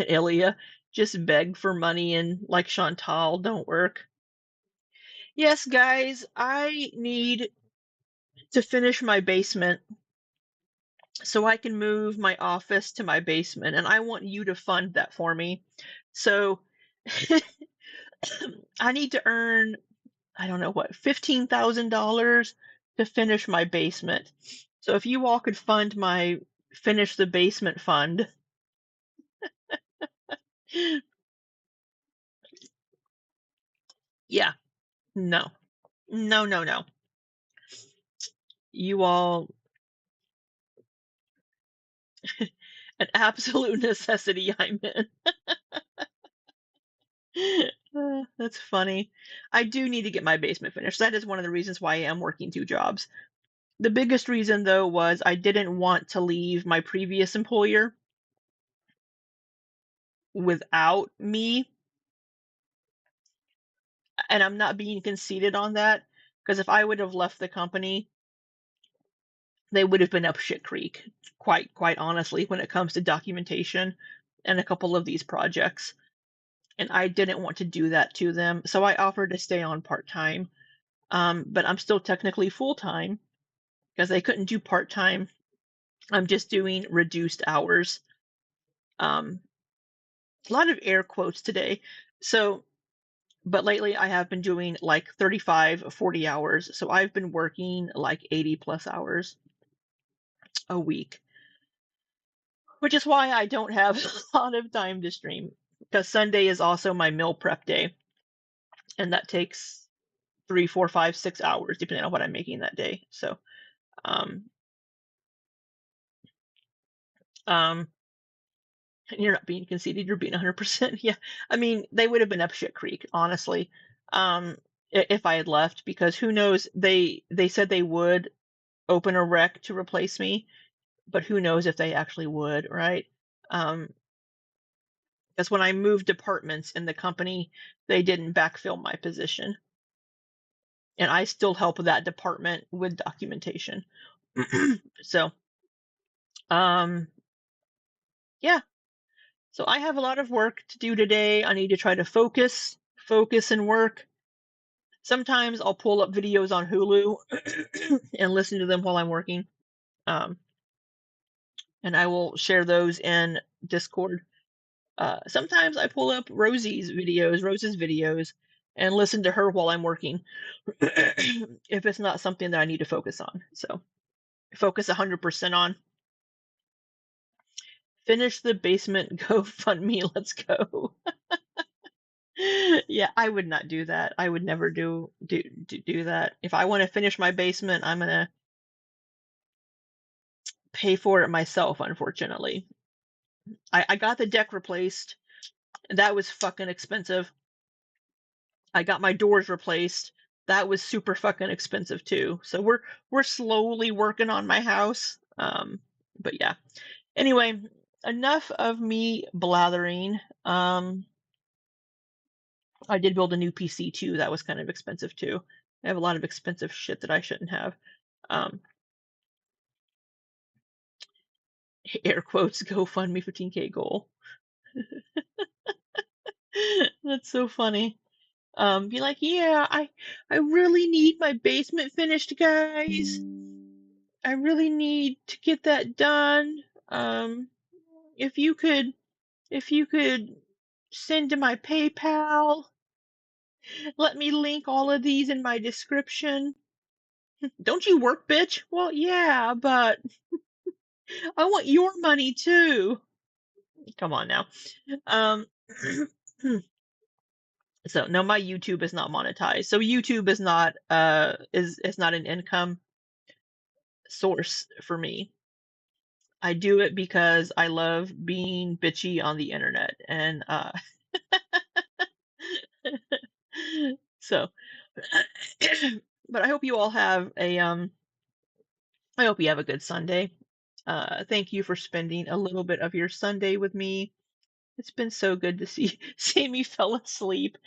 Ilya, just beg for money and like Chantal don't work. Yes, guys, I need to finish my basement so I can move my office to my basement, and I want you to fund that for me. So I need to earn, I don't know what, $15,000 to finish my basement. So if you all could fund my finish the basement fund. Yeah, no. No, no, no. You all, an absolute necessity I'm in. That's funny. I do need to get my basement finished. That is one of the reasons why I am working 2 jobs. The biggest reason, though, was I didn't want to leave my previous employer without me. And I'm not being conceited on that, because if I would have left the company, they would have been up shit creek, quite honestly, when it comes to documentation and a couple of these projects. And I didn't want to do that to them, so I offered to stay on part-time. But I'm still technically full-time because they couldn't do part-time. I'm just doing reduced hours. A lot of air quotes today. So, but lately I have been doing like 35, 40 hours. So I've been working like 80 plus hours a week, which is why I don't have a lot of time to stream, because Sunday is also my meal prep day. And that takes 3, 4, 5, 6 hours, depending on what I'm making that day. So, you're not being conceited, you're being 100%. Yeah, I mean, they would have been up shit creek, honestly, if I had left, because who knows, they said they would open a rec to replace me, but who knows if they actually would, right? Because when I moved departments in the company, they didn't backfill my position. And I still help that department with documentation. So, yeah. So I have a lot of work to do today. I need to try to focus focus and work. Sometimes I'll pull up videos on Hulu and listen to them while I'm working. And I will share those in Discord. Sometimes I pull up Rose's videos, and listen to her while I'm working if it's not something that I need to focus on. So focus 100% on. Finish the basement GoFundMe. Let's go. Yeah, I would not do that. I would never do that. If I want to finish my basement, I'm gonna pay for it myself, unfortunately. I got the deck replaced. That was fucking expensive. I got my doors replaced. That was super fucking expensive too. So we're slowly working on my house. But yeah. Anyway, enough of me blathering. I did build a new PC too. That was kind of expensive too. I have a lot of expensive shit that I shouldn't have. Air quotes, GoFundMe 15K goal. That's so funny. Be like, yeah, I really need my basement finished, guys. I really need to get that done. If you could send to my PayPal, let me link all of these in my description. Don't you work, bitch? Well, yeah, but I want your money too. Come on now. So no, my YouTube is not monetized. So YouTube is not not an income source for me. I do it because I love being bitchy on the internet, and so but I hope you all have a I hope you have a good Sunday. Thank you for spending a little bit of your Sunday with me. It's been so good to see Sammy fell asleep.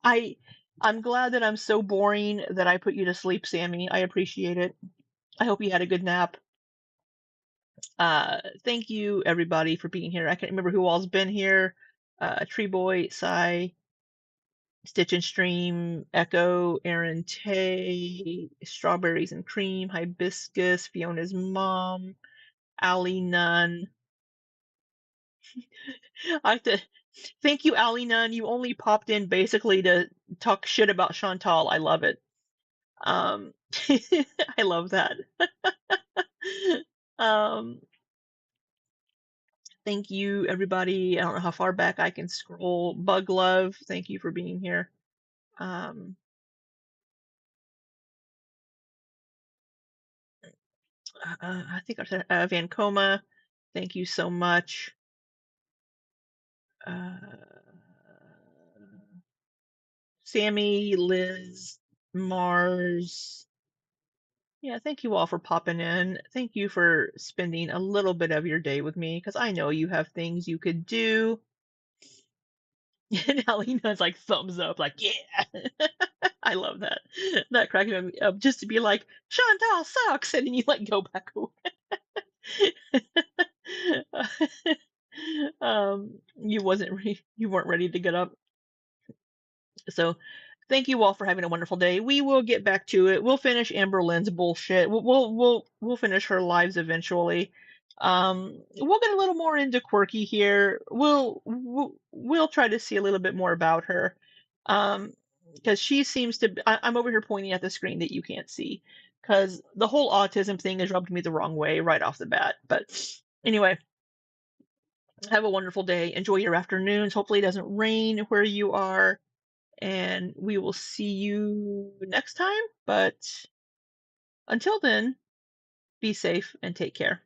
I'm glad that I'm so boring that I put you to sleep, Sammy. I appreciate it. I hope you had a good nap. Thank you everybody for being here. I can't remember who all's been here. Tree Boy, Sai, Stitch and Stream, Echo, Aaron Tay, Strawberries and Cream, Hibiscus, Fiona's mom, Allie Nunn. I have to thank you, Allie Nunn. You only popped in basically to talk shit about Chantal. I love it. I love that. um, Thank you, everybody. I don't know how far back I can scroll. Bug Love, thank you for being here. I think I said Vancoma, thank you so much. Sammy, Liz, Mars. Yeah, thank you all for popping in. Thank you for spending a little bit of your day with me, because I know you have things you could do. And Alina's like thumbs up, like, yeah. I love that. That cracked me up just to be like, Chantal sucks, and then you like go back away. You weren't ready to get up. So thank you all for having a wonderful day. We will get back to it. We'll finish Amberlynn's bullshit. We'll finish her lives eventually. We'll get a little more into Quirky here. We'll try to see a little bit more about her. Because she seems to I'm over here pointing at the screen that you can't see, because the whole autism thing has rubbed me the wrong way right off the bat. But anyway, have a wonderful day. Enjoy your afternoons. Hopefully it doesn't rain where you are. And we will see you next time. But until then, be safe and take care.